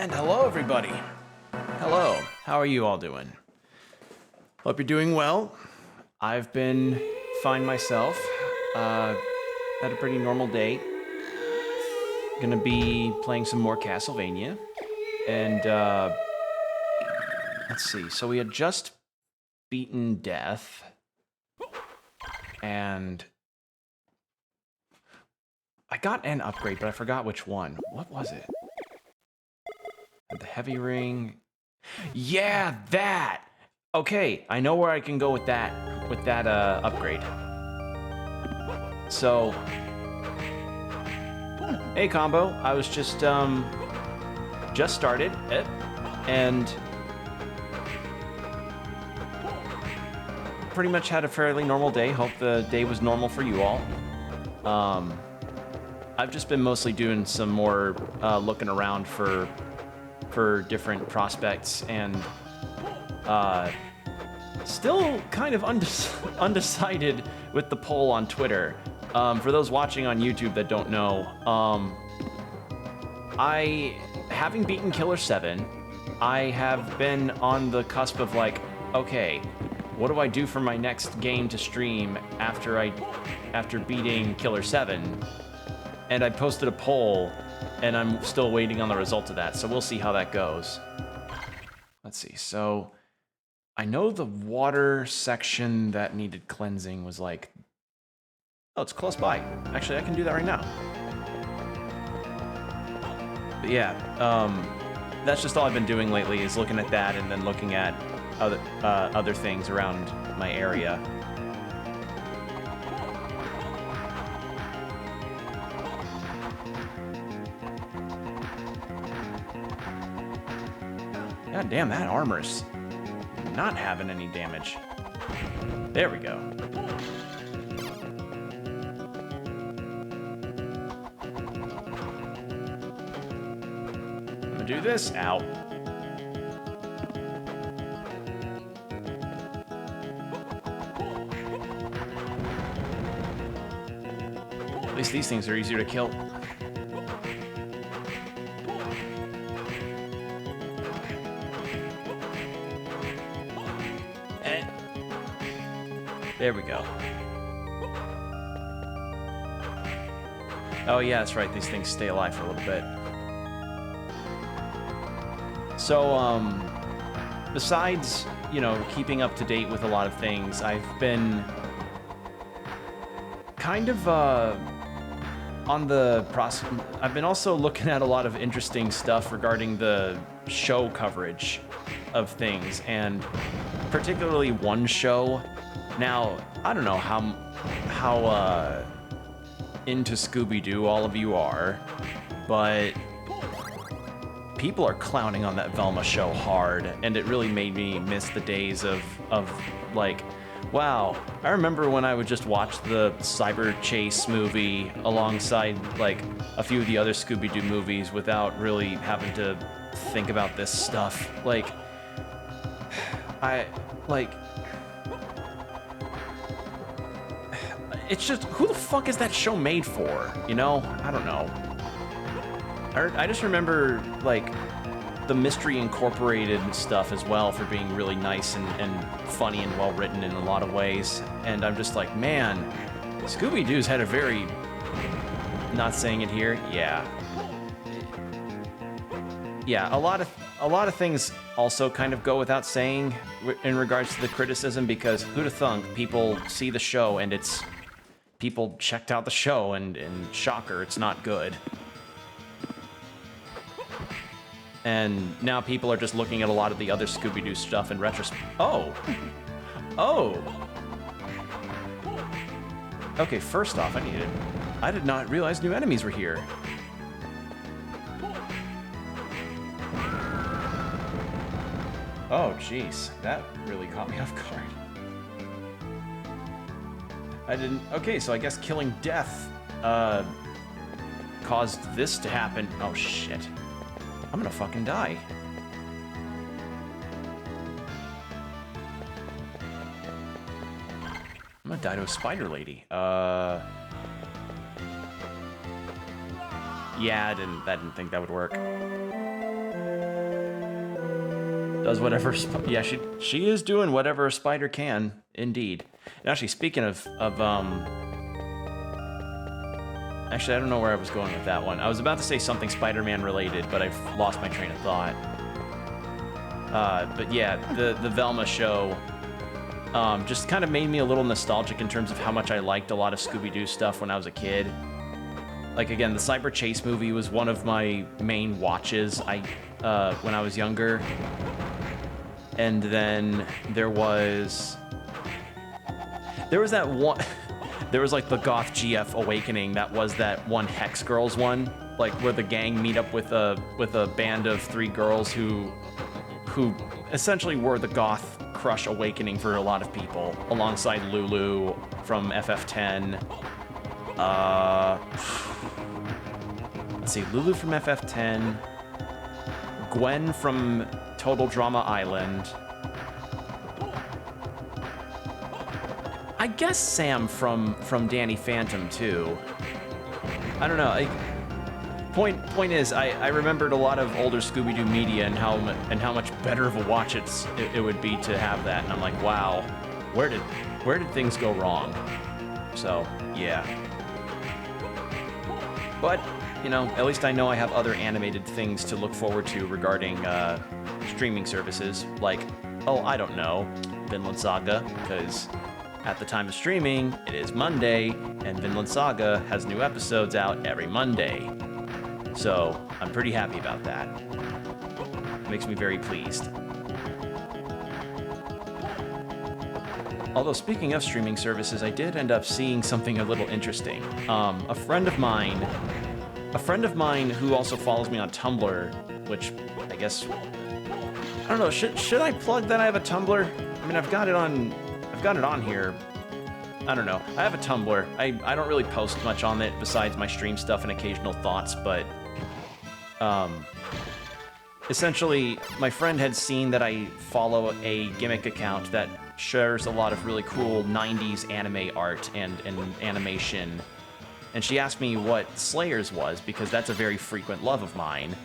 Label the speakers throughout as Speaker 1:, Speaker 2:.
Speaker 1: And hello, everybody. Hello. How are you all doing? Hope you're doing well. I've been fine myself. Had a pretty normal day. Gonna be playing some more Castlevania. And, let's see. So we had just beaten Death. And I got an upgrade, but I forgot which one. What was it? The heavy ring. Yeah, that! Okay, I know where I can go with that upgrade. So, hey combo, I was just started it, and pretty much had a fairly normal day. Hope the day was normal for you all. I've just been mostly doing some more looking around for different prospects, and still kind of undecided with the poll on Twitter. For those watching on YouTube that don't know, having beaten Killer 7, I have been on the cusp of like, okay, what do I do for my next game to stream after beating Killer 7? And I posted a poll, and I'm still waiting on the results of that, so we'll see how that goes. Let's see, so I know the water section that needed cleansing was like, oh, it's close by. Actually, I can do that right now. But yeah, that's just all I've been doing lately, is looking at that and then looking at other things around my area. God damn, that armor's not having any damage. There we go. I'm gonna do this. Ow. At least these things are easier to kill. There we go. Oh yeah, that's right, these things stay alive for a little bit. So, besides, you know, keeping up to date with a lot of things, I've been kind of, I've been also looking at a lot of interesting stuff regarding the show coverage of things, and particularly one show. Now, I don't know how into Scooby-Doo all of you are, but people are clowning on that Velma show hard, and it really made me miss the days of like, wow, I remember when I would just watch the Cyber Chase movie alongside like a few of the other Scooby-Doo movies without really having to think about this stuff. Like, it's just, who the fuck is that show made for? You know? I don't know. I just remember, like, the Mystery Incorporated stuff as well for being really nice and funny and well-written in a lot of ways. And I'm just like, man, Scooby-Doo's had a very... Not saying it here? Yeah. Yeah, a lot of things also kind of go without saying in regards to the criticism, because who'da thunk people see the show and it's... People checked out the show, and shocker, it's not good. And now people are just looking at a lot of the other Scooby-Doo stuff in retrospect. Oh! Oh! Okay, first off, I did not realize new enemies were here. Oh, jeez. That really caught me off guard. I didn't... Okay, so I guess killing Death, caused this to happen. Oh, shit. I'm gonna fucking die. I'm gonna die to a spider lady. Yeah, I didn't think that would work. Does whatever. Yeah, she is doing whatever a spider can, indeed. And actually, speaking of actually, I don't know where I was going with that one. I was about to say something Spider-Man related, but I've lost my train of thought. But yeah, the Velma show just kind of made me a little nostalgic in terms of how much I liked a lot of Scooby-Doo stuff when I was a kid. Like, again, the Cyber Chase movie was one of my main watches when I was younger. And then there was that one... There was, like, the Goth GF Awakening. That was that one Hex Girls one. Like, where the gang meet up with a band of 3 girls who essentially were the Goth Crush Awakening for a lot of people, alongside Lulu from FF10. Let's see, Lulu from FF10, Gwen from Total Drama Island, I guess Sam from Danny Phantom too. I don't know. Point is, I remembered a lot of older Scooby-Doo media and how much better of a watch it would be to have that, and I'm like, wow, where did things go wrong? So yeah. But you know, at least I know I have other animated things to look forward to regarding streaming services, like, oh, I don't know, Vinland Saga, because at the time of streaming, it is Monday, and Vinland Saga has new episodes out every Monday. So I'm pretty happy about that. It makes me very pleased. Although, speaking of streaming services, I did end up seeing something a little interesting. A friend of mine who also follows me on Tumblr, which I guess, I don't know, should I plug that I have a Tumblr? I mean, I've got it on here. I don't know. I have a Tumblr. I don't really post much on it besides my stream stuff and occasional thoughts, but essentially, my friend had seen that I follow a gimmick account that shares a lot of really cool 90s anime art and animation. And she asked me what Slayers was, because that's a very frequent love of mine.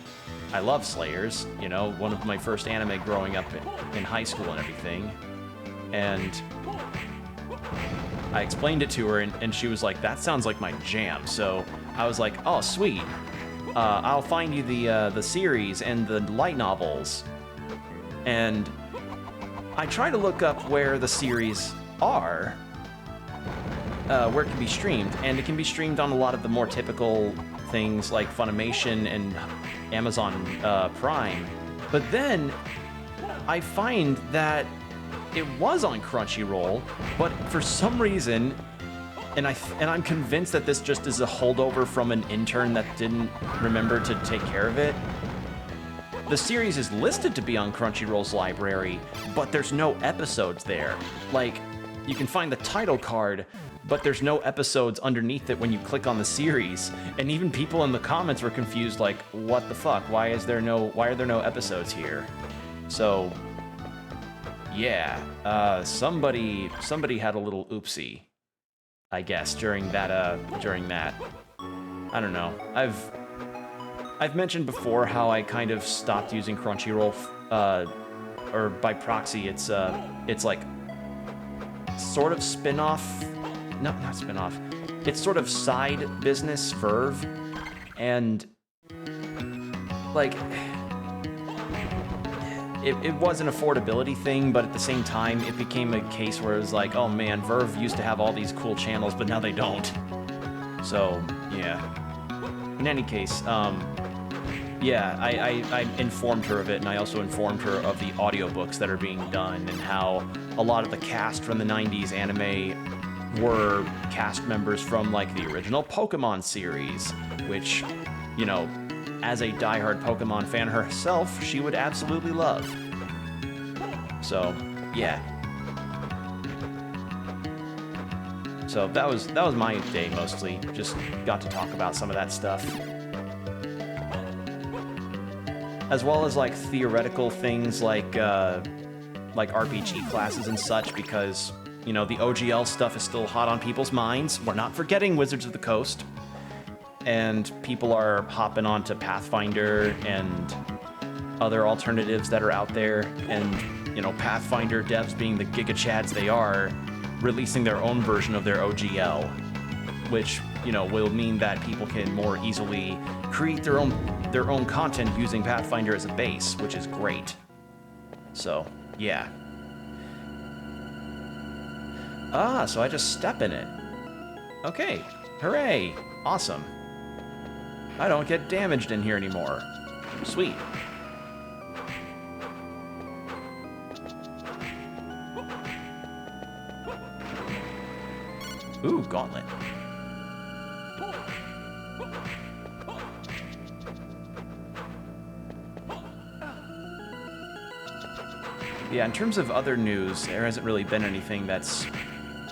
Speaker 1: I love Slayers, you know, one of my first anime growing up in high school and everything. And I explained it to her, and she was like, that sounds like my jam. So I was like, oh, sweet. I'll find you the series and the light novels. And I try to look up where the series are, where it can be streamed, and it can be streamed on a lot of the more typical things like Funimation and Amazon Prime. But then I find that it was on Crunchyroll, but for some reason, and I'm convinced that this just is a holdover from an intern that didn't remember to take care of it. The series is listed to be on Crunchyroll's library, but there's no episodes there. Like, you can find the title card, but there's no episodes underneath it when you click on the series. And even people in the comments were confused, like, what the fuck? Why are there no episodes here? So, yeah, somebody had a little oopsie, I guess, during that. I don't know. I've mentioned before how I kind of stopped using Crunchyroll, or by proxy, it's like sort of spin-off. No, not spin-off. It's sort of side business Verve, and like it was an affordability thing, but at the same time, it became a case where it was like, oh man, Verve used to have all these cool channels, but now they don't. So yeah. In any case, yeah, I informed her of it, and I also informed her of the audiobooks that are being done and how a lot of the cast from the 90s anime were cast members from, like, the original Pokemon series, which, you know, as a diehard Pokemon fan herself, she would absolutely love. So, yeah. So that was my day mostly. Just got to talk about some of that stuff. As well as, like, theoretical things like RPG classes and such, because, you know, the OGL stuff is still hot on people's minds. We're not forgetting Wizards of the Coast. And people are hopping onto Pathfinder and other alternatives that are out there, and, you know, Pathfinder devs being the gigachads they are, releasing their own version of their OGL, which, you know, will mean that people can more easily create their own content using Pathfinder as a base, which is great. So, yeah. Ah, so I just step in it. Okay, hooray, awesome. I don't get damaged in here anymore. Sweet. Ooh, gauntlet. Yeah, in terms of other news, there hasn't really been anything that's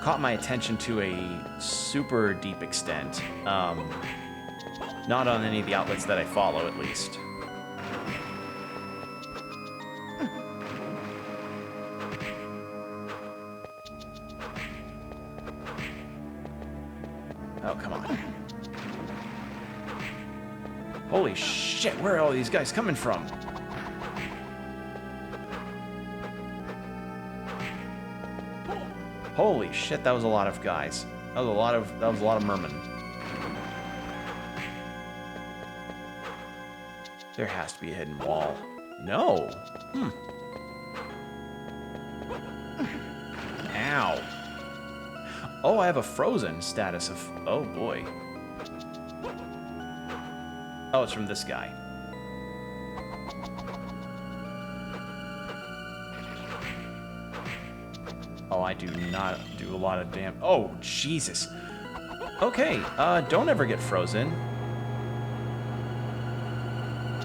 Speaker 1: caught my attention to a super deep extent. Not on any of the outlets that I follow, at least. Oh, come on. Holy shit, where are all these guys coming from? Holy shit, that was a lot of guys. That was a lot of mermen. There has to be a hidden wall. No. Ow. Oh, I have a frozen status of... Oh, boy. Oh, it's from this guy. Oh, I do not do a lot of damage. Oh, Jesus. Okay, don't ever get frozen.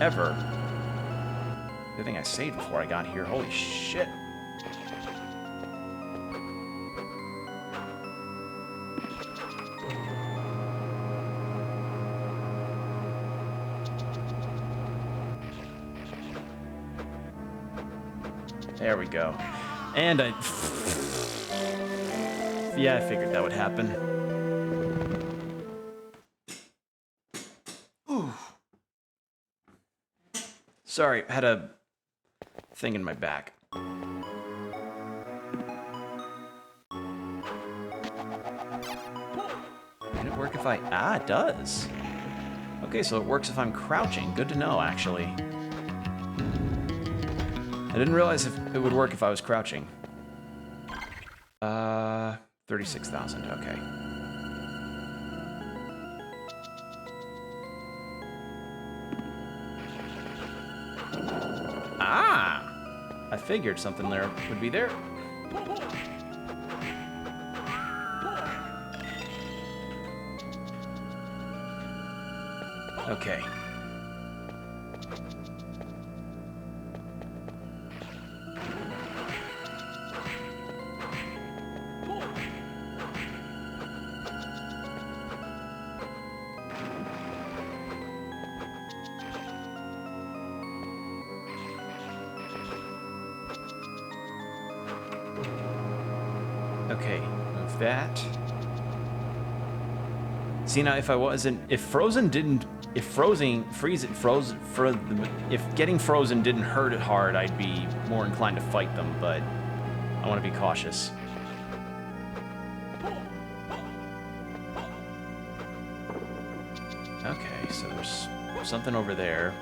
Speaker 1: Ever. Good thing I saved before I got here. Holy shit. There we go. And I... Yeah, I figured that would happen. Ooh. Sorry, I had a thing in my back. Can it work if I... Ah, it does. Okay, so it works if I'm crouching. Good to know, actually. I didn't realize if it would work if I was crouching. 36,000, okay. Ah! I figured something there would be there. Okay. Okay, move that. See, now if if getting frozen didn't hurt it hard, I'd be more inclined to fight them, but I want to be cautious. Okay, so there's something over there.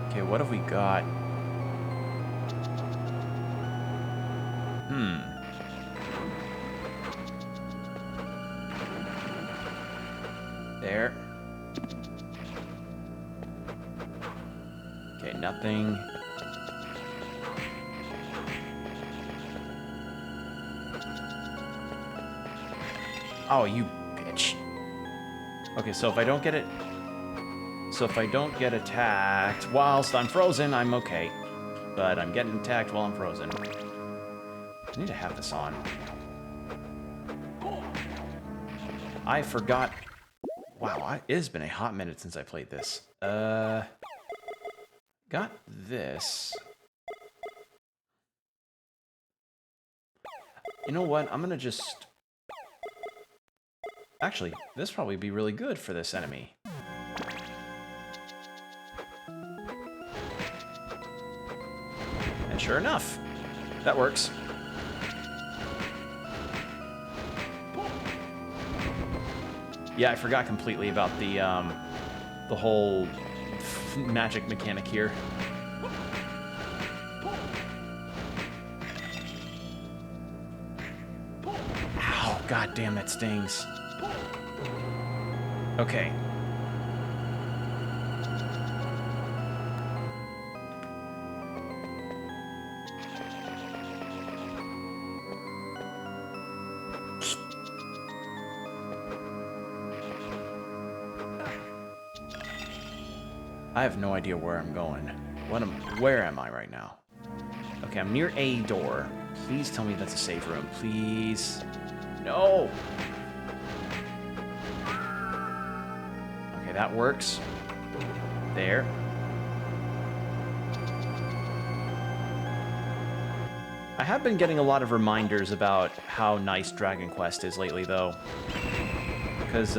Speaker 1: Okay, what have we got? There. Okay, nothing. Oh, you bitch. Okay, so if I don't get it... So if I don't get attacked whilst I'm frozen, I'm okay. But I'm getting attacked while I'm frozen. I need to have this on. I forgot... Wow, it has been a hot minute since I played this. Got this. You know what? I'm gonna just... Actually, this would probably be really good for this enemy. And sure enough, that works. Yeah, I forgot completely about the whole magic mechanic here. Ow, god damn, that stings. Okay. I have no idea where I'm going. Where am I right now? Okay, I'm near a door. Please tell me that's a safe room. Please. No! Okay, that works. There. I have been getting a lot of reminders about how nice Dragon Quest is lately, though. Because,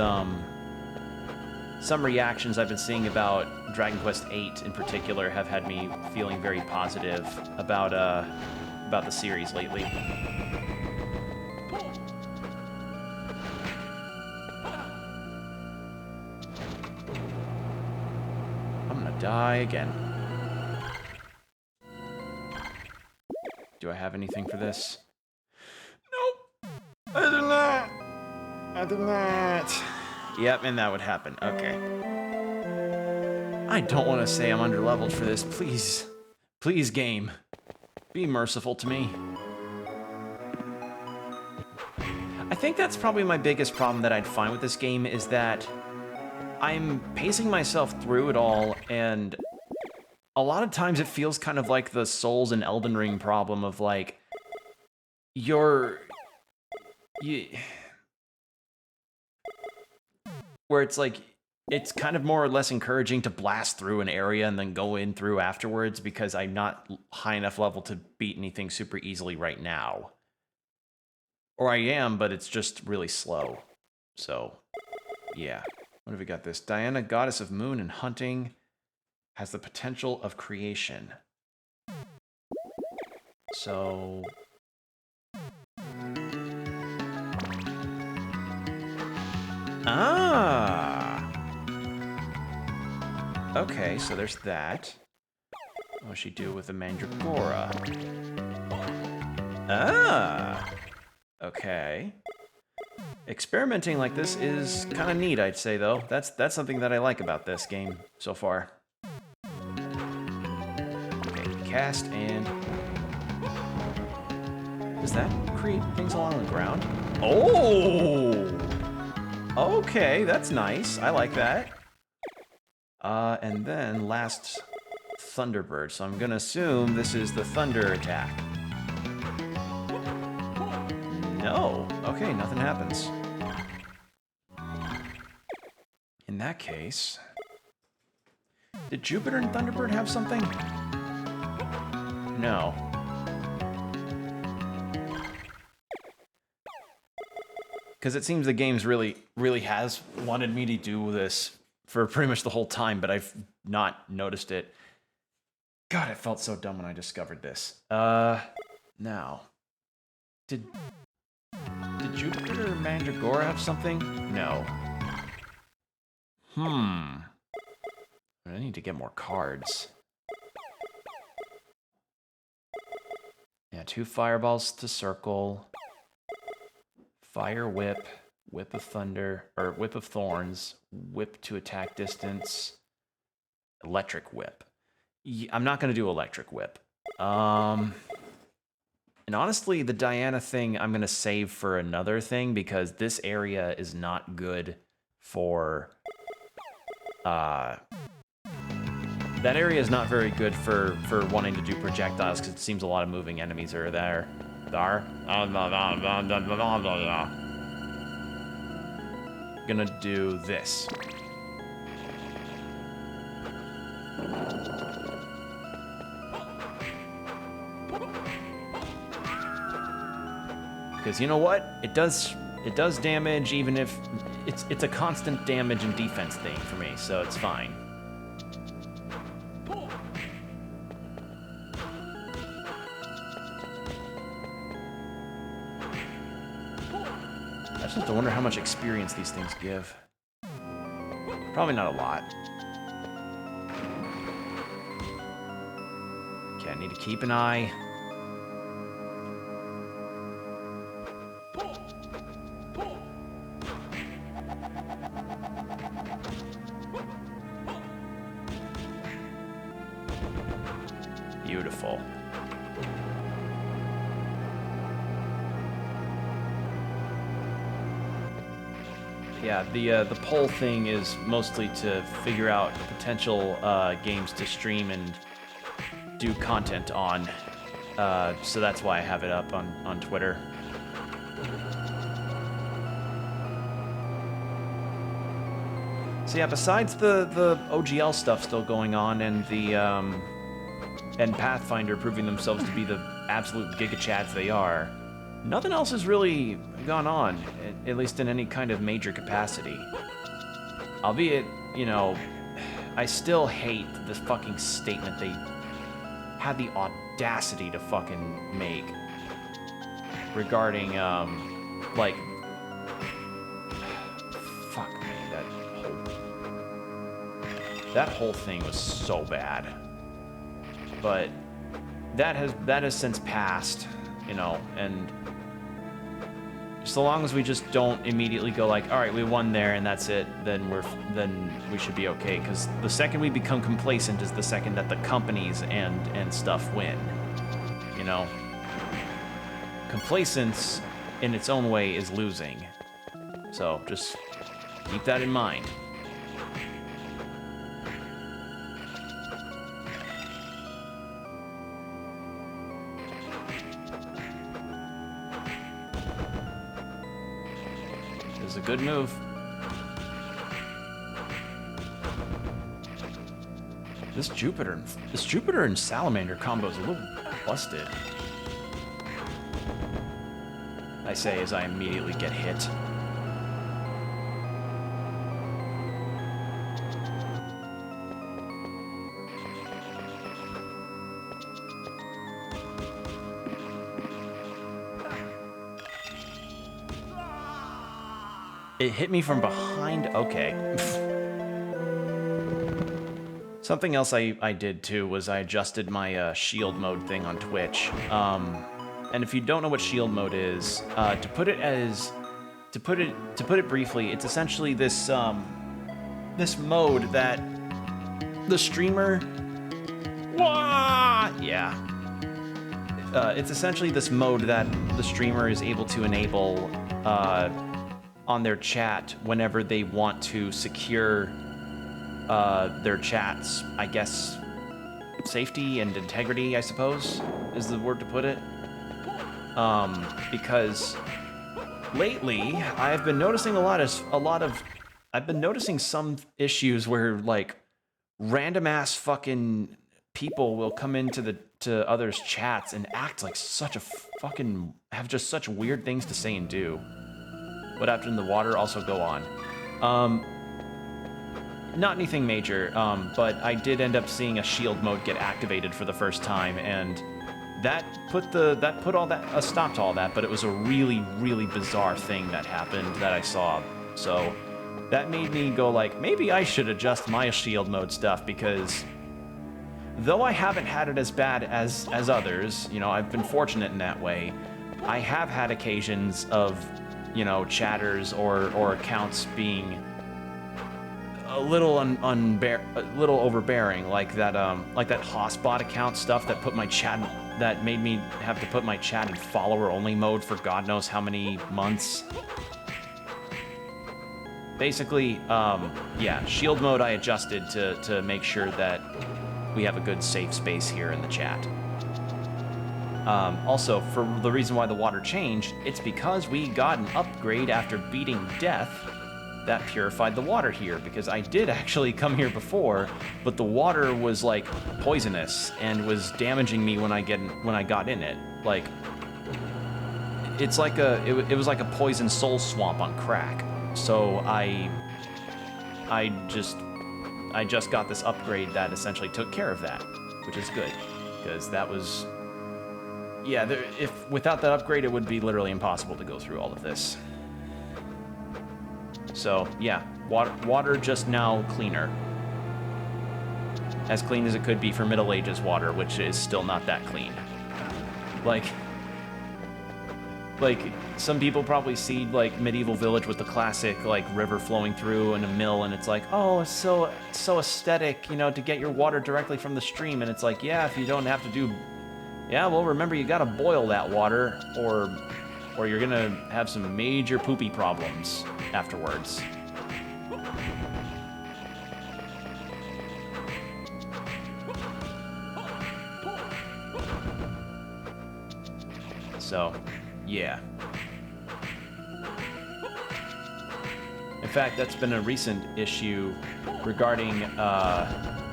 Speaker 1: some reactions I've been seeing about Dragon Quest VIII in particular have had me feeling very positive about the series lately. I'm gonna die again. Do I have anything for this? Nope! I do not! I do not! Yep, and that would happen. Okay. I don't want to say I'm underleveled for this. Please. Please, game. Be merciful to me. I think that's probably my biggest problem that I'd find with this game is that I'm pacing myself through it all, and a lot of times it feels kind of like the Souls and Elden Ring problem of, like, where it's like, it's kind of more or less encouraging to blast through an area and then go in through afterwards because I'm not high enough level to beat anything super easily right now. Or I am, but it's just really slow. So, yeah. What have we got this? Diana, goddess of moon and hunting, has the potential of creation. So... Ah! Okay, so there's that. What does she do with the Mandragora? Ah! Okay. Experimenting like this is kind of neat, I'd say, though. That's something that I like about this game so far. Okay, cast and... Does that create things along the ground? Oh! Okay, that's nice. I like that. And then last Thunderbird. So I'm gonna assume this is the thunder attack. No. Okay, nothing happens. In that case... Did Jupiter and Thunderbird have something? No. Because it seems the game's really has wanted me to do this for pretty much the whole time, but I've not noticed it. God, it felt so dumb when I discovered this. Now. Did Jupiter or Mandragora have something? No. I need to get more cards. Yeah, 2 fireballs to circle. Fire whip, whip of thunder, or whip of thorns, whip to attack distance, electric whip. I'm not going to do electric whip. And honestly, the Diana thing I'm going to save for another thing because this area is not good for... that area is not very good for wanting to do projectiles because it seems a lot of moving enemies are there. Gonna do this. Because you know what? It does damage even if it's a constant damage and defense thing for me, so it's fine. I just have to wonder how much experience these things give. Probably not a lot. Okay, I need to keep an eye. Beautiful. Yeah, the poll thing is mostly to figure out potential games to stream and do content on. So that's why I have it up on Twitter. So yeah, besides the OGL stuff still going on and the and Pathfinder proving themselves to be the absolute gigachads they are, nothing else has really gone on, at least in any kind of major capacity. Albeit, you know, I still hate this fucking statement they had the audacity to fucking make regarding, like, fuck me, that whole thing was so bad. But that has since passed, you know, and so long as we just don't immediately go like, all right, we won there and that's it, then we should be okay. Because the second we become complacent is the second that the companies and stuff win. You know, complacence in its own way is losing. So just keep that in mind. A good move. This Jupiter and Salamander combo is a little busted. I say as I immediately get hit. It hit me from behind. Okay. Something else I did too was I adjusted my shield mode thing on Twitch. And if you don't know what shield mode is, to put it briefly, it's essentially this this mode that the streamer. Wah! Yeah. It's essentially this mode that the streamer is able to enable on their chat whenever they want to secure their chats. I guess safety and integrity, I suppose, is the word to put it. Because lately I've been noticing I've been noticing some issues where like random ass fucking people will come into to others' chats and act like such a fucking have just such weird things to say and do. What happened in the water? Also go on. Not anything major, but I did end up seeing a shield mode get activated for the first time, and that stopped all that. But it was a really, really bizarre thing that happened that I saw. So that made me go like, maybe I should adjust my shield mode stuff, because though I haven't had it as bad as others, you know, I've been fortunate in that way. I have had occasions of, you know, chatters or accounts being a little a little overbearing, like that Hotspot account stuff that put my chat, that made me have to put my chat in follower only mode for God knows how many months. Basically, yeah, shield mode I adjusted to make sure that we have a good safe space here in the chat. Also, for the reason why the water changed, it's because we got an upgrade after beating death that purified the water here, because I did actually come here before, but the water was like poisonous and was damaging me when I got in it. Like, it's like it was like a poison soul swamp on crack. So I just got this upgrade that essentially took care of that, which is good, because that was, yeah, if without that upgrade, it would be literally impossible to go through all of this. So yeah, water just now cleaner. As clean as it could be for Middle Ages water, which is still not that clean. Like some people probably see like Medieval Village with the classic like river flowing through and a mill, and it's like, oh, it's so aesthetic, you know, to get your water directly from the stream. And it's like, yeah, if you don't have to do, yeah, well, remember you gotta boil that water, or you're gonna have some major poopy problems afterwards. So, yeah. In fact, that's been a recent issue regarding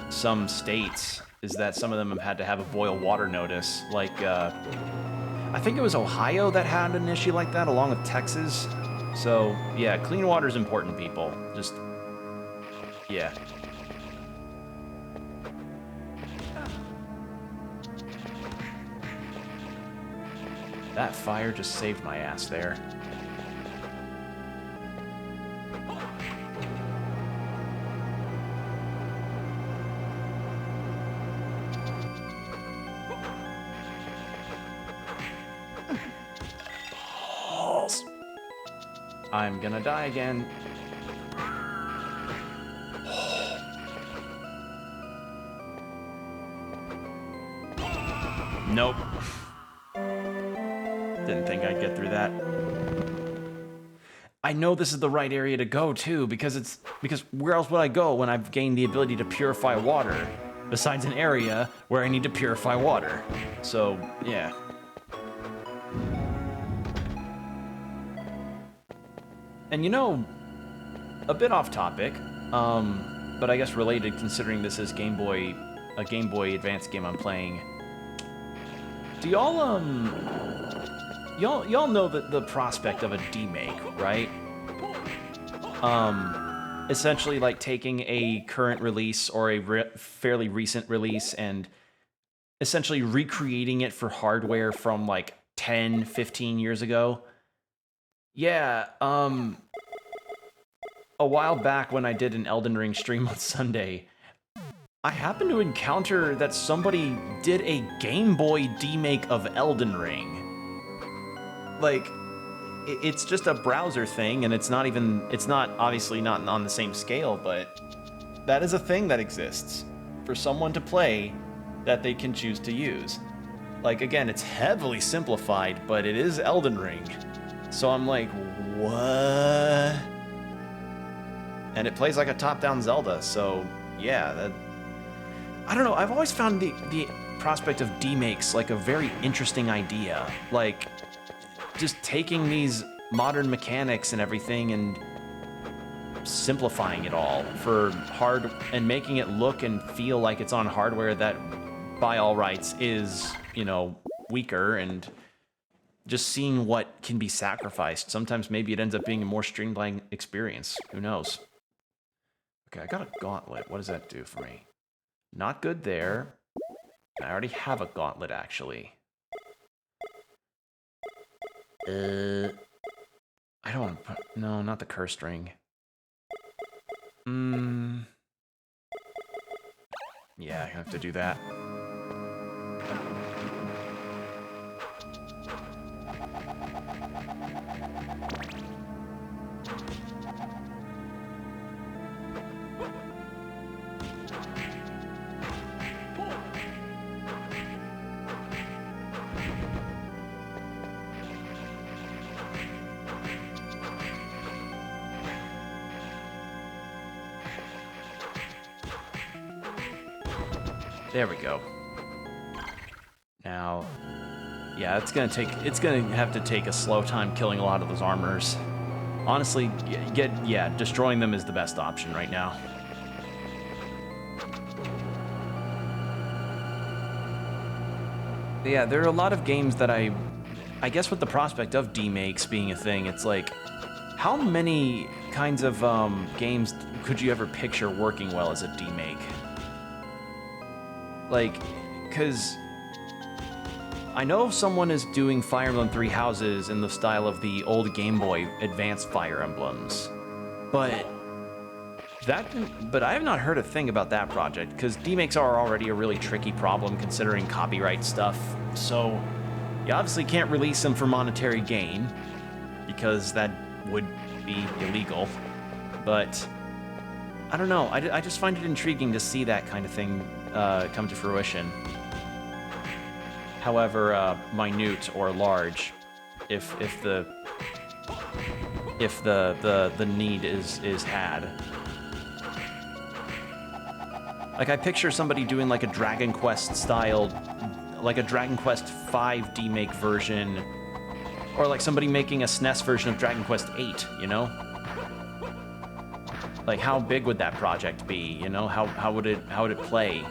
Speaker 1: some states, is that some of them have had to have a boil water notice. Like, I think it was Ohio that had an issue like that, along with Texas. So, yeah, clean water is important, people. Just, yeah. That fire just saved my ass there. Balls. I'm gonna die again. Nope. Didn't think I'd get through that. I know this is the right area to go too, because where else would I go when I've gained the ability to purify water, besides an area where I need to purify water? So, yeah. And you know, a bit off topic, but I guess related, considering this is a Game Boy Advance game I'm playing. Do y'all y'all know the prospect of a demake, right? Essentially like taking a current release or a fairly recent release and essentially recreating it for hardware from like 10, 15 years ago. Yeah, a while back when I did an Elden Ring stream on Sunday, I happened to encounter that somebody did a Game Boy demake of Elden Ring. Like, it's just a browser thing, and it's not obviously not on the same scale, but that is a thing that exists for someone to play that they can choose to use. Like, again, it's heavily simplified, but it is Elden Ring. So I'm like, what? And it plays like a top-down Zelda, so yeah, I don't know, I've always found the prospect of demakes like a very interesting idea. Like, just taking these modern mechanics and everything and simplifying it all for and making it look and feel like it's on hardware that, by all rights, is, you know, weaker, and just seeing what can be sacrificed. Sometimes maybe it ends up being a more streamlined experience. Who knows? Okay, I got a gauntlet. What does that do for me? Not good there. I already have a gauntlet, actually. I don't want to put... No, not the cursed ring. Yeah, I have to do that. There we go. Now, yeah, it's gonna have to take a slow time killing a lot of those armors. Honestly, destroying them is the best option right now. Yeah, there are a lot of games that I I guess with the prospect of demakes being a thing, it's like, how many kinds of games could you ever picture working well as a demake? Like, because I know someone is doing Fire Emblem Three Houses in the style of the old Game Boy Advanced Fire Emblems, but I have not heard a thing about that project, because demakes are already a really tricky problem considering copyright stuff, so you obviously can't release them for monetary gain, because that would be illegal, but I don't know, I just find it intriguing to see that kind of thing come to fruition. However minute or large, if the need is had. Like, I picture somebody doing like a Dragon Quest styled, like a Dragon Quest V demake version, or like somebody making a SNES version of Dragon Quest VIII, you know? Like, how big would that project be, you know? How would it play?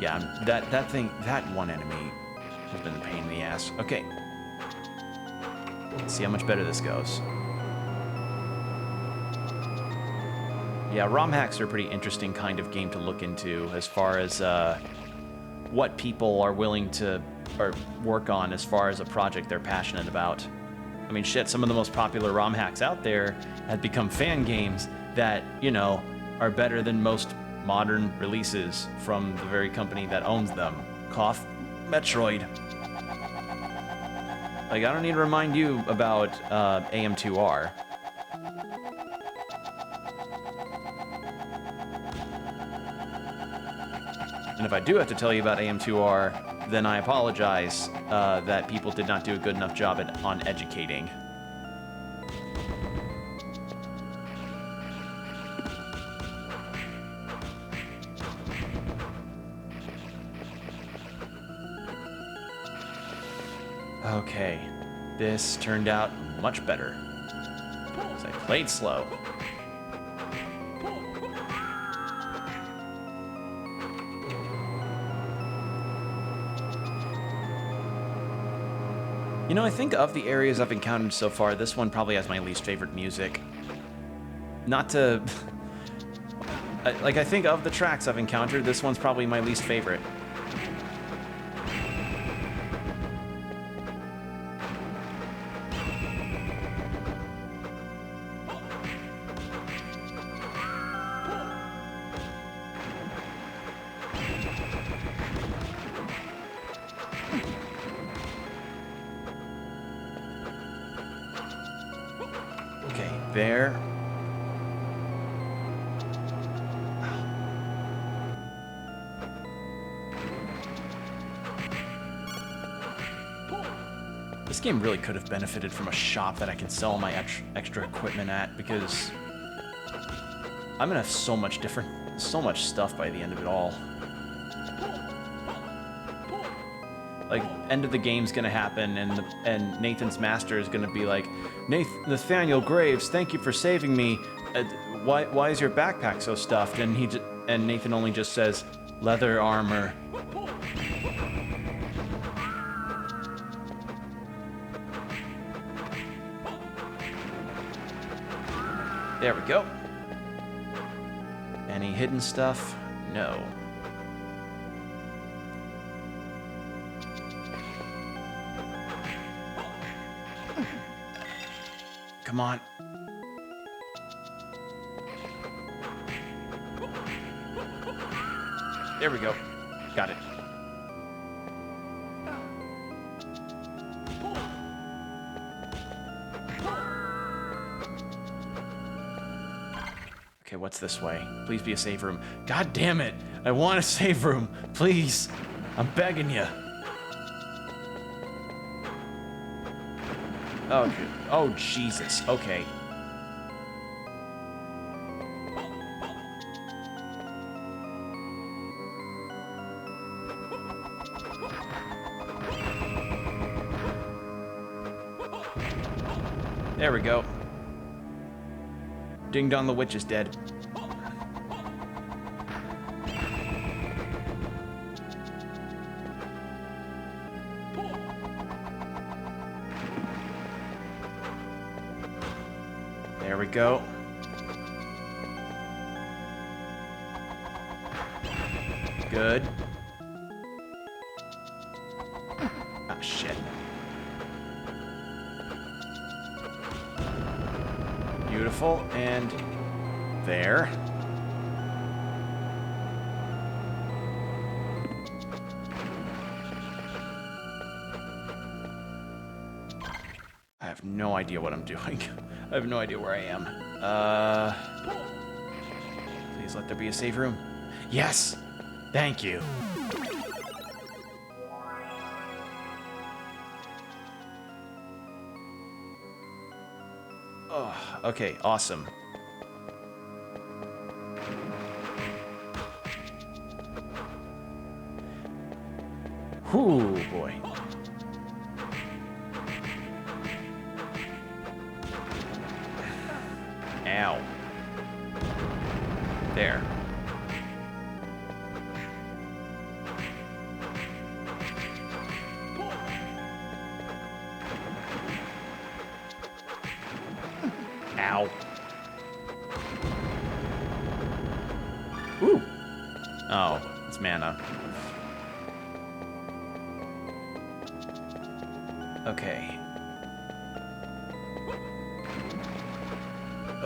Speaker 1: Yeah, that one enemy has been a pain in the ass. Okay. Let's see how much better this goes. Yeah, ROM hacks are a pretty interesting kind of game to look into as far as what people are willing to work on as far as a project they're passionate about. I mean, shit, some of the most popular ROM hacks out there have become fan games that, you know, are better than most modern releases from the very company that owns them. Cough, Metroid. Like, I don't need to remind you about AM2R. And if I do have to tell you about AM2R, then I apologize that people did not do a good enough job on educating. Okay, this turned out much better, because I played slow. You know, I think of the areas I've encountered so far, this one probably has my least favorite music. Not to... like, I think of the tracks I've encountered, this one's probably my least favorite. There. This game really could have benefited from a shop that I can sell my extra equipment at, because I'm gonna have so much stuff by the end of it all. Like, end of the game's gonna happen, and Nathan's master is gonna be like, Nathaniel Graves, thank you for saving me. Why is your backpack so stuffed? And Nathan only just says, leather armor. There we go. Any hidden stuff? No. Come on. There we go. Got it. Okay, what's this way? Please be a save room. God damn it! I want a save room! Please! I'm begging you. Oh, Jesus. Okay. There we go. Ding dong, the witch is dead. There we go. Good. Ah, shit. Beautiful, and there. I have no idea what I'm doing. I have no idea where I am. Please let there be a save room. Yes! Thank you. Oh, okay, awesome. Whew, boy. Ow. There. Ow. Ooh. Oh, it's mana. Okay.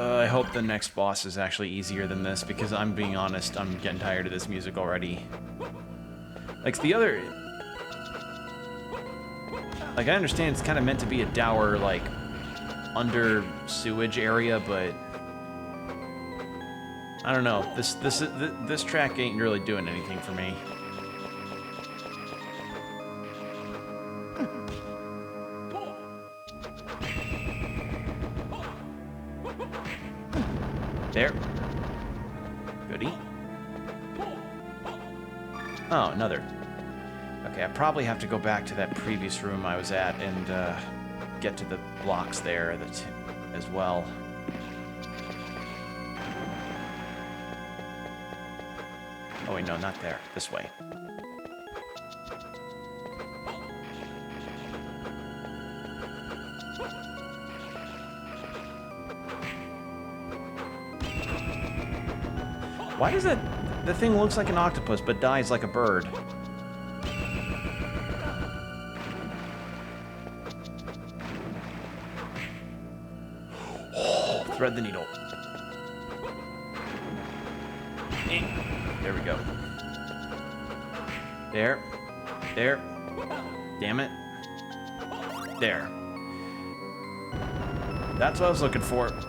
Speaker 1: I hope the next boss is actually easier than this, because I'm being honest, I'm getting tired of this music already. Like, the other... Like, I understand it's kind of meant to be a dour, like, under sewage area, but... I don't know. This track ain't really doing anything for me. There. Goody. Oh, another. Okay, I probably have to go back to that previous room I was at and get to the blocks there as well. Oh wait, no, not there. This way. Why does the thing looks like an octopus but dies like a bird? Thread the needle. There we go. There. There. Damn it. There. That's what I was looking for. Now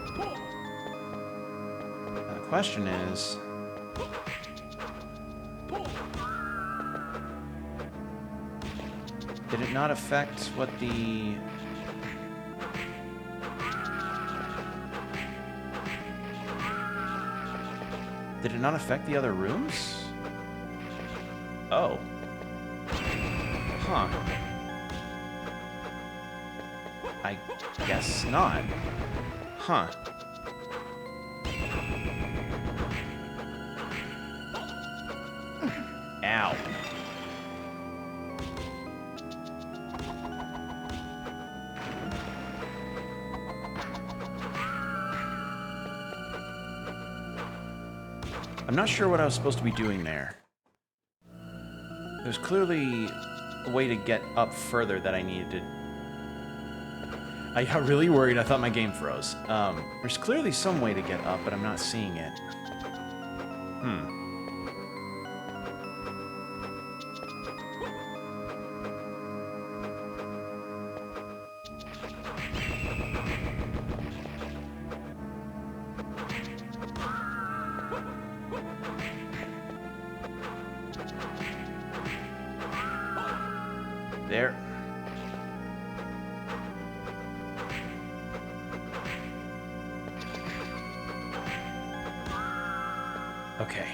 Speaker 1: the question is... Did it not affect what the... Did it not affect the other rooms? Oh. Huh. I guess not. Huh. Ow. I'm not sure what I was supposed to be doing there. There's clearly a way to get up further that I needed to... I got really worried. I thought my game froze. There's clearly some way to get up, but I'm not seeing it. There. Okay.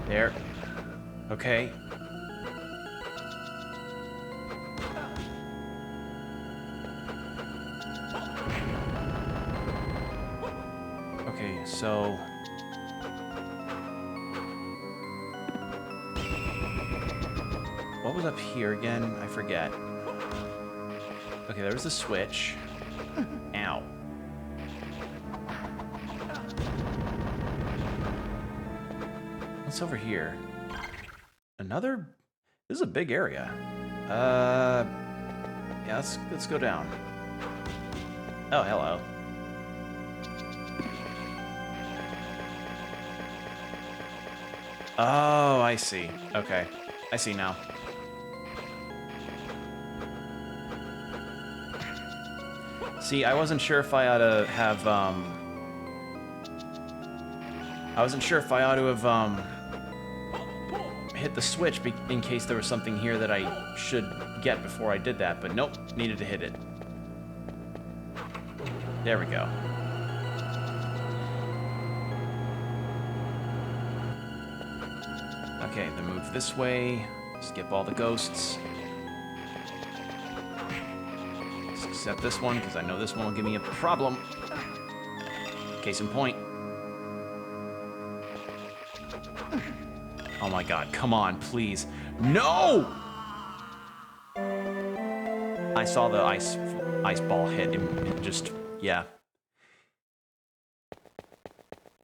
Speaker 1: There. Okay. Okay, so... What was up here again? I forget. Okay, there was the switch. Ow. What's over here? Another... This is a big area. Yeah, let's go down. Oh, hello. Oh, I see. Okay. I see now. See, I wasn't sure if I ought to have, I wasn't sure if I ought to have, hit the switch in case there was something here that I should get before I did that, but nope, needed to hit it. There we go. Okay, then move this way, skip all the ghosts. Except this one, because I know this one will give me a problem. Case in point. Oh my god, come on, please. No! I saw the ice ball hit and just, yeah.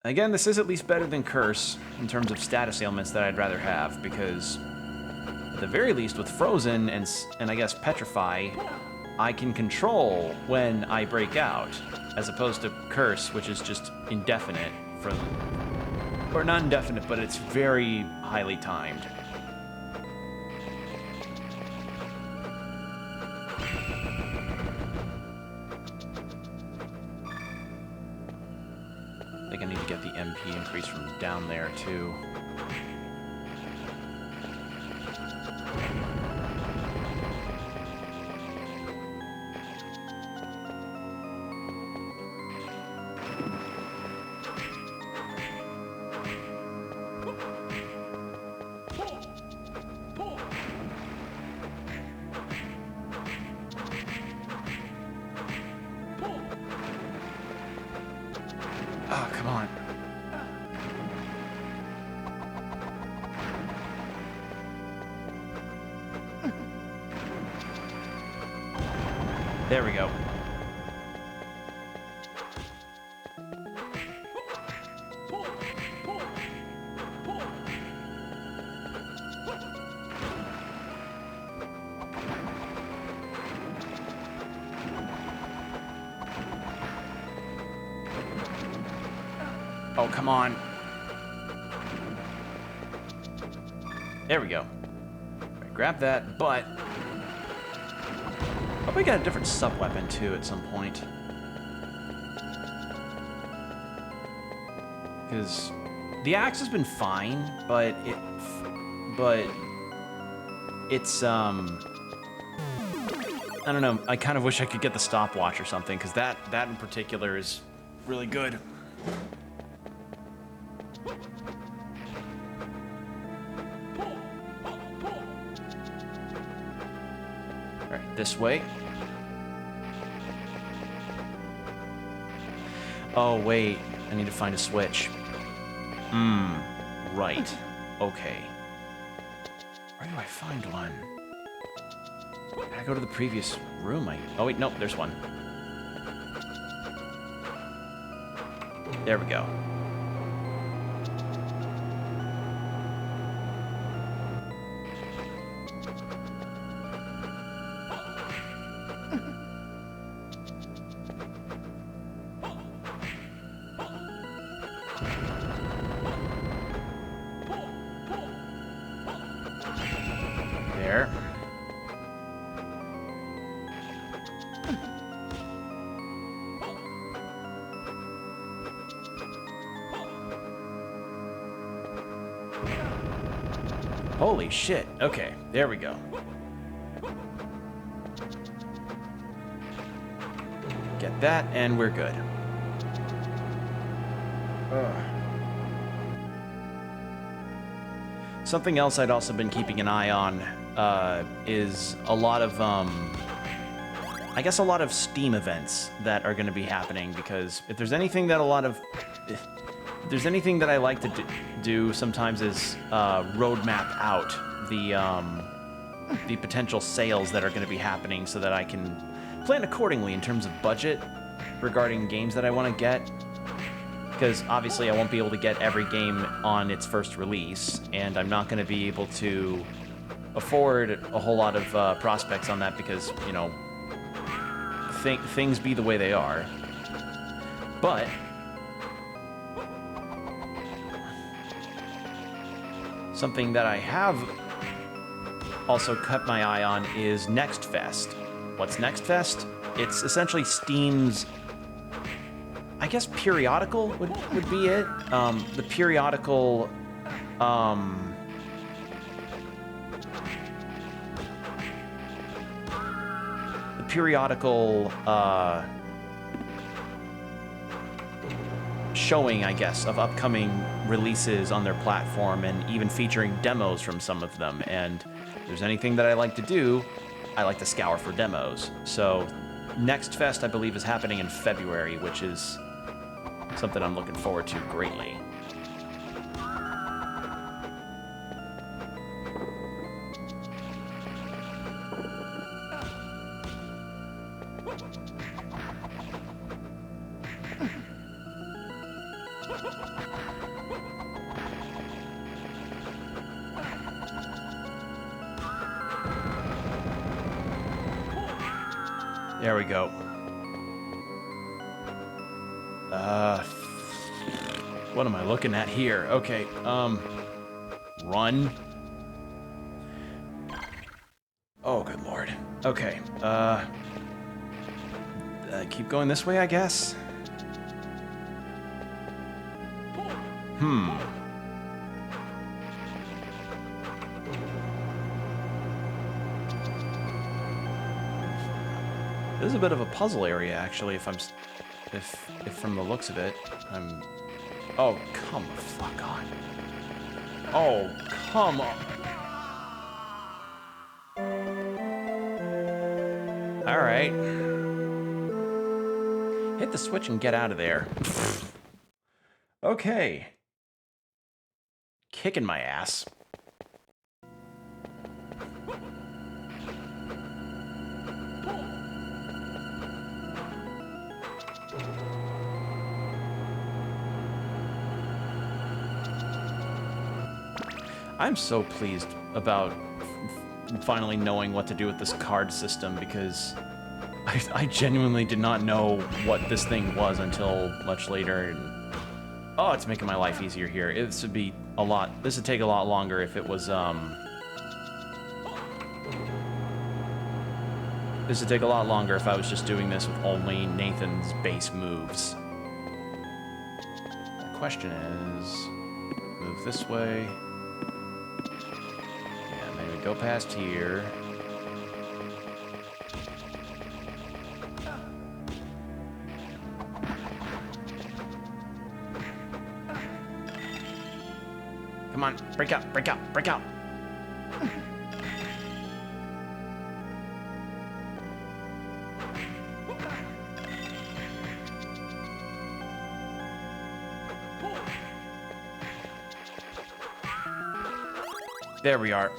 Speaker 1: Again, this is at least better than Curse in terms of status ailments that I'd rather have, because at the very least with Frozen and I guess Petrify, I can control when I break out, as opposed to Curse, which is just indefinite from... Or not indefinite, but it's very highly timed. I think I need to get the MP increase from down there, too. Oh, come on. There we go. Oh, come on. There we go. Right, grab that, but... Hope we got a different sub-weapon, too, at some point. Because the axe has been fine, but it's, I don't know, I kind of wish I could get the stopwatch or something, because that in particular is really good. Alright, this way. Oh, wait. I need to find a switch. Right. Okay. Where do I find one? I go to the previous room. Oh, wait, nope, there's one. There we go. There. Holy shit. Okay, there we go. Get that, and we're good. Something else I'd also been keeping an eye on is a lot of, I guess a lot of Steam events that are going to be happening, because if there's anything that if there's anything that I like to do sometimes is roadmap out the potential sales that are going to be happening so that I can plan accordingly in terms of budget regarding games that I want to get. Because obviously I won't be able to get every game on its first release, and I'm not going to be able to afford a whole lot of prospects on that because, you know, things be the way they are. But something that I have also kept my eye on is Next Fest. What's Next Fest? It's essentially Steam's, I guess, periodical would be it. The periodical, showing, I guess, of upcoming releases on their platform, and even featuring demos from some of them. And if there's anything that I like to do, I like to scour for demos. So Next Fest, I believe, is happening in February, which is something I'm looking forward to greatly. There we go. What am I looking at here? Okay, run. Oh, good lord. Okay, keep going this way, I guess? This is a bit of a puzzle area, actually, if from the looks of it, I'm... Oh, come the fuck on. Oh, come on. Alright. Hit the switch and get out of there. Okay. Kicking my ass. I'm so pleased about finally knowing what to do with this card system, because I genuinely did not know what this thing was until much later. And oh, it's making my life easier here. This would take a lot longer if it was this would take a lot longer if I was just doing this with only Nathan's base moves. The question is, move this way. Yeah, maybe go past here. Come on, break out, break out, break out. There we are.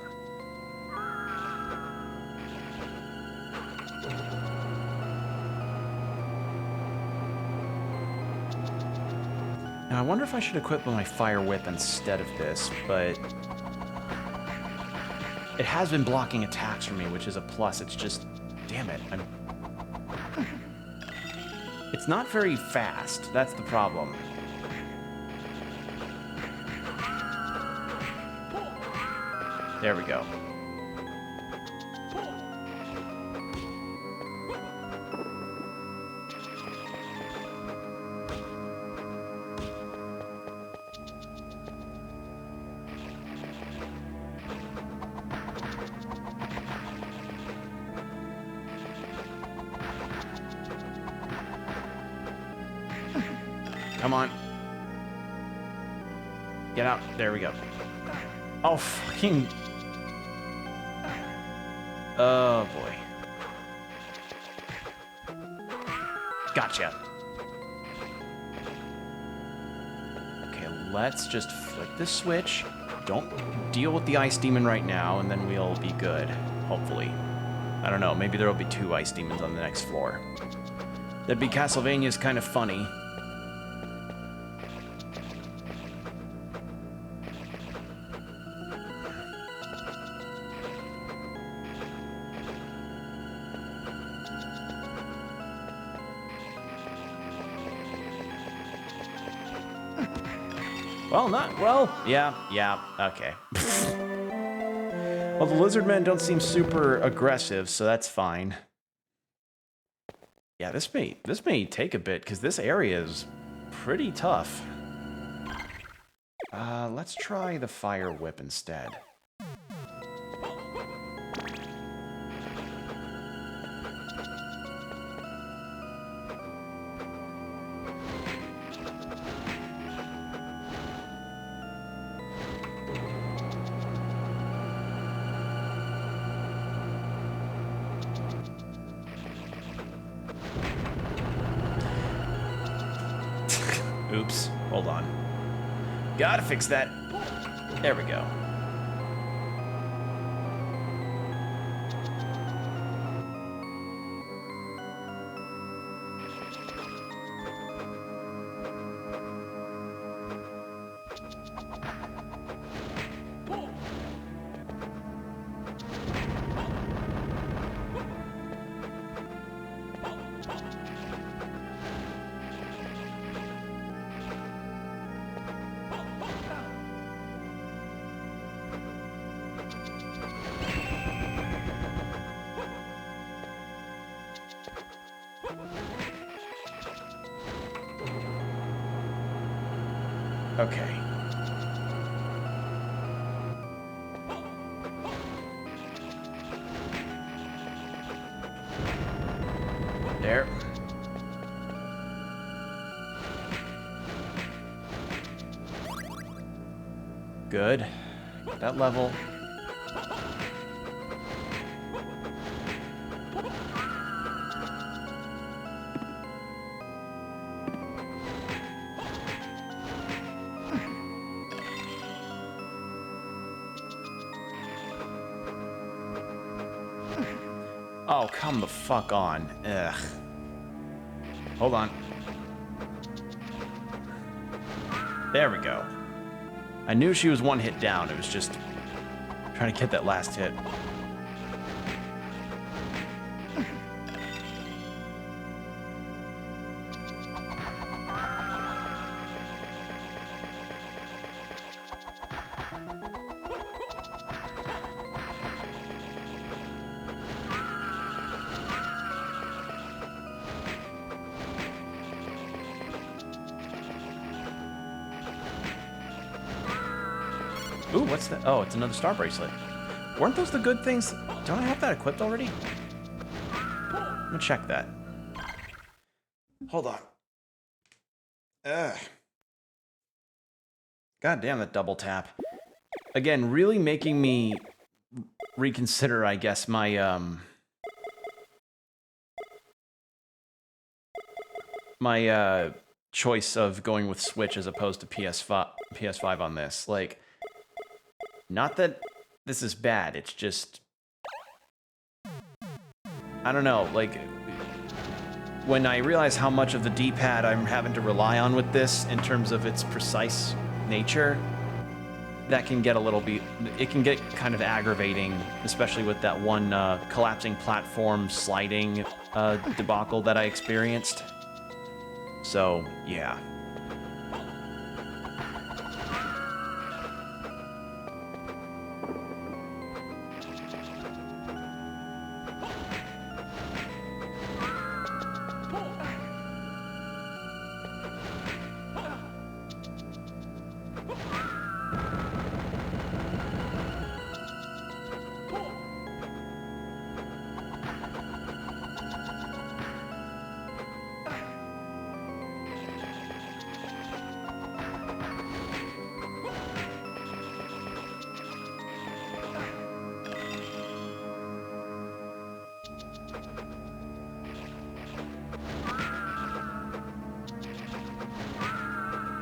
Speaker 1: Now, I wonder if I should equip my fire whip instead of this, but it has been blocking attacks for me, which is a plus. It's just, damn it, it's not very fast. That's the problem. There we go. Come on. Get out. There we go. Oh, fucking... Oh, boy. Gotcha. Okay, let's just flip this switch. Don't deal with the ice demon right now, and then we'll be good. Hopefully. I don't know, maybe there'll be 2 ice demons on the next floor. That'd be Castlevania's kind of funny. Well, yeah, okay. Well, the lizard men don't seem super aggressive, so that's fine. Yeah, this may take a bit, because this area is pretty tough. Let's try the fire whip instead. Oops, hold on. Gotta fix that. There we go. Okay. There. Good. Get that level. Oh, come the fuck on. Ugh. Hold on. There we go. I knew she was 1 hit down. It was just trying to get that last hit. Ooh, what's that? Oh, it's another star bracelet. Weren't those the good things? Don't I have that equipped already? I'm gonna check that. Hold on. Ugh. God damn that double tap. Again, really making me reconsider, I guess, my choice of going with Switch as opposed to PS5 on this. Like, not that this is bad, it's just, I don't know, like, when I realize how much of the D-pad I'm having to rely on with this in terms of its precise nature, that can get a little bit, it can get kind of aggravating, especially with that one collapsing platform sliding debacle that I experienced. So, yeah.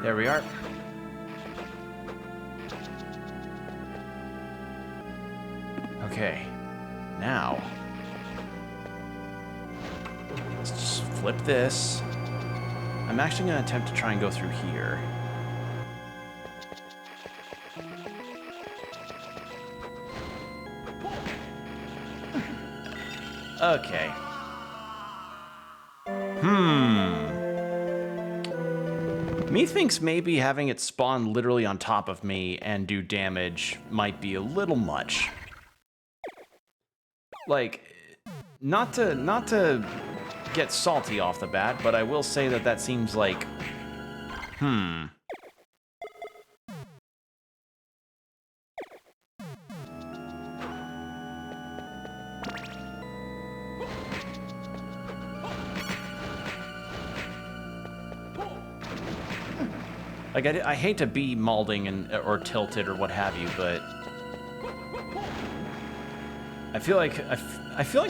Speaker 1: There we are. Okay, now let's just flip this. I'm actually going to attempt to try and go through here. Okay. Methinks maybe having it spawn literally on top of me and do damage might be a little much. Like, not to get salty off the bat, but I will say that that seems like, Like, I hate to be malding or tilted or what have you, but I feel like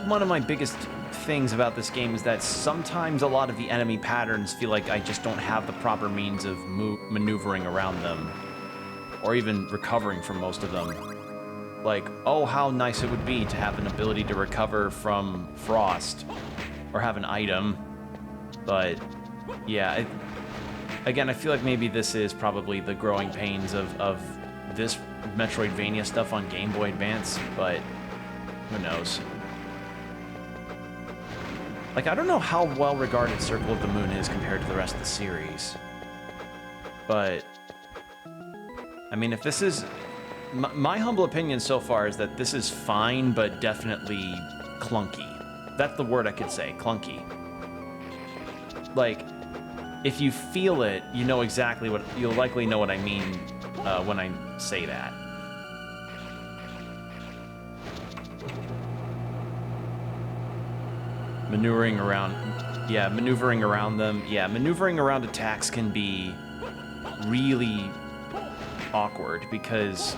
Speaker 1: one of my biggest things about this game is that sometimes a lot of the enemy patterns feel like I just don't have the proper means of maneuvering around them, or even recovering from most of them. Like, oh, how nice it would be to have an ability to recover from frost, or have an item, but yeah. Again, I feel like maybe this is probably the growing pains of this Metroidvania stuff on Game Boy Advance, but who knows? Like, I don't know how well-regarded Circle of the Moon is compared to the rest of the series, but I mean, if this is... My humble opinion so far is that this is fine, but definitely clunky. That's the word I could say, clunky. Like, if you feel it, you know exactly what... You'll likely know what I mean when I say that. Maneuvering around... Yeah, maneuvering around them. Yeah, maneuvering around attacks can be really awkward because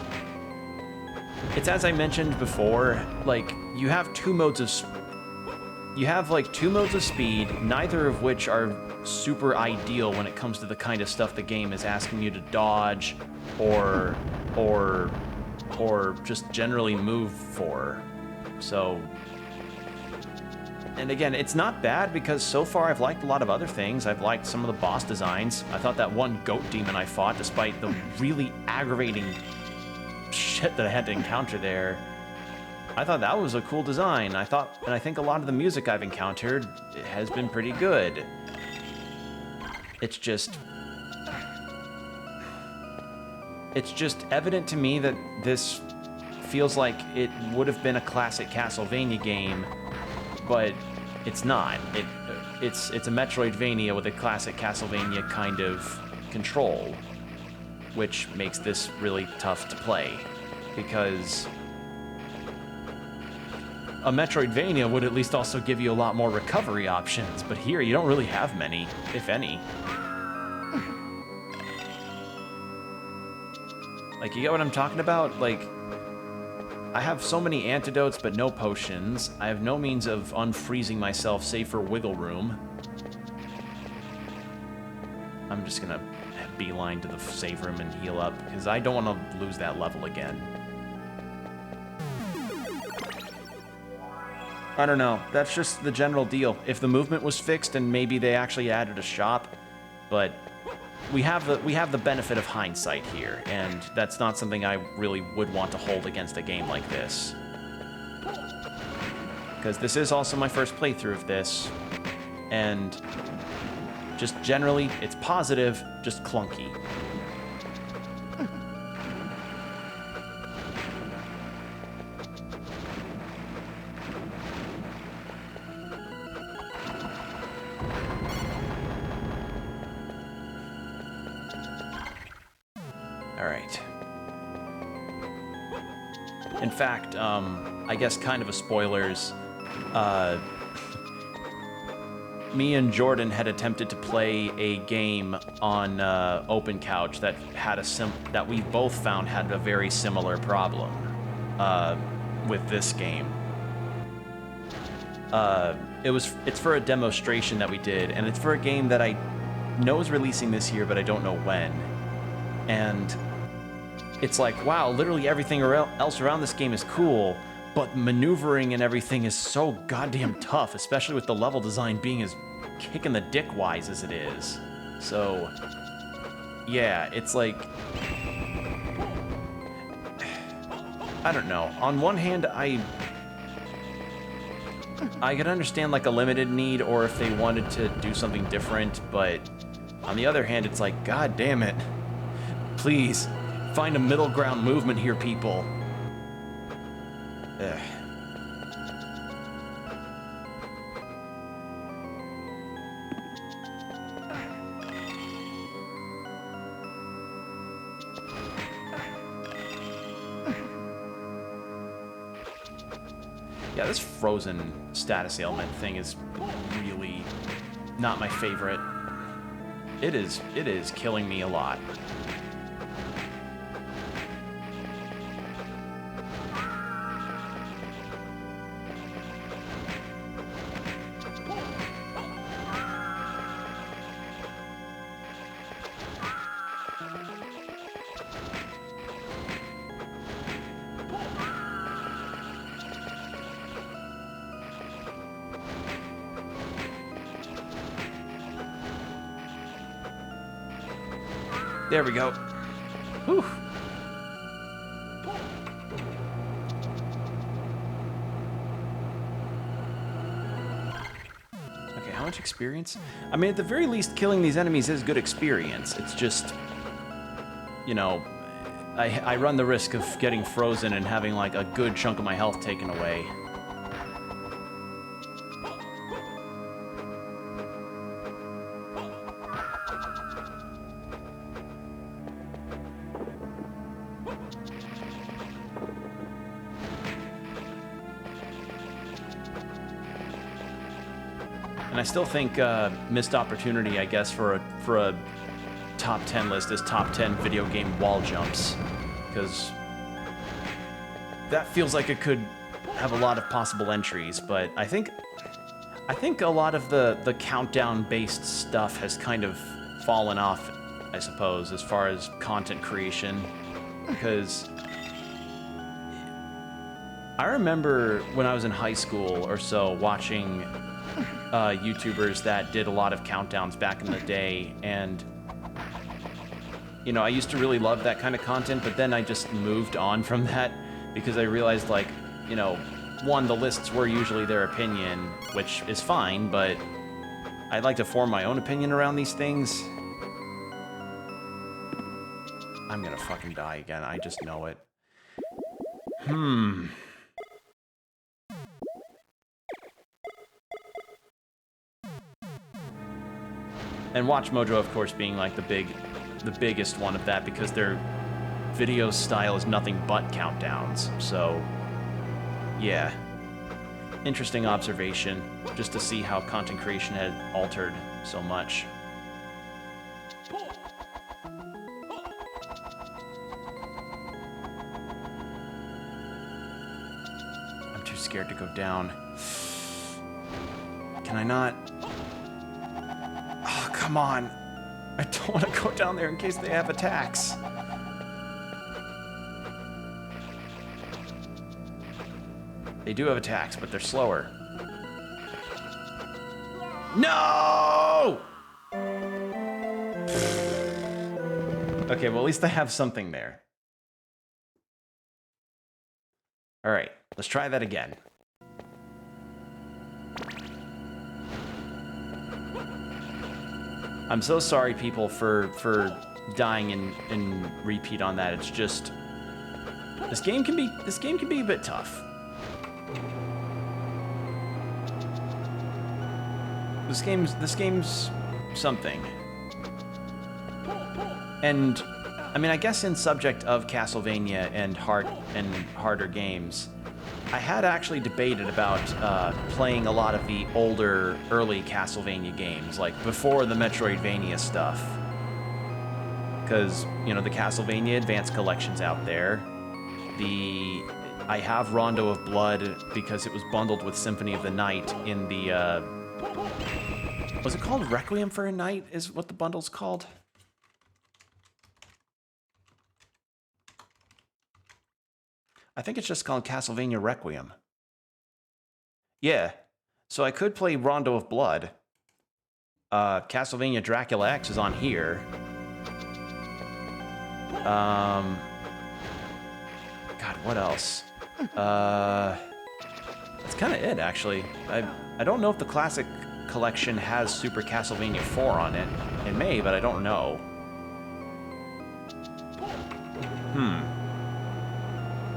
Speaker 1: it's, as I mentioned before, like, you have two modes of... You have, like, two modes of speed, neither of which are super ideal when it comes to the kind of stuff the game is asking you to dodge or just generally move for. So, and again, it's not bad because so far I've liked a lot of other things. I've liked some of the boss designs. I thought that one goat demon I fought, despite the really aggravating shit that I had to encounter there, I thought that was a cool design. I think a lot of the music I've encountered has been pretty good. It's just evident to me that this feels like it would have been a classic Castlevania game, but it's not. It's a Metroidvania with a classic Castlevania kind of control, which makes this really tough to play, because a Metroidvania would at least also give you a lot more recovery options, but here you don't really have many, if any. Like, you get what I'm talking about? Like, I have so many antidotes but no potions. I have no means of unfreezing myself save for wiggle room. I'm just gonna beeline to the save room and heal up, because I don't want to lose that level again. I don't know. That's just the general deal. If the movement was fixed and maybe they actually added a shop, but we have the benefit of hindsight here, and that's not something I really would want to hold against a game like this. Because this is also my first playthrough of this, and just generally, it's positive, just clunky. In fact, I guess kind of a spoilers, me and Jordan had attempted to play a game on Open Couch that had that we both found had a very similar problem with this game. It's for a demonstration that we did, and it's for a game that I know is releasing this year, but I don't know when. And it's like, wow, literally everything else around this game is cool, but maneuvering and everything is so goddamn tough, especially with the level design being as kick-in-the-dick-wise as it is. So, yeah, it's like... I don't know. On one hand, I could understand, like, a limited need, or if they wanted to do something different, but on the other hand, it's like, god damn it. Please, find a middle ground movement here, people. Ugh. Yeah, this frozen status ailment thing is really not my favorite. It is killing me a lot. There we go. Whew. Okay, how much experience? I mean, at the very least, killing these enemies is good experience. It's just, you know, I run the risk of getting frozen and having, like, a good chunk of my health taken away. And I still think missed opportunity, I guess, for a top 10 list is top 10 video game wall jumps, because that feels like it could have a lot of possible entries. But I think a lot of the countdown-based stuff has kind of fallen off, I suppose, as far as content creation, because I remember when I was in high school or so watching YouTubers that did a lot of countdowns back in the day, and you know, I used to really love that kind of content, but then I just moved on from that because I realized, like, you know, one, the lists were usually their opinion, which is fine, but I'd like to form my own opinion around these things. I'm gonna fucking die again, I just know it. And Watch Mojo, of course, being like the biggest one of that, because their video style is nothing but countdowns. So, yeah. Interesting observation, just to see how content creation had altered so much. I'm too scared to go down. Can I not? Oh, come on. I don't want to go down there in case they have attacks. They do have attacks, but they're slower. No! Okay, well, at least I have something there. All right, let's try that again. I'm so sorry, people, for dying in repeat on that. It's just this game can be a bit tough. This game's something. And I mean, I guess in subject of Castlevania and harder games, I had actually debated about playing a lot of the older, early Castlevania games, like before the Metroidvania stuff. Because, you know, the Castlevania Advance Collection's out there. I have Rondo of Blood because it was bundled with Symphony of the Night in the Was it called Requiem for a Night is what the bundle's called? I think it's just called Castlevania Requiem. Yeah. So I could play Rondo of Blood. Castlevania Dracula X is on here. God, what else? That's kind of it, actually. I don't know if the Classic Collection has Super Castlevania 4 on it. It may, but I don't know.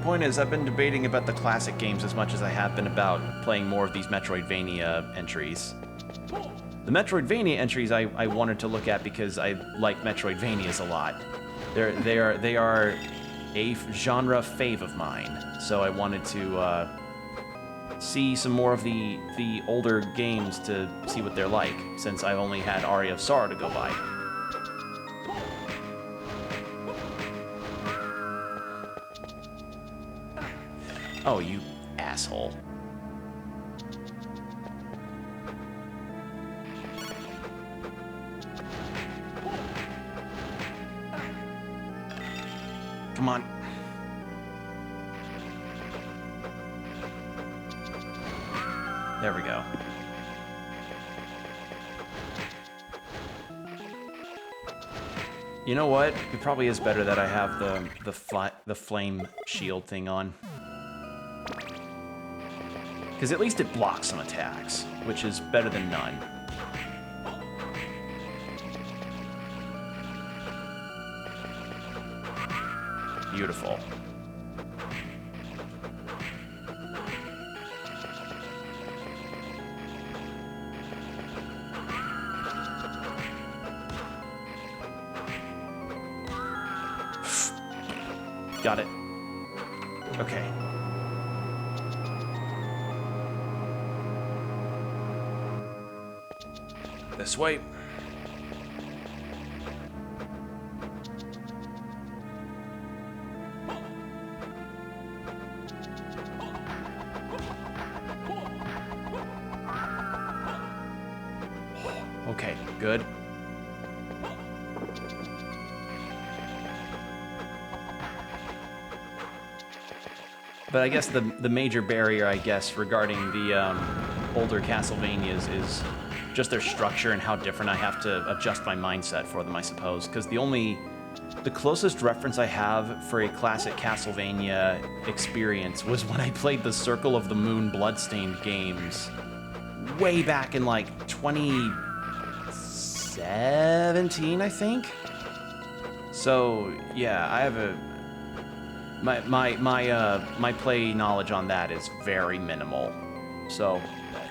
Speaker 1: Point is, I've been debating about the classic games as much as I have been about playing more of these Metroidvania entries. The Metroidvania entries I wanted to look at because I like Metroidvanias a lot. They are a genre fave of mine, so I wanted to see some more of the older games to see what they're like, since I've only had Aria of Sorrow to go by. Oh, you asshole. Come on. There we go. You know what? It probably is better that I have the flame shield thing on. Because at least it blocks some attacks, which is better than none. Beautiful. Got it. Okay. This way. Okay, good. But I guess the major barrier, I guess, regarding the older Castlevanias is just their structure and how different I have to adjust my mindset for them, I suppose. Because the closest reference I have for a classic Castlevania experience was when I played the Circle of the Moon Bloodstained games way back in like 2017, I think. So yeah, I have my play knowledge on that is very minimal. So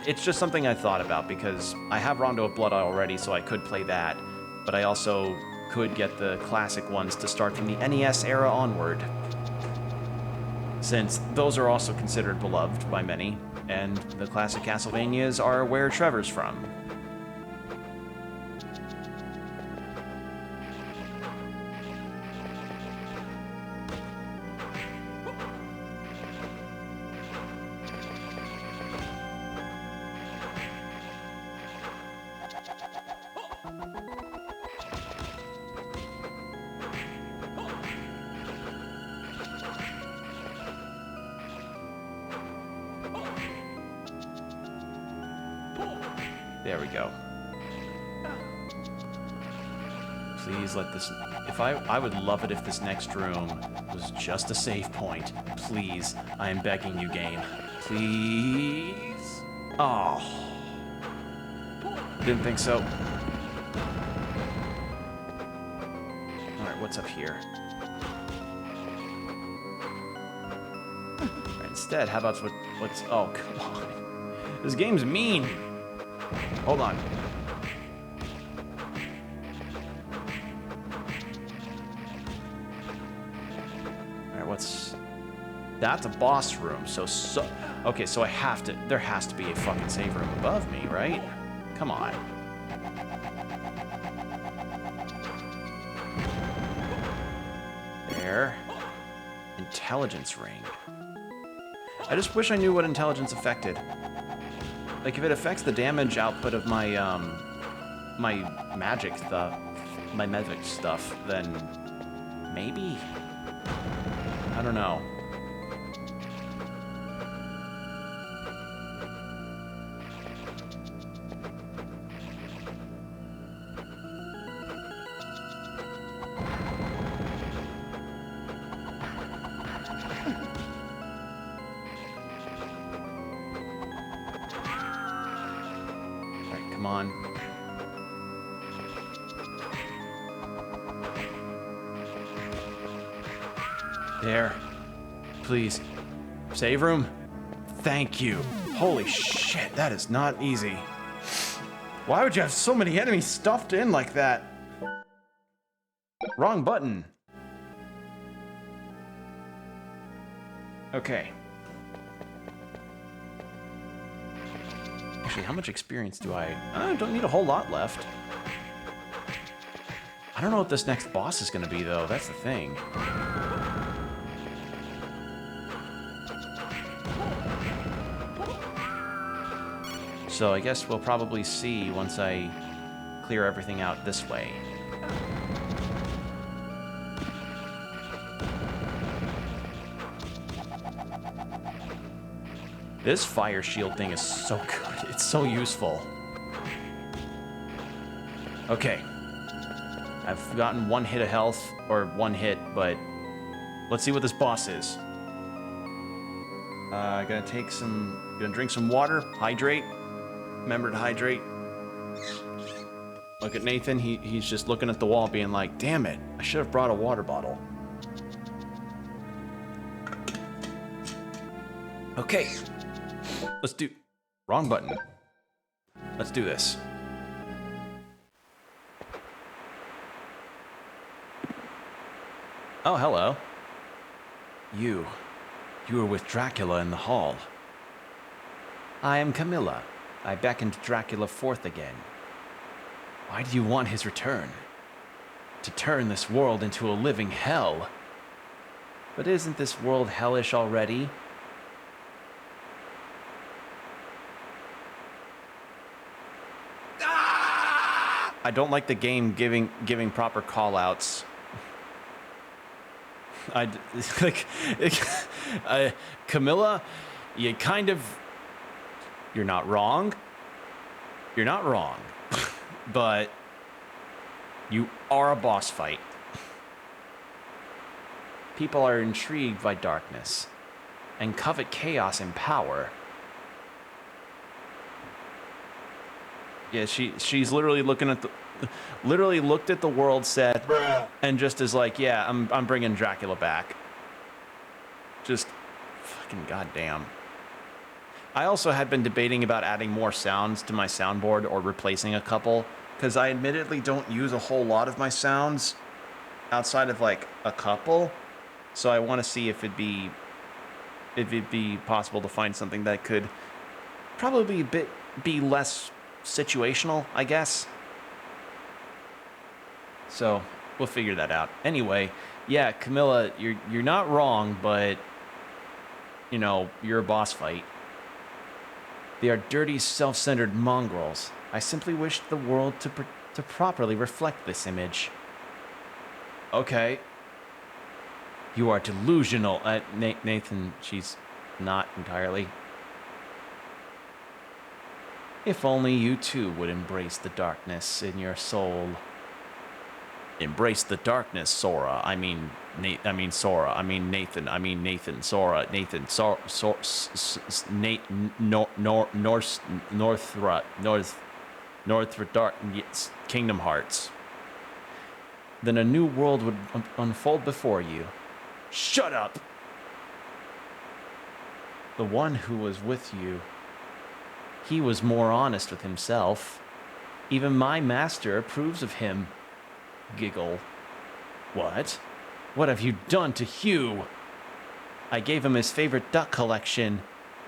Speaker 1: it's just something I thought about because I have Rondo of Blood already, so I could play that, but I also could get the classic ones to start from the NES era onward, since those are also considered beloved by many, and the classic Castlevanias are where Trevor's from. There we go. Please let this... I would love it if this next room was just a save point. Please. I am begging you, game. Please? Oh. Didn't think so. Alright, what's up here? Alright, instead, how about what's... Oh, come on. This game's mean. Hold on. Alright, what's... That's a boss room, so... Okay, so there has to be a fucking save room above me, right? Come on. There. Intelligence ring. I just wish I knew what intelligence affected. Like, if it affects the damage output of my my magic stuff, then maybe? I don't know. Come on. There. Please. Save room? Thank you. Holy shit, that is not easy. Why would you have so many enemies stuffed in like that? Wrong button. Okay. Actually, how much experience do I don't need a whole lot left. I don't know what this next boss is going to be, though. That's the thing. So I guess we'll probably see once I clear everything out this way. This fire shield thing is so good. It's so useful. Okay. I've gotten one hit of health, or one hit, but let's see what this boss is. Gonna drink some water, hydrate. Remember to hydrate. Look at Nathan, he's just looking at the wall being like, damn it, I should have brought a water bottle. Okay. Let's do... Wrong button. Let's do this. Oh, hello. You were with Dracula in the hall. I am Camilla. I beckoned Dracula forth again. Why do you want his return? To turn this world into a living hell. But isn't this world hellish already? I don't like the game giving proper call-outs. Camilla, you're not wrong. You're not wrong. But you are a boss fight. People are intrigued by darkness and covet chaos and power. Yeah, she's literally looked at the world, said, bruh, and just is like, yeah, I'm bringing Dracula back. Just fucking goddamn. I also had been debating about adding more sounds to my soundboard or replacing a couple, because I admittedly don't use a whole lot of my sounds outside of like a couple. So I want to see if it'd be possible to find something that could probably be less situational, I guess. So we'll figure that out. Anyway, yeah, Camilla, you're not wrong, but you know, you're a boss fight. They are dirty, self-centered mongrels. I simply wish the world to properly reflect this image. Okay. You are delusional. Nathan, she's not entirely. If only you too would embrace the darkness in your soul. Embrace the darkness, Sora. I mean Sora. I mean Nathan. I mean Nathan. Sora. Nathan. North Dark. Kingdom Hearts. Then a new world would unfold before you. Shut up! The one who was with you, he was more honest with himself. Even my master approves of him. Giggle. What? What have you done to Hugh? I gave him his favorite duck collection,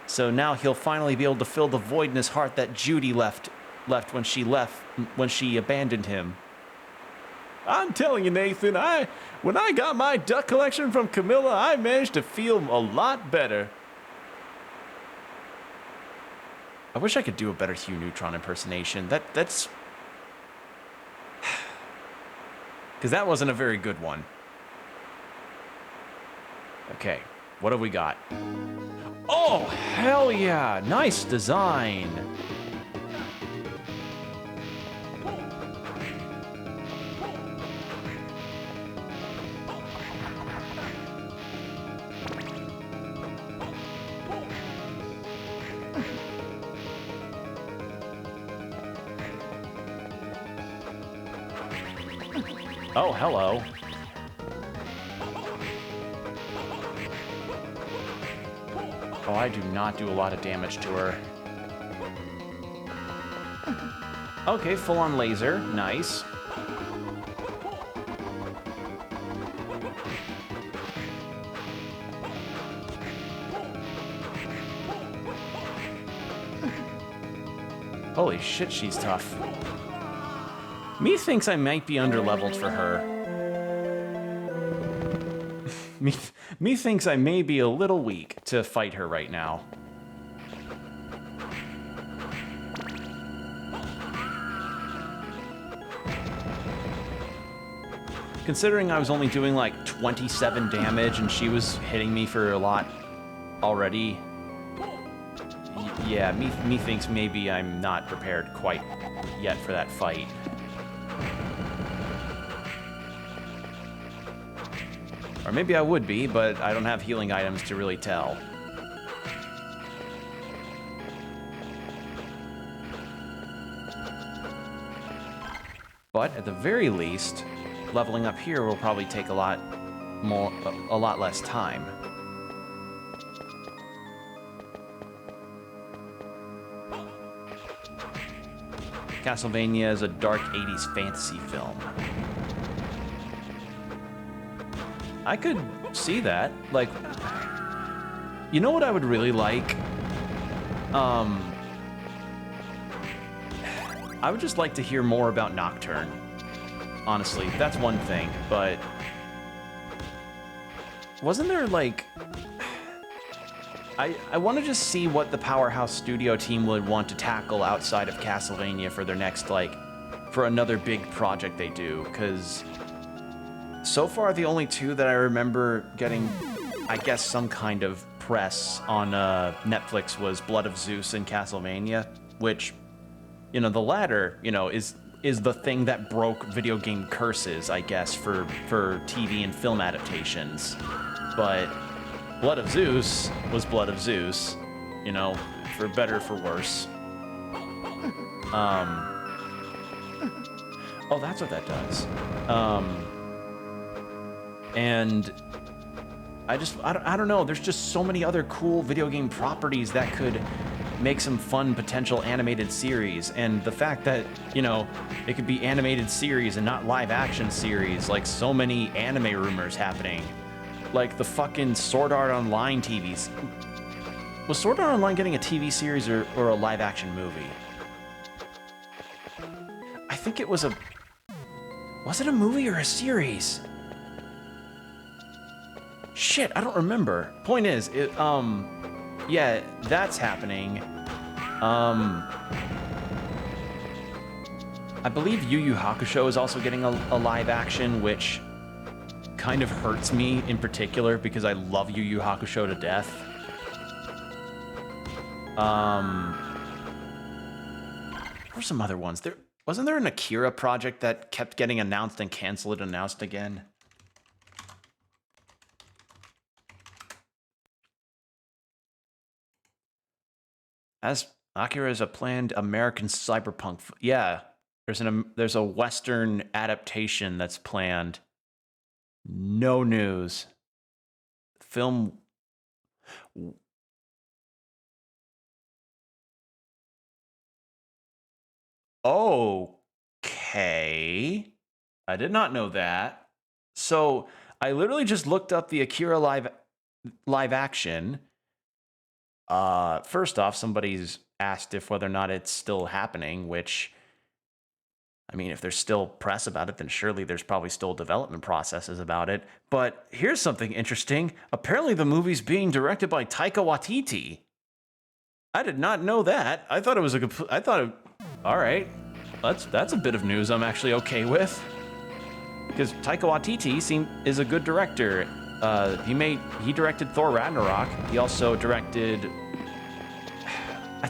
Speaker 1: so now he'll finally be able to fill the void in his heart that Judy left when she abandoned him. I'm telling you, Nathan, when I got my duck collection from Camilla, I managed to feel a lot better. I wish I could do a better Hugh Neutron impersonation. Because that wasn't a very good one. Okay, what have we got? Oh, hell yeah! Nice design! Oh, hello. Oh, I do not do a lot of damage to her. Okay, full-on laser. Nice. Holy shit, she's tough. Me thinks I might be underleveled for her. Me thinks I may be a little weak to fight her right now. Considering I was only doing like 27 damage and she was hitting me for a lot already, yeah, me thinks maybe I'm not prepared quite yet for that fight. Or maybe I would be, but I don't have healing items to really tell. But at the very least, leveling up here will probably take a lot less time. Castlevania is a dark 80s fantasy film. I could see that. Like, you know what I would really like? I would just like to hear more about Nocturne. Honestly, that's one thing, but wasn't there like... I want to just see what the Powerhouse Studio team would want to tackle outside of Castlevania for their next, like, for another big project they do, because so far the only two that I remember getting, I guess, some kind of press on Netflix was Blood of Zeus and Castlevania, which, you know, the latter, you know, is the thing that broke video game curses, I guess, for TV and film adaptations. But Blood of Zeus was Blood of Zeus, you know, for better or for worse. Oh, that's what that does. And I don't know, there's just so many other cool video game properties that could make some fun potential animated series, and the fact that, you know, it could be animated series and not live action series, like so many anime rumors happening, like the fucking Sword Art Online TVs. Was Sword Art Online getting a TV series or a live action movie? I think it was was it a movie or a series? Shit, I don't remember. Point is, yeah, that's happening. I believe Yu Yu Hakusho is also getting a live action, which kind of hurts me in particular because I love Yu Yu Hakusho to death. What were some other ones? Wasn't there an Akira project that kept getting announced and canceled and announced again? As Akira is a planned American cyberpunk. Yeah, there's a Western adaptation that's planned. No news. Film. Okay. I did not know that. So I literally just looked up the Akira live action. First off, somebody's asked if whether or not it's still happening, which, I mean, if there's still press about it, then surely there's probably still development processes about it. But here's something interesting. Apparently the movie's being directed by Taika Waititi. I did not know that. I thought it was all right. That's a bit of news I'm actually okay with. because Taika Waititi is a good director. He directed Thor Ragnarok. He also directed, I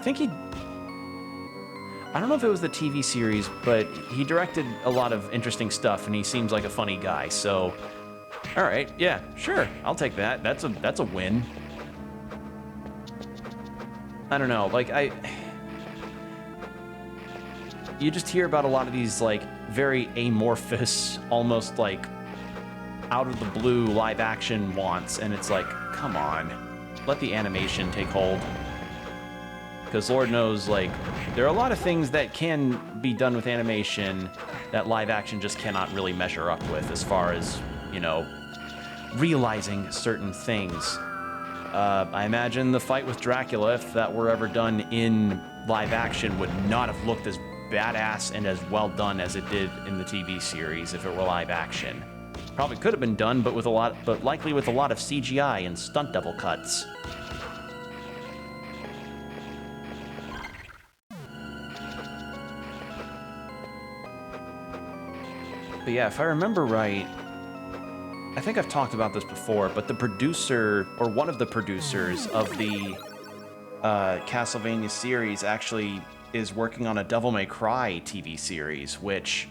Speaker 1: don't know if it was the TV series, but he directed a lot of interesting stuff, and he seems like a funny guy. So, all right, yeah, sure, I'll take that. That's a win. I don't know, like you just hear about a lot of these like very amorphous, almost like out of the blue live action wants, and it's like, come on, let the animation take hold. Because Lord knows, like, there are a lot of things that can be done with animation that live action just cannot really measure up with, as far as, you know, realizing certain things. I imagine the fight with Dracula, if that were ever done in live action, would not have looked as badass and as well done as it did in the TV series if it were live action. Probably could have been done, but likely with a lot of CGI and stunt double cuts. But yeah, if I remember right, I think I've talked about this before, but the producer, or one of the producers of the Castlevania series actually is working on a Devil May Cry TV series, which...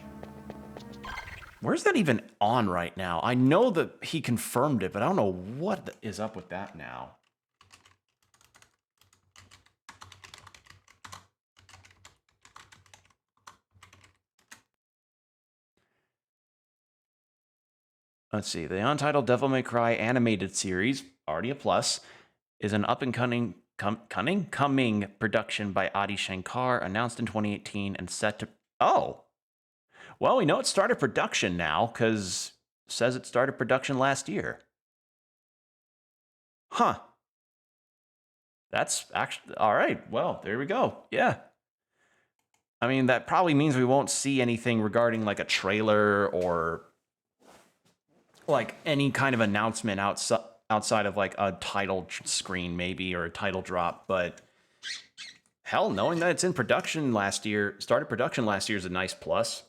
Speaker 1: Where's that even on right now? I know that he confirmed it, but I don't know what is up with that now. Let's see. The untitled Devil May Cry animated series, already a plus, is an up-and-coming production by Adi Shankar, announced in 2018 and set to... Oh! Well, we know it started production now, because it says it started production last year. Huh. That's actually... All right, well, there we go. Yeah. I mean, that probably means we won't see anything regarding, like, a trailer or... like any kind of announcement outside of like a title screen maybe, or a title drop, but hell, knowing that it's in production last year, started production last year, is a nice plus.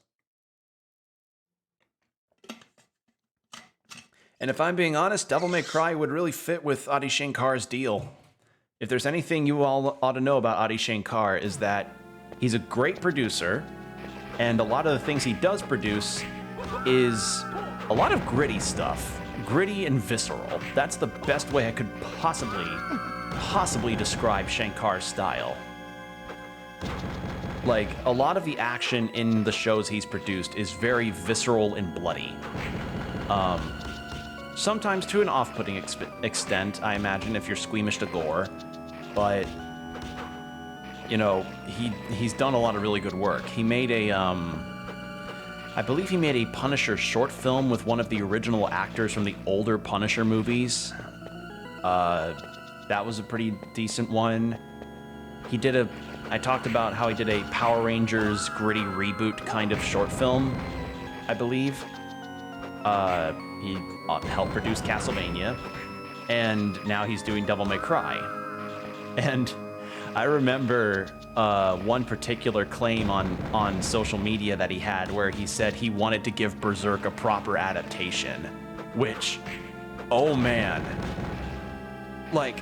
Speaker 1: And if I'm being honest, Devil May Cry would really fit with Adi Shankar's deal. If there's anything you all ought to know about Adi Shankar, is that he's a great producer, and a lot of the things he does produce is a lot of gritty stuff. Gritty and visceral. That's the best way I could possibly describe Shankar's style. Like, a lot of the action in the shows he's produced is very visceral and bloody. Sometimes to an off-putting extent, I imagine, if you're squeamish to gore. But, you know, he's done a lot of really good work. He made I believe he made a Punisher short film with one of the original actors from the older Punisher movies. That was a pretty decent one. I talked about how he did a Power Rangers gritty reboot kind of short film, I believe. He helped produce Castlevania, and now he's doing Devil May Cry. And I remember one particular claim on social media that he had, where he said he wanted to give Berserk a proper adaptation, which, oh man, like,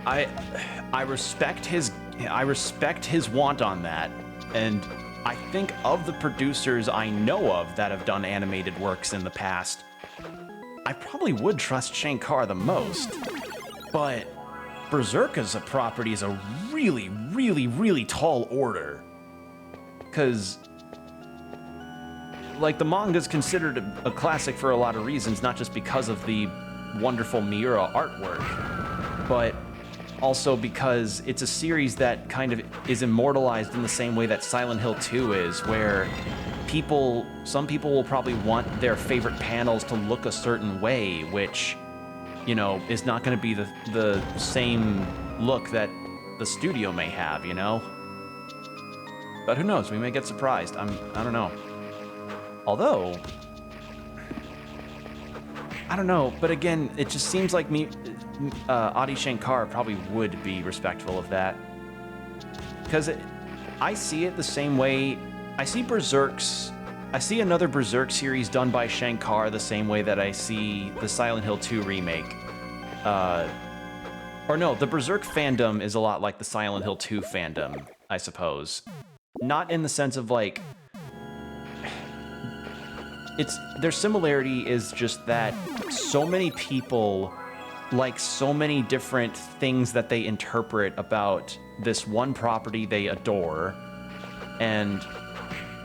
Speaker 1: I respect his want on that, and I think of the producers I know of that have done animated works in the past, I probably would trust Shankar the most, but Berserk as a property is a really, really, really tall order. Because, like, the manga's considered a classic for a lot of reasons, not just because of the wonderful Miura artwork, but also because it's a series that kind of is immortalized in the same way that Silent Hill 2 is, where some people will probably want their favorite panels to look a certain way, which, you know, is not going to be the same look that the studio may have, you know? But who knows? We may get surprised. I don't know. Although, I don't know. But again, it just seems like Adi Shankar probably would be respectful of that. Because I see it the same way. I see Berserk's I see another Berserk series done by Shankar the same way that I see the Silent Hill 2 remake. Or no, the Berserk fandom is a lot like the Silent Hill 2 fandom, I suppose. Not in the sense of like... Their similarity is just that so many people like so many different things that they interpret about this one property they adore, and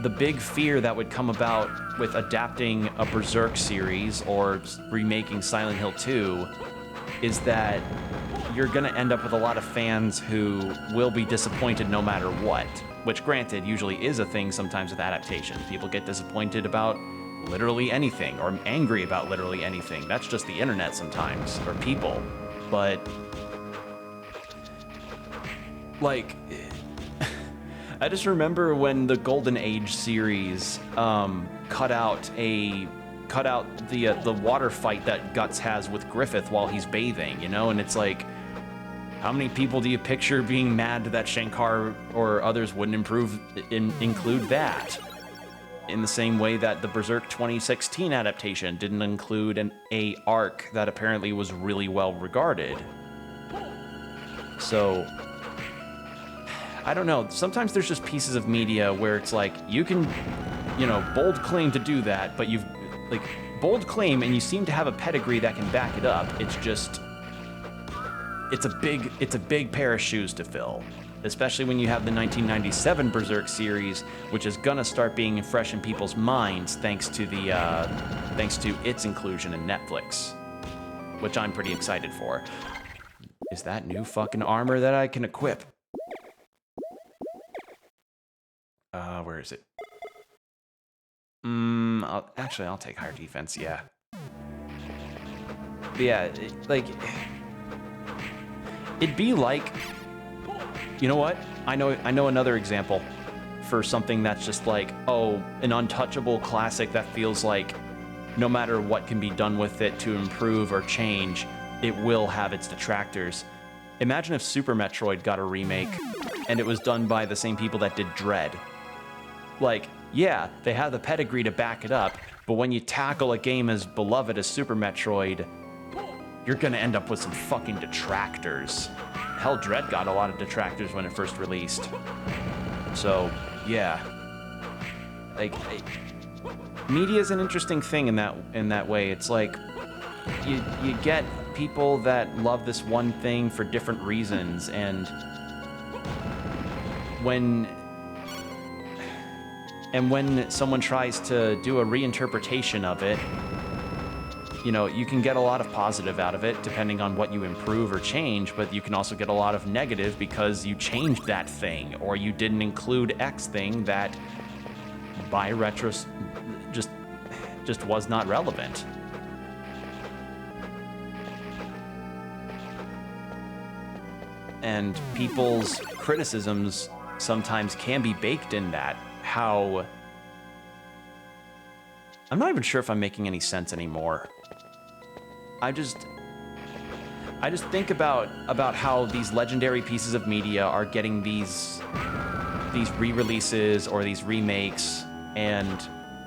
Speaker 1: the big fear that would come about with adapting a Berserk series or remaking Silent Hill 2 is that you're gonna end up with a lot of fans who will be disappointed no matter what, which granted usually is a thing sometimes with adaptations. People get disappointed about literally anything or angry about literally anything. That's just the internet sometimes, or people. But like I just remember when the Golden Age series cut out the water fight that Guts has with Griffith while he's bathing, you know, and it's like, how many people do you picture being mad that Shankar or others wouldn't include that? In the same way that the Berserk 2016 adaptation didn't include an arc that apparently was really well regarded. So I don't know, sometimes there's just pieces of media where it's like, you can, you know, bold claim to do that, but you've, like, bold claim and you seem to have a pedigree that can back it up. It's just, it's a big pair of shoes to fill. Especially when you have the 1997 Berserk series, which is gonna start being fresh in people's minds thanks to its inclusion in Netflix, which I'm pretty excited for. Is that new fucking armor that I can equip? Where is it? I'll take higher defense, yeah. But yeah, it'd be like, you know what? I know another example for something that's just like, oh, an untouchable classic that feels like no matter what can be done with it to improve or change, it will have its detractors. Imagine if Super Metroid got a remake and it was done by the same people that did Dread. Like, yeah, they have the pedigree to back it up, but when you tackle a game as beloved as Super Metroid, you're gonna end up with some fucking detractors. Hell, Dread got a lot of detractors when it first released. So, yeah. Like, media is an interesting thing in that way. It's like, you get people that love this one thing for different reasons, and when someone tries to do a reinterpretation of it, you know, you can get a lot of positive out of it depending on what you improve or change, but you can also get a lot of negative because you changed that thing or you didn't include X thing that by just was not relevant. And people's criticisms sometimes can be baked in that. How... I'm not even sure if I'm making any sense anymore. I just think about how these legendary pieces of media are getting these re-releases or these remakes, and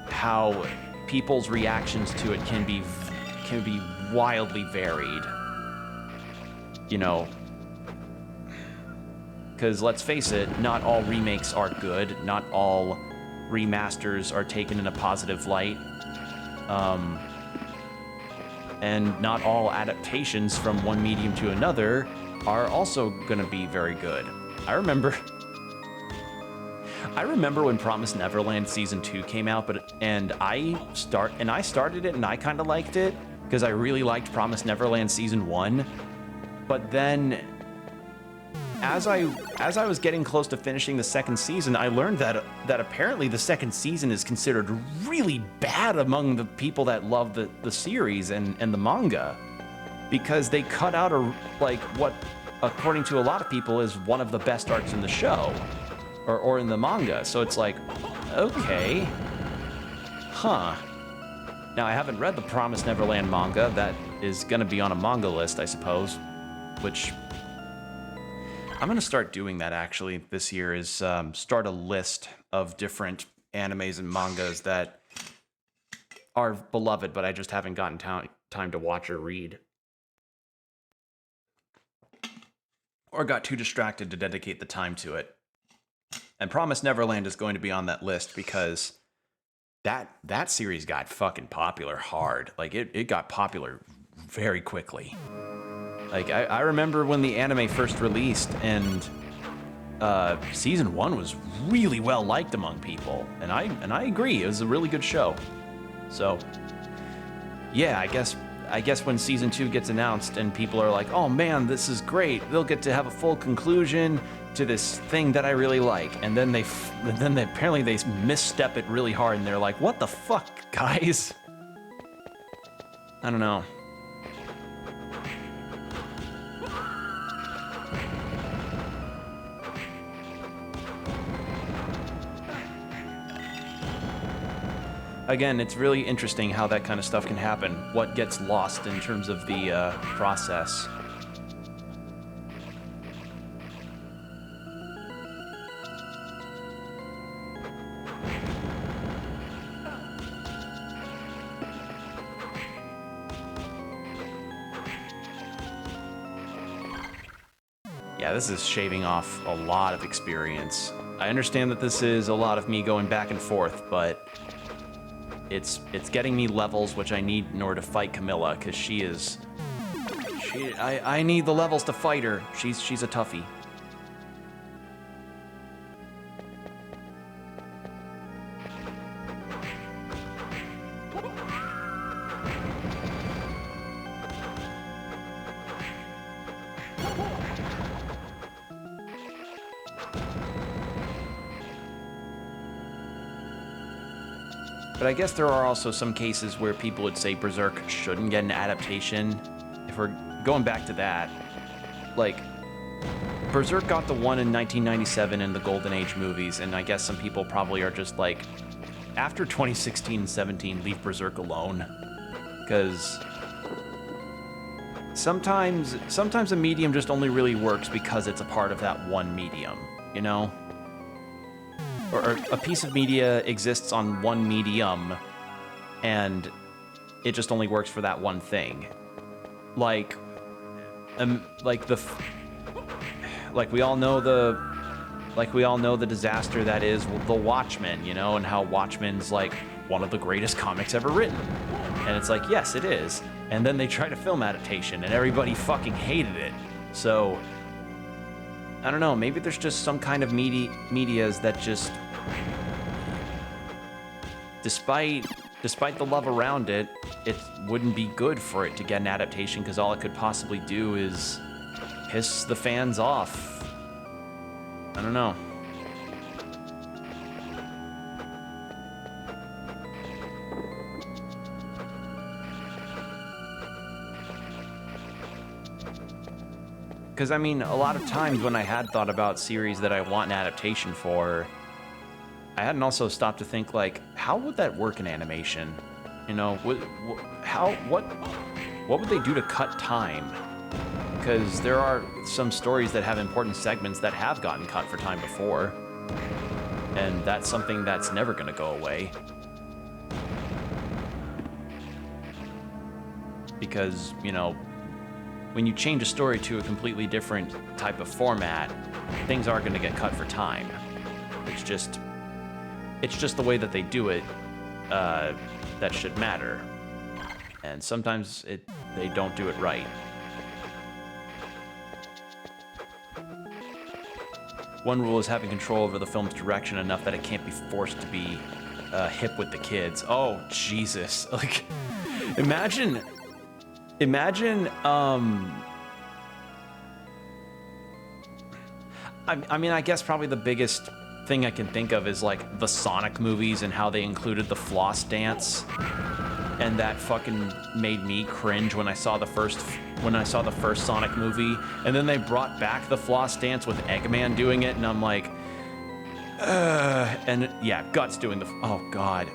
Speaker 1: how people's reactions to it can be wildly varied. You know, because let's face it, not all remakes are good, not all remasters are taken in a positive light. And not all adaptations from one medium to another are also gonna be very good. I remember when Promised Neverland Season 2 came out, and I started it and I kind of liked it because I really liked Promised Neverland Season 1. But then as I was getting close to finishing the second season, I learned that apparently the second season is considered really bad among the people that love the series and the manga, because they cut out what, according to a lot of people, is one of the best arcs in the show, or in the manga. So it's like, okay, huh. Now I haven't read the Promised Neverland manga. That is gonna be on a manga list, I suppose, which I'm gonna start doing that actually this year, is start a list of different animes and mangas that are beloved, but I just haven't gotten time to watch or read. Or got too distracted to dedicate the time to it. And Promised Neverland is going to be on that list because that series got fucking popular hard. Like, it got popular very quickly. Like, I remember when the anime first released, and season 1 was really well liked among people. And I agree, it was a really good show. So, yeah, I guess when season 2 gets announced and people are like, oh man, this is great, they'll get to have a full conclusion to this thing that I really like, and then they apparently they misstep it really hard, and they're like, what the fuck, guys? I don't know. Again, it's really interesting how that kind of stuff can happen. What gets lost in terms of the process. Yeah, this is shaving off a lot of experience. I understand that this is a lot of me going back and forth, but it's getting me levels which I need in order to fight Camilla, because I need the levels to fight her. She's a toughie. But I guess there are also some cases where people would say Berserk shouldn't get an adaptation. If we're going back to that, like, Berserk got the one in 1997 in the Golden Age movies, and I guess some people probably are just like, after 2016 and 17, leave Berserk alone. Because sometimes a medium just only really works because it's a part of that one medium, you know? Or a piece of media exists on one medium, and it just only works for that one thing. Like we all know the disaster that is The Watchmen, you know, and how Watchmen's like one of the greatest comics ever written. And it's like, yes, it is. And then they tried a film adaptation, and everybody fucking hated it. So I don't know, maybe there's just some kind of medias that just, despite the love around it, it wouldn't be good for it to get an adaptation, because all it could possibly do is piss the fans off. I don't know. Because, I mean, a lot of times when I had thought about series that I want an adaptation for, I hadn't also stopped to think, like, how would that work in animation? You know, what would they do to cut time? Because there are some stories that have important segments that have gotten cut for time before, and that's something that's never going to go away. Because, you know, when you change a story to a completely different type of format, things are going to get cut for time. It's just the way that they do it that should matter. And sometimes they don't do it right. One rule is having control over the film's direction enough that it can't be forced to be hip with the kids. Oh, Jesus. Like, imagine, I mean, I guess probably the biggest thing I can think of is like the Sonic movies and how they included the floss dance, and that fucking made me cringe when I saw the first Sonic movie, and then they brought back the floss dance with Eggman doing it, and I'm like, and yeah, Guts doing the, oh god.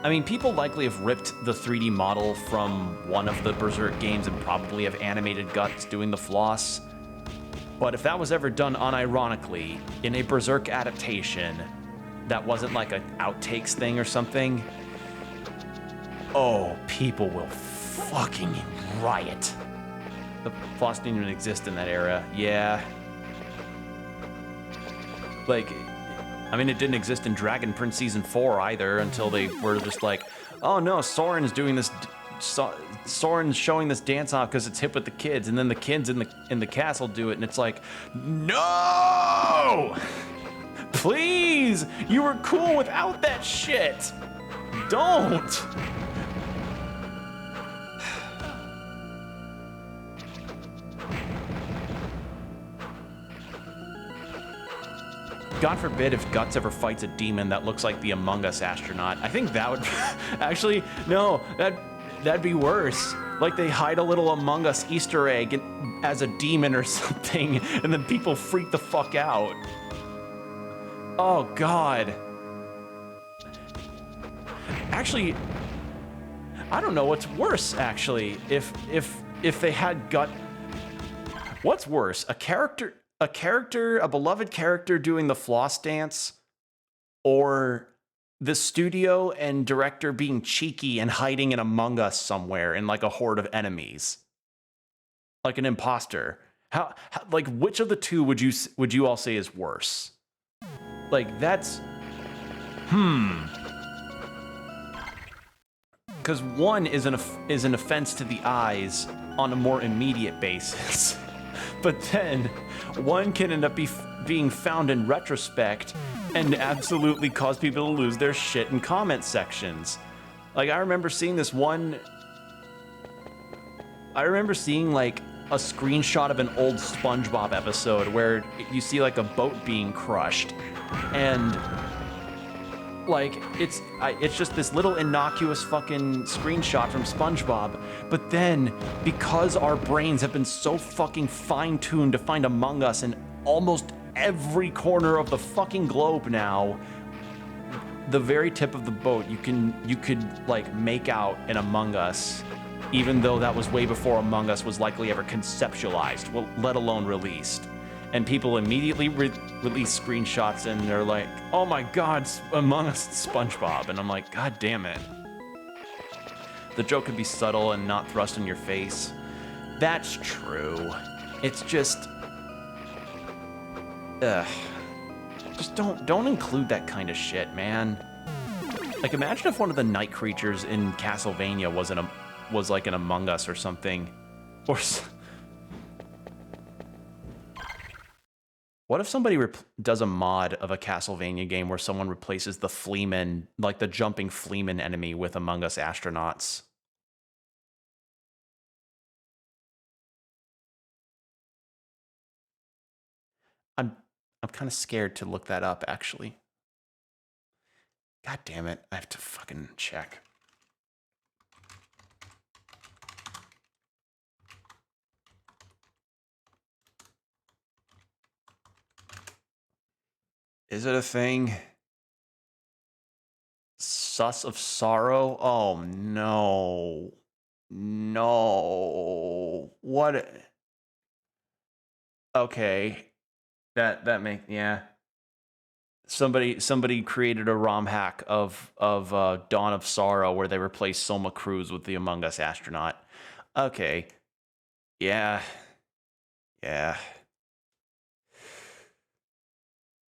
Speaker 1: I mean, people likely have ripped the 3D model from one of the Berserk games and probably have animated Guts doing the floss. But if that was ever done unironically in a Berserk adaptation, that wasn't like an outtakes thing or something, oh, people will fucking riot. The floss didn't even exist in that era. Yeah. Like, I mean, it didn't exist in Dragon Prince Season 4 either until they were just like, oh no, Soren's doing this, Soren's showing this dance off because it's hip with the kids, and then the kids in the castle do it, and it's like, no! Please! You were cool without that shit! Don't! God forbid if Guts ever fights a demon that looks like the Among Us astronaut. I think that would... Actually, no, that'd be worse. Like they hide a little Among Us Easter egg as a demon or something, and then people freak the fuck out. Oh, God. Actually, I don't know what's worse, actually. If they had What's worse? A beloved character doing the floss dance, or the studio and director being cheeky and hiding in Among Us somewhere in like a horde of enemies, like an imposter. How like which of the two would you all say is worse? Like that's because one is an offense to the eyes on a more immediate basis. But then, one can end up being found in retrospect and absolutely cause people to lose their shit in comment sections. Like, I remember seeing like a screenshot of an old SpongeBob episode where you see like a boat being crushed, and like it's just this little innocuous fucking screenshot from SpongeBob, but then because our brains have been so fucking fine-tuned to find Among Us in almost every corner of the fucking globe now, the very tip of the boat you could like make out in Among Us, even though that was way before Among Us was likely ever conceptualized, well, let alone released. And people immediately release screenshots and they're like, oh my God, Among Us SpongeBob. And I'm like, God damn it. The joke could be subtle and not thrust in your face. That's true. It's just... just don't include that kind of shit, man. Like, imagine if one of the night creatures in Castlevania was like an Among Us or something. Or... What if somebody does a mod of a Castlevania game where someone replaces the Fleaman, like the jumping Fleaman enemy, with Among Us astronauts? I'm kind of scared to look that up, actually. God damn it, I have to fucking check. Is it a thing? Sus of Sorrow? Oh, no. No. What? Okay. That make, yeah. Somebody created a ROM hack of Dawn of Sorrow where they replaced Soma Cruz with the Among Us astronaut. Okay. Yeah. Yeah.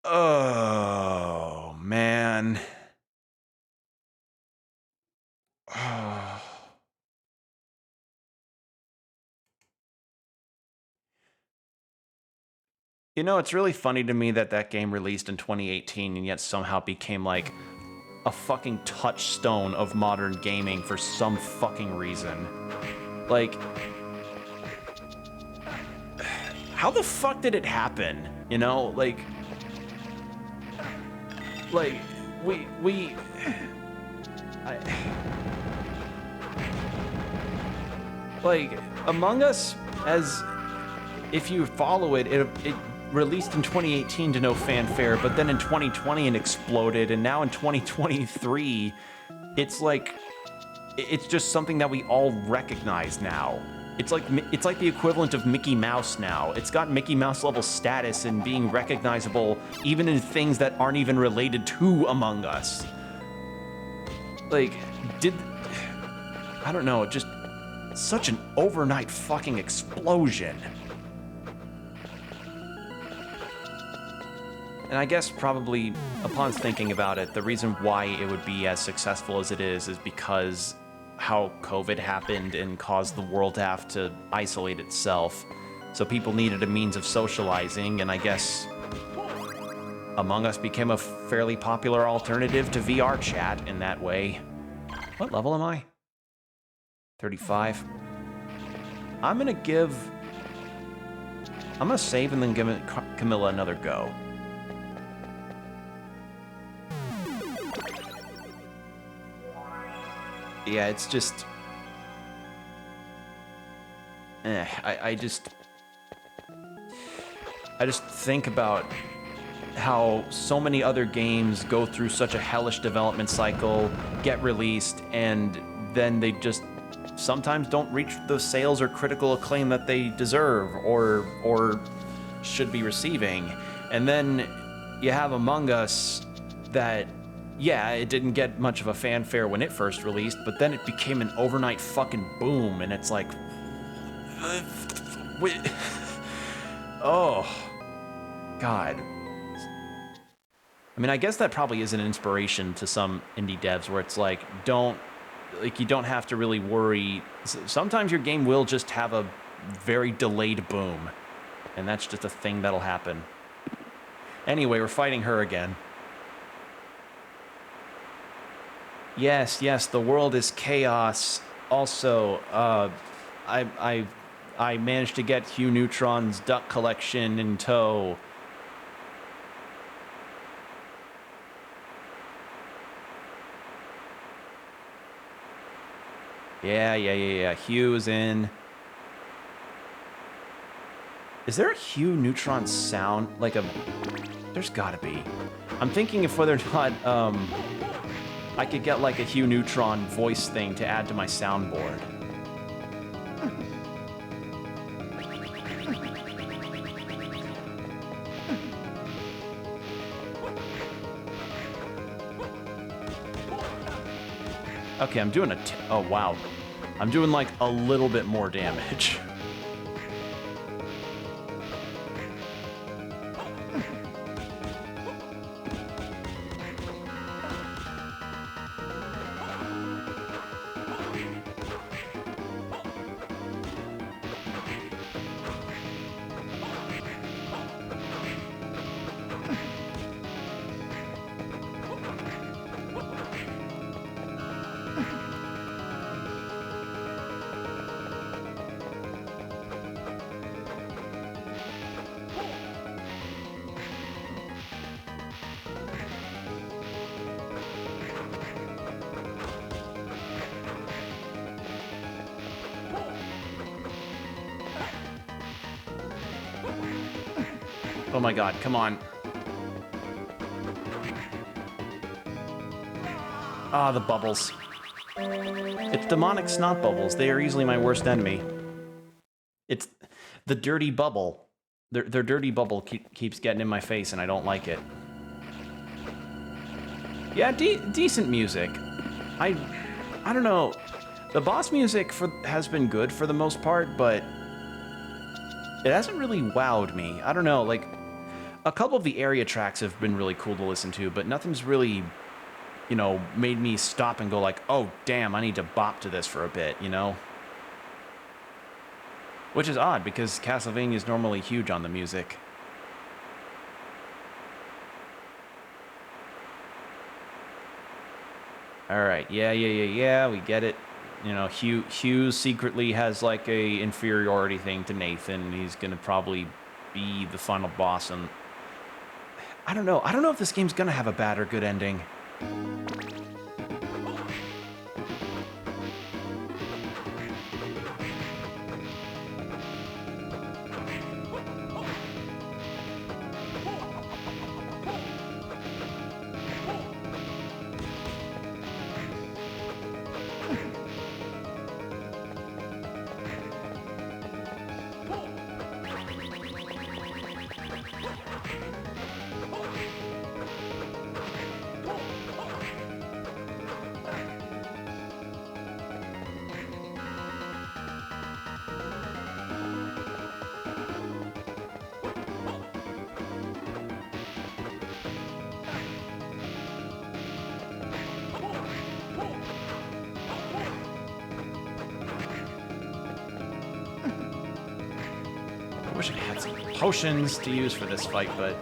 Speaker 1: Oh, man. Oh. You know, it's really funny to me that game released in 2018 and yet somehow became like a fucking touchstone of modern gaming for some fucking reason. Like, how the fuck did it happen? You know, like Among Us, as if you follow it released in 2018 to no fanfare, but then in 2020 it exploded, and now in 2023 it's like it's just something that we all recognize now. It's like the equivalent of Mickey Mouse now. It's got Mickey Mouse level status and being recognizable even in things that aren't even related to Among Us. Like, I don't know, just such an overnight fucking explosion. And I guess probably, upon thinking about it, the reason why it would be as successful as it is because how COVID happened and caused the world to have to isolate itself. So people needed a means of socializing, and I guess Among Us became a fairly popular alternative to VR chat in that way. What level am I? 35. I'm gonna save and then give Camilla another go. Yeah, it's just... I just think about how so many other games go through such a hellish development cycle, get released, and then they just sometimes don't reach the sales or critical acclaim that they deserve or should be receiving. And then you have Among Us that... yeah, it didn't get much of a fanfare when it first released, but then it became an overnight fucking boom, and it's like... oh. God. I mean, I guess that probably is an inspiration to some indie devs where it's like, you don't have to really worry. Sometimes your game will just have a very delayed boom, and that's just a thing that'll happen. Anyway, we're fighting her again. Yes, the world is chaos. Also, I managed to get Hugh Neutron's duck collection in tow. Yeah. Hugh is in. Is there a Hugh Neutron sound? There's gotta be. I'm thinking if whether or not, I could get like a Hugh Neutron voice thing to add to my soundboard. Okay, I'm doing oh wow. I'm doing like a little bit more damage. Oh my god, come on. Ah, the bubbles. It's demonic snot bubbles. They are easily my worst enemy. It's the dirty bubble. Their dirty bubble keeps getting in my face, and I don't like it. Yeah, decent music. I don't know. The boss music has been good for the most part, but it hasn't really wowed me. I don't know, like, a couple of the area tracks have been really cool to listen to, but nothing's really, you know, made me stop and go like, oh, damn, I need to bop to this for a bit, you know? Which is odd, because Castlevania is normally huge on the music. Alright, yeah, we get it. You know, Hugh secretly has like a inferiority thing to Nathan. He's gonna probably be the final boss, and I don't know if this game's gonna have a bad or good ending. I wish I had some potions to use for this fight, but...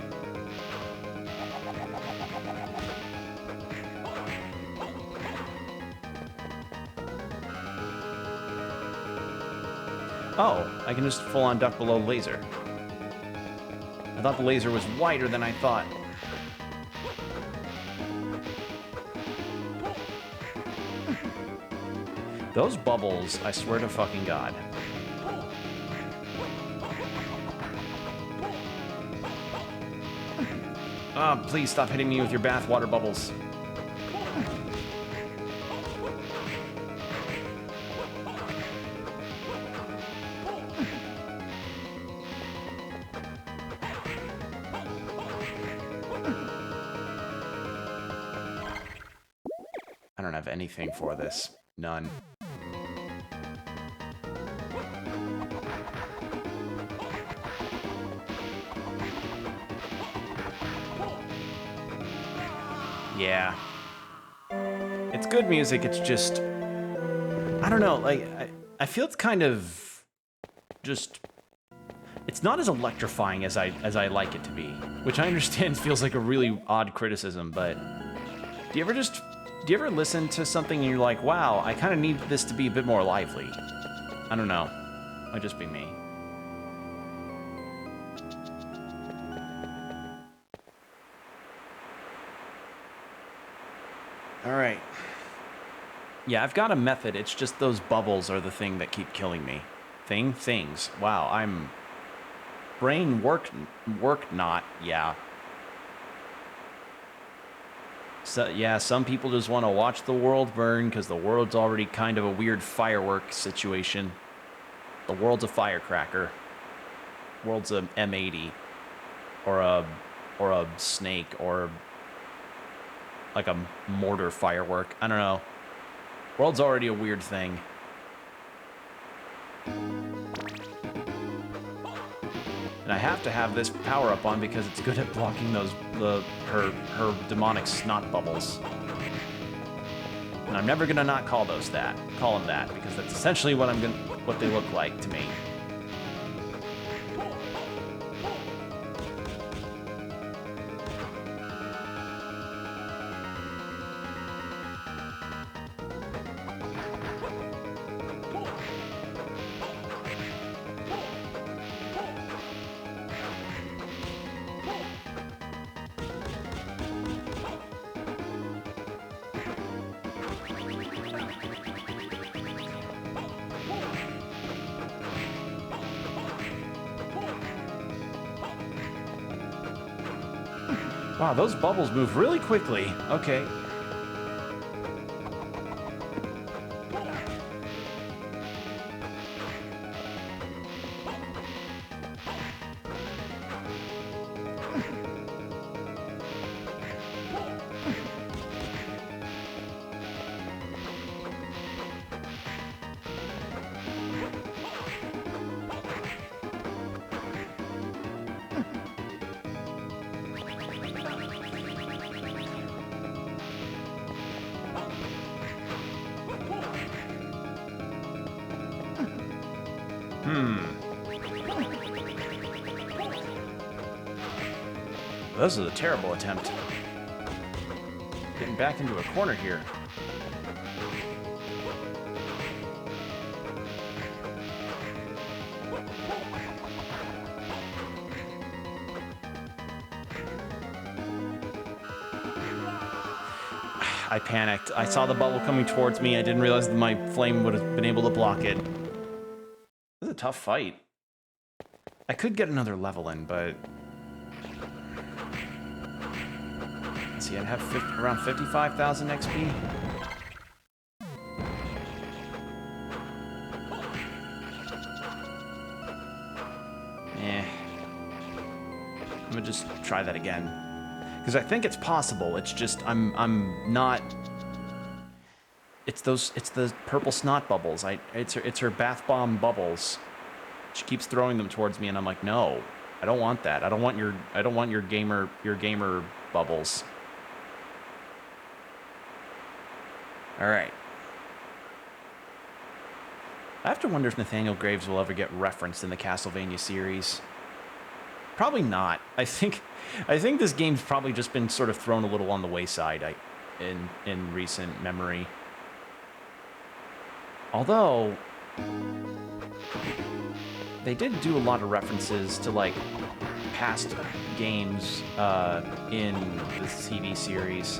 Speaker 1: Oh, I can just full-on duck below laser. I thought the laser was wider than I thought. Those bubbles, I swear to fucking God. Ah, oh, please stop hitting me with your bath water bubbles. I don't have anything for this. None. Yeah. It's good music, it's just... I don't know, like, I feel it's kind of... just... It's not as electrifying as I like it to be. Which I understand feels like a really odd criticism, but... Do you ever listen to something and you're like, wow, I kind of need this to be a bit more lively? I don't know. Might just be me. Alright. Yeah, I've got a method. It's just those bubbles are the thing that keep killing me. Things. Wow, I'm... Brain work not. Yeah. So, yeah, some people just want to watch the world burn because the world's already kind of a weird firework situation. The world's a firecracker. World's a M80. Or a snake, or like a mortar firework. I don't know. World's already a weird thing. And I have to have this power up on because it's good at blocking those her demonic snot bubbles. And I'm never gonna not call them that, because that's essentially what they look like to me. Wow, those bubbles move really quickly. Okay. This is a terrible attempt. Getting back into a corner here. I panicked. I saw the bubble coming towards me. I didn't realize that my flame would have been able to block it. This is a tough fight. I could get another level in, but... Let's see, I'd have around 55,000 XP. I'm gonna just try that again. Because I think it's possible. It's just I'm not. It's the purple snot bubbles. It's her bath bomb bubbles. She keeps throwing them towards me, and I'm like, no, I don't want that. I don't want your gamer bubbles. All right. I have to wonder if Nathaniel Graves will ever get referenced in the Castlevania series. Probably not. I think this game's probably just been sort of thrown a little on the wayside in recent memory. Although they did do a lot of references to like past games in the TV series.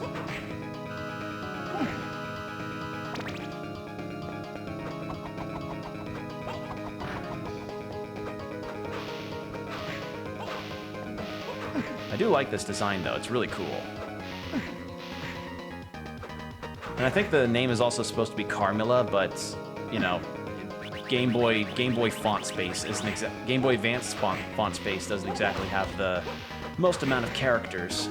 Speaker 1: I do like this design though, it's really cool. And I think the name is also supposed to be Carmilla, but you know, Game Boy font space isn't Game Boy Advance font space doesn't exactly have the most amount of characters.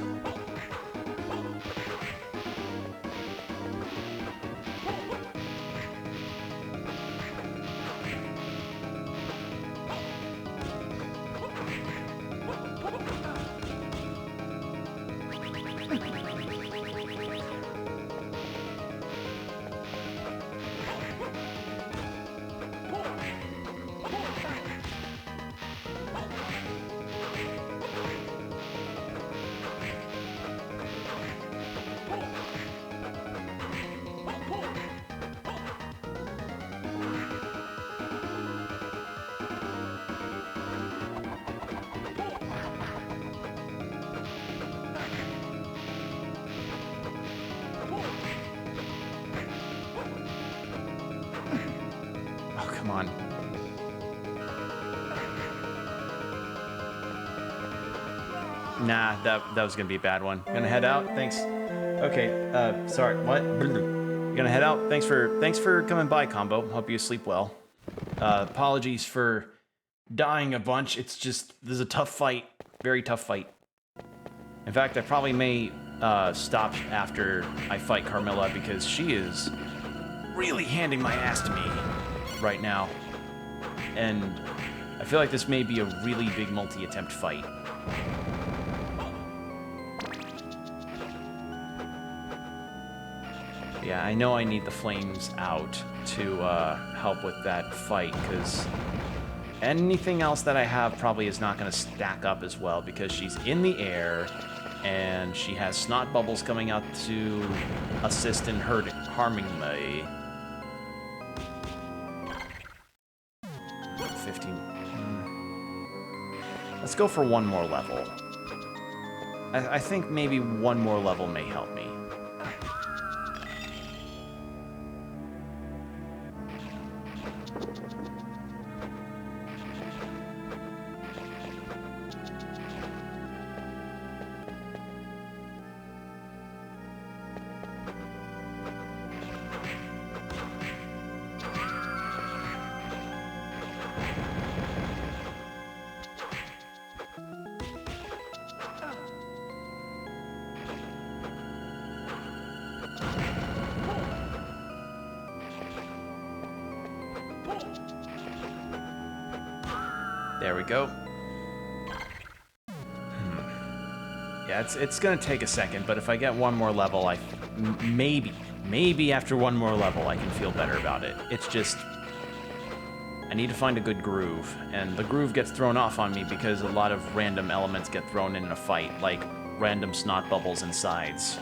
Speaker 1: Come on. Nah, that was gonna be a bad one. Gonna head out. Thanks. Okay. Sorry. What? Gonna head out. Thanks for coming by, Combo. Hope you sleep well. Apologies for dying a bunch. It's just this is a tough fight. Very tough fight. In fact, I probably may stop after I fight Carmilla because she is really handing my ass to me right now, and I feel like this may be a really big multi-attempt fight. Yeah, I know I need the flames out to help with that fight, because anything else that I have probably is not going to stack up as well, because she's in the air, and she has snot bubbles coming out to assist in harming me. 15. Let's go for one more level. I think maybe one more level may help me. There we go. Yeah, it's gonna take a second, but if I get one more level, maybe after one more level I can feel better about it. It's just, I need to find a good groove, and the groove gets thrown off on me because a lot of random elements get thrown in a fight, like random snot bubbles and sides.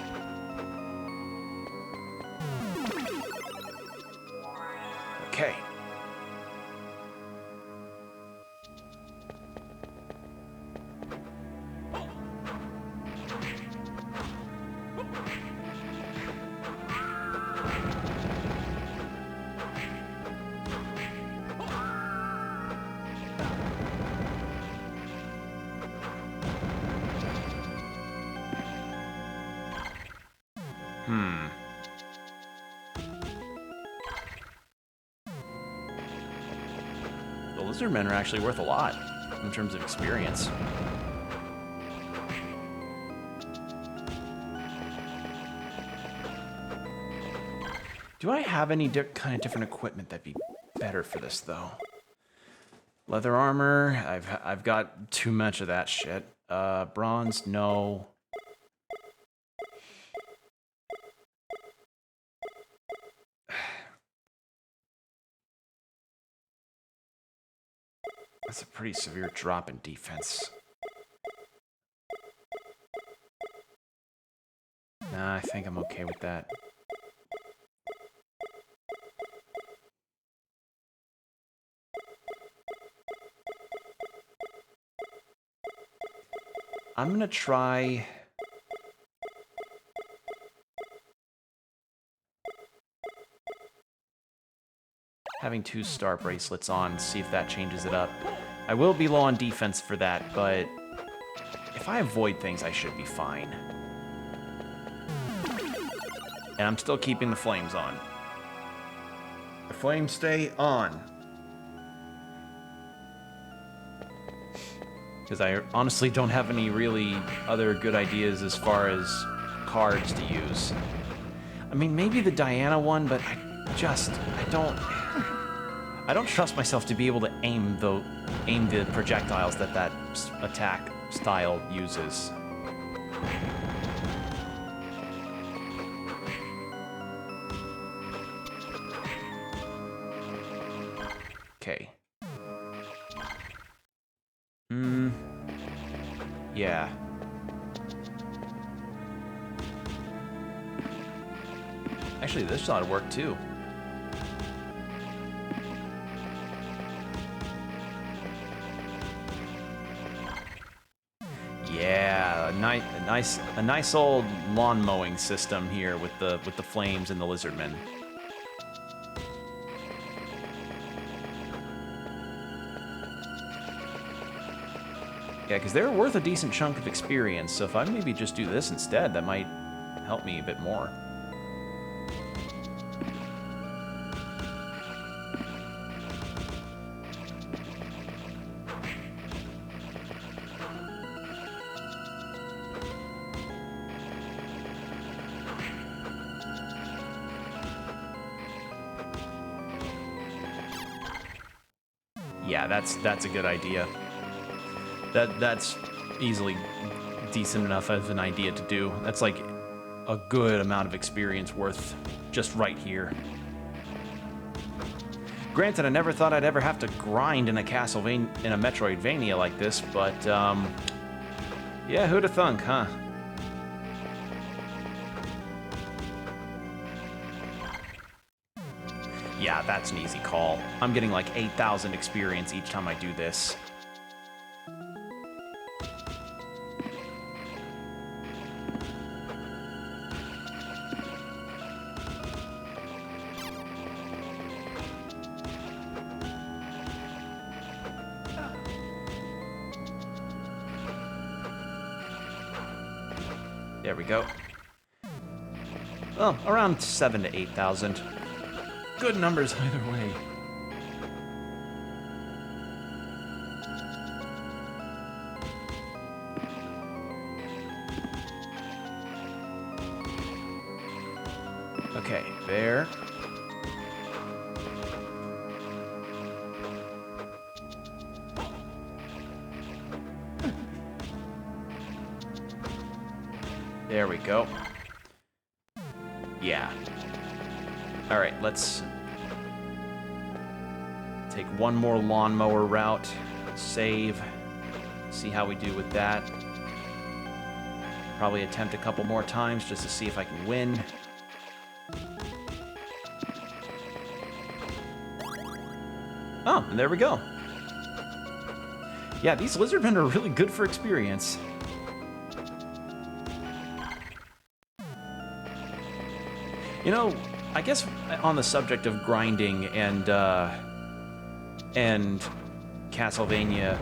Speaker 1: Okay. The lizard men are actually worth a lot in terms of experience. Do I have any kind of different equipment that'd be better for this though? Leather armor, I've got too much of that shit. Bronze, no. That's a pretty severe drop in defense. Nah, I think I'm okay with that. I'm gonna try... having 2 star bracelets on, see if that changes it up. I will be low on defense for that, but if I avoid things, I should be fine. And I'm still keeping the flames on. The flames stay on. Because I honestly don't have any really other good ideas as far as cards to use. I mean, maybe the Diana one, but I don't trust myself to be able to aim the projectiles that attack style uses. Okay. Yeah. Actually, this ought to work too. Yeah, a nice old lawn mowing system here with the flames and the lizardmen. Yeah, because they're worth a decent chunk of experience, so if I maybe just do this instead, that might help me a bit more. Yeah, that's a good idea. That's easily decent enough of an idea to do. That's like a good amount of experience worth just right here. Granted, I never thought I'd ever have to grind in a Castlevania, in a Metroidvania like this, but yeah, who'da thunk, huh? Yeah, that's an easy call. I'm getting like 8,000 experience each time I do this. There we go. Well, around 7,000 to 8,000. Good numbers either way. Okay, there. There we go. Yeah. All right, let's take one more lawnmower route, save, see how we do with that. Probably attempt a couple more times just to see if I can win. Oh, and there we go. Yeah, these lizardmen are really good for experience. You know, I guess on the subject of grinding and Castlevania,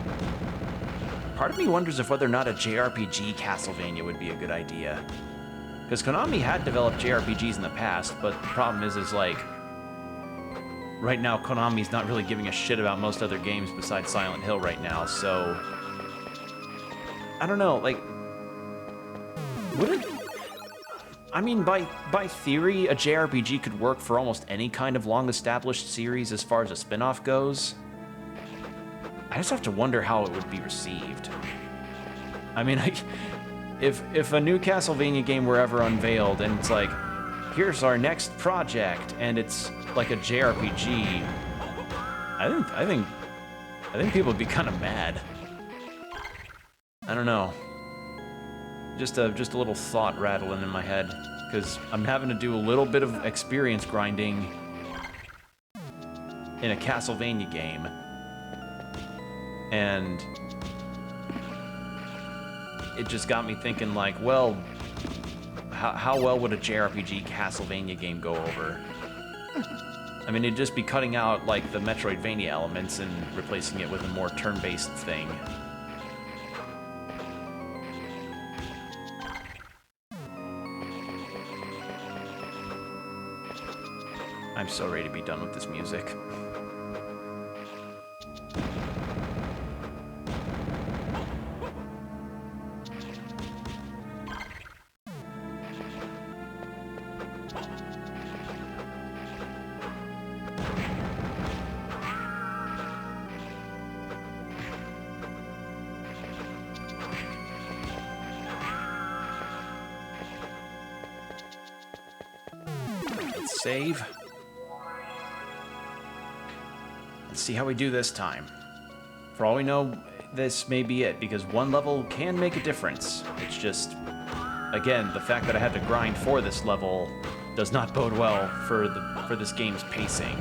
Speaker 1: part of me wonders if whether or not a JRPG Castlevania would be a good idea. Because Konami had developed JRPGs in the past, but the problem is like, right now Konami's not really giving a shit about most other games besides Silent Hill right now, so I don't know, like, would it... I mean, by theory, a JRPG could work for almost any kind of long-established series as far as a spin-off goes. I just have to wonder how it would be received. I mean, if a new Castlevania game were ever unveiled and it's like, here's our next project, and it's like a JRPG, I think I think people would be kind of mad. I don't know. Just a little thought rattling in my head, because I'm having to do a little bit of experience grinding in a Castlevania game, and it just got me thinking, like, well, how well would a JRPG Castlevania game go over? I mean, it'd just be cutting out, like, the Metroidvania elements and replacing it with a more turn-based thing. I'm so ready to be done with this music. Let's save. Let's see how we do this time. For all we know, this may be it, because one level can make a difference. It's just, again, the fact that I had to grind for this level does not bode well for this game's pacing.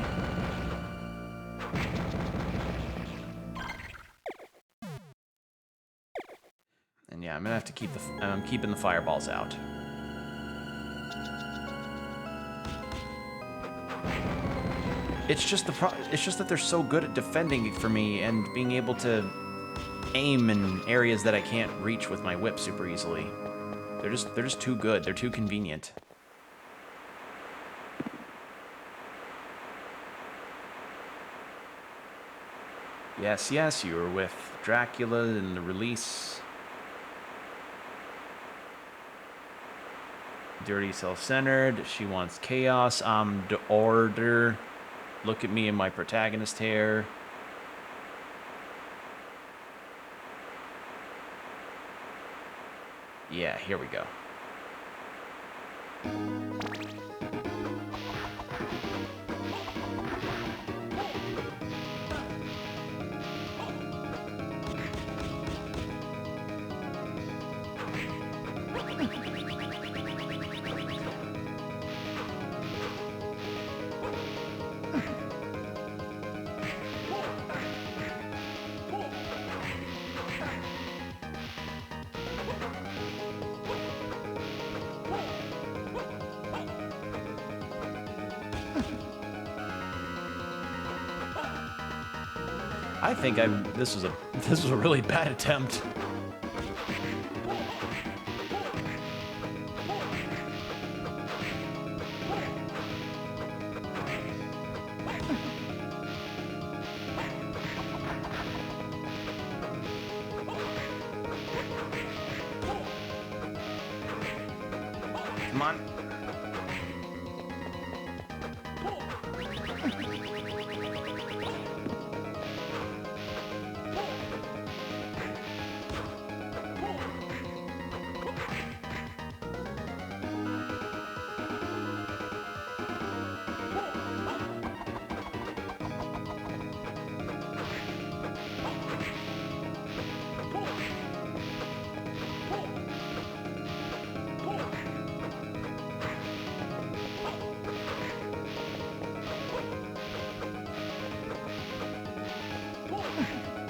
Speaker 1: And yeah, I'm gonna have to keep I'm keeping the fireballs out. It's just that they're so good at defending for me and being able to aim in areas that I can't reach with my whip super easily. They're just too good. They're too convenient. Yes, yes, you were with Dracula in the release. Dirty, self-centered. She wants chaos. I'm the order. Look at me and my protagonist hair. Yeah, here we go. I think this was a really bad attempt. Come on.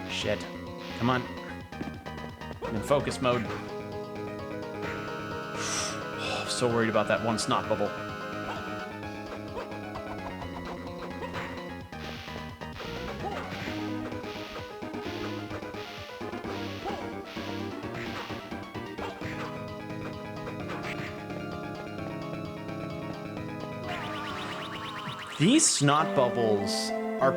Speaker 1: Shit. Come on. I'm in focus mode. So worried about that one snot bubble. These snot bubbles are...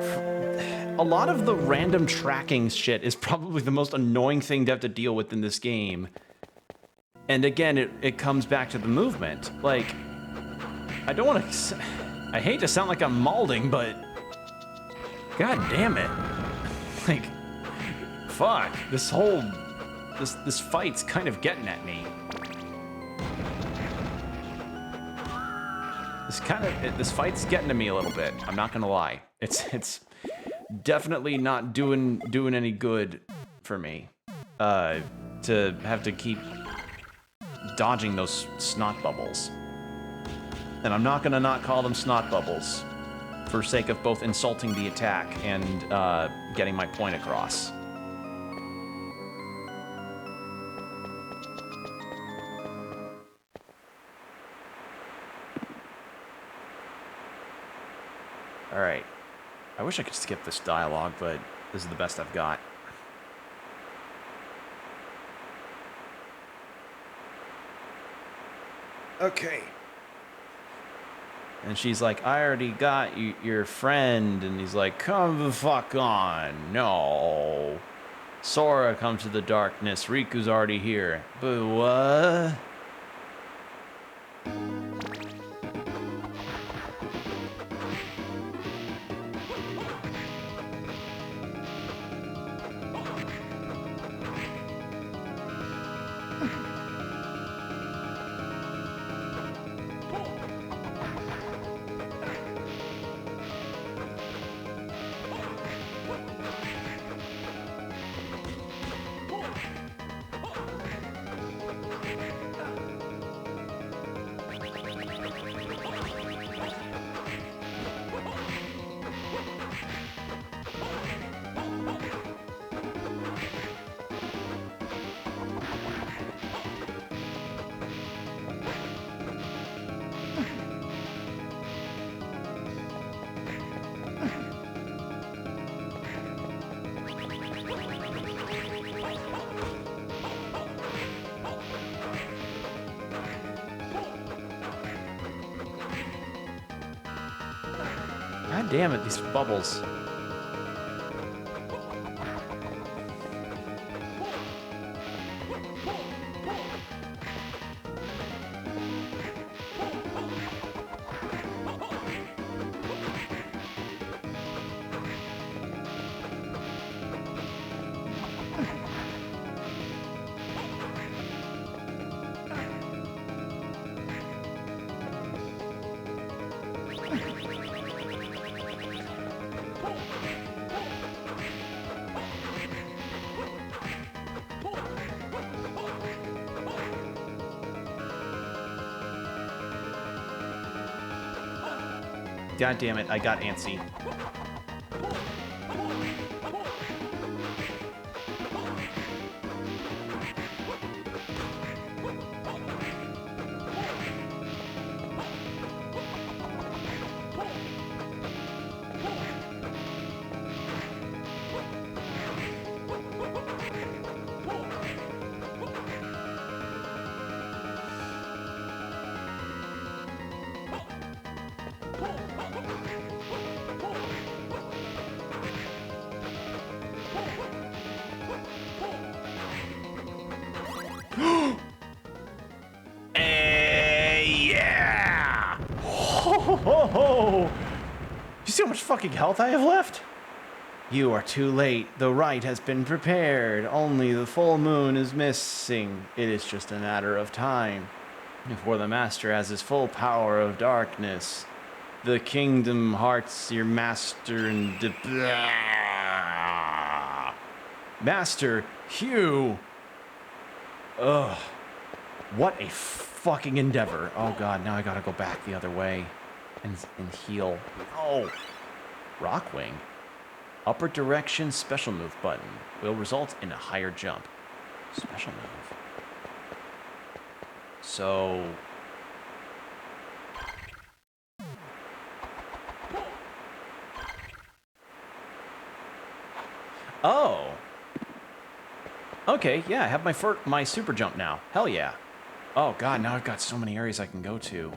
Speaker 1: A lot of the random tracking shit is probably the most annoying thing to have to deal with in this game. And again, it comes back to the movement. Like, I don't want to... I hate to sound like I'm malding, but... God damn it. Like, fuck. This whole... This fight's kind of getting at me. This fight's getting to me a little bit. I'm not gonna lie. It's definitely not doing any good for me. To have to keep dodging those snot bubbles. And I'm not gonna not call them snot bubbles for sake of both insulting the attack and getting my point across. Alright. I wish I could skip this dialogue, but this is the best I've got. Okay. And she's like, I already got your friend. And he's like, come the fuck on. No. Sora comes to the darkness. Riku's already here. But what? God damn it, these bubbles. God damn it, I got antsy. Yeah! Ho! You see how much fucking health I have left? You are too late. The rite has been prepared. Only the full moon is missing. It is just a matter of time before the master has his full power of darkness. The kingdom hearts your master and Master Hugh. Ugh. What a fucking endeavor. Oh god, now I gotta go back the other way and heal. Oh. Rockwing. Upper direction special move button will result in a higher jump. Special move. So... Oh. Okay, yeah, I have my super jump now. Hell yeah. Oh god, now I've got so many areas I can go to.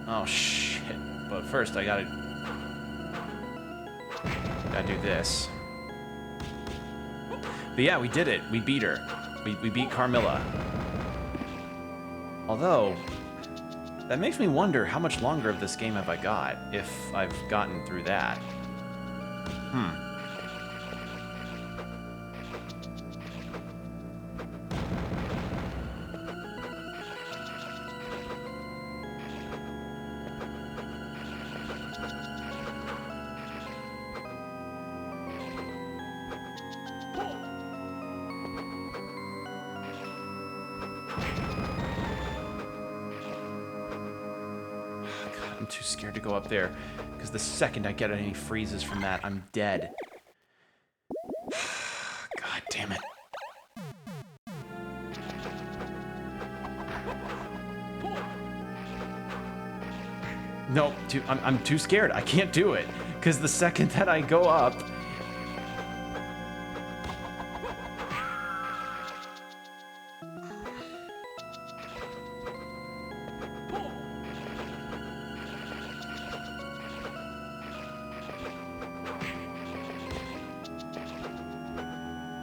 Speaker 1: Oh shit. But first I gotta do this. But yeah, we did it. We beat her. We beat Carmilla. Although, that makes me wonder how much longer of this game have I got, if I've gotten through that. I'm too scared to go up there. Because the second I get any freezes from that, I'm dead. God damn it. No, I'm too scared. I can't do it. Because the second that I go up...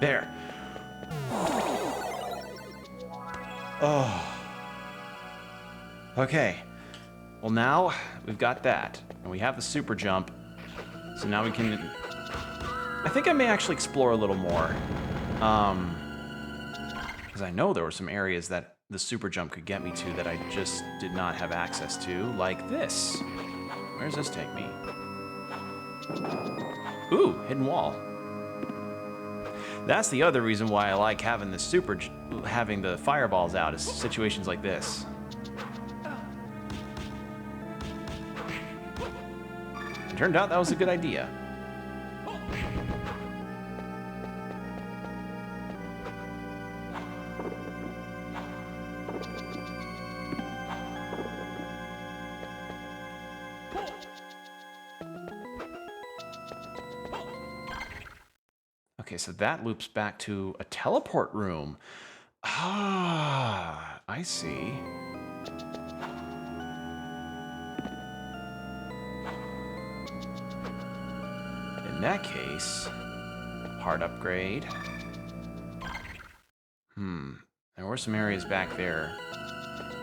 Speaker 1: There. Oh. Okay. Well, now we've got that. And we have the super jump. So now we can... I think I may actually explore a little more. Because I know there were some areas that the super jump could get me to that I just did not have access to. Like this. Where does this take me? Ooh, hidden wall. That's the other reason why I like having the having the fireballs out, is situations like this. It turned out that was a good idea. Okay, so that loops back to a teleport room. Ah, I see. In that case, heart upgrade. There were some areas back there.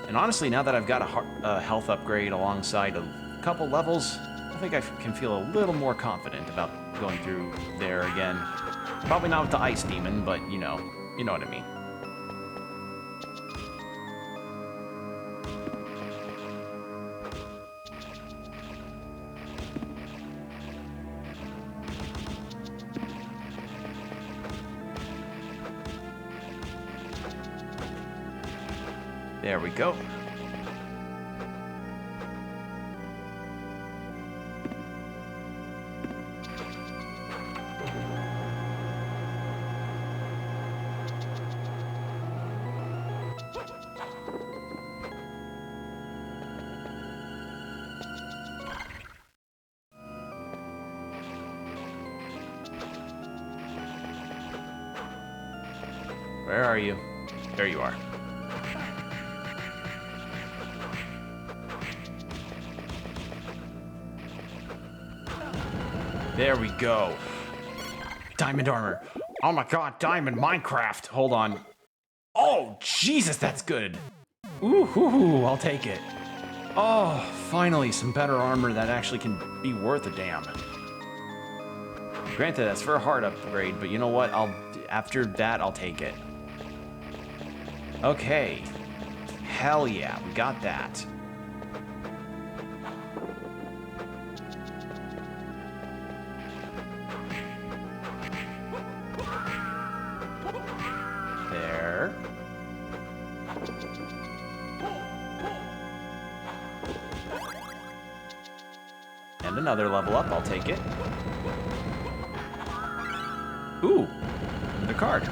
Speaker 1: And honestly, now that I've got a health upgrade alongside a couple levels, I think I can feel a little more confident about going through there again. Probably not with the ice demon, but you know what I mean. There we go. Where are you? There you are. There we go. Diamond armor. Oh my god, diamond Minecraft. Hold on. Oh, Jesus, that's good. Ooh, I'll take it. Oh, finally, some better armor that actually can be worth a damn. Granted, that's for a heart upgrade, but you know what? After that, I'll take it. Okay. Hell yeah, we got that. There. And another level up, I'll take it. Ooh, another card.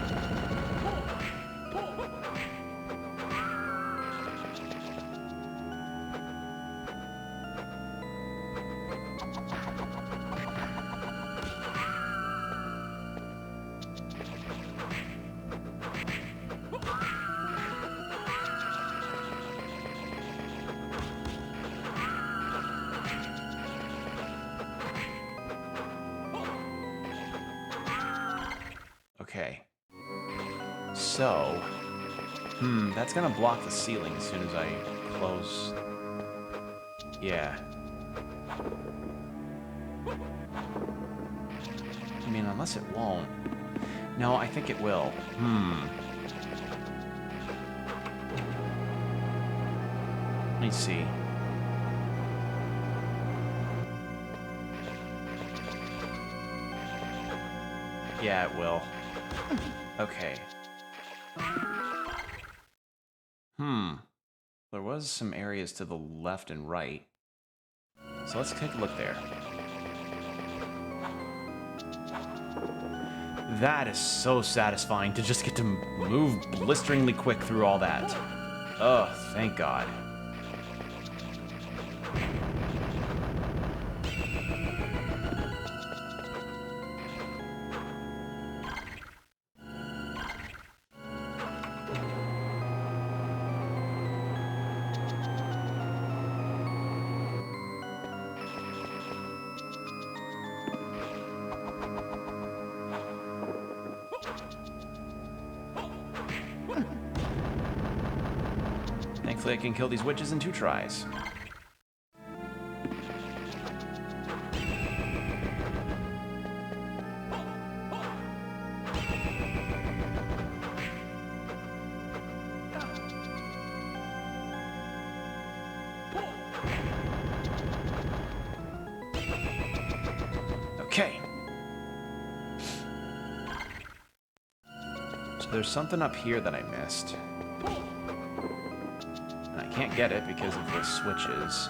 Speaker 1: Okay. So, that's gonna block the ceiling as soon as I close. Yeah. I mean, unless it won't. No, I think it will. Let me see. Yeah, it will. Okay. There was some areas to the left and right. So let's take a look there. That is so satisfying to just get to move blisteringly quick through all that. Oh, thank God. Thankfully, I can kill these witches in 2 tries. Okay. So there's something up here that I missed. And I can't get it because of the switches.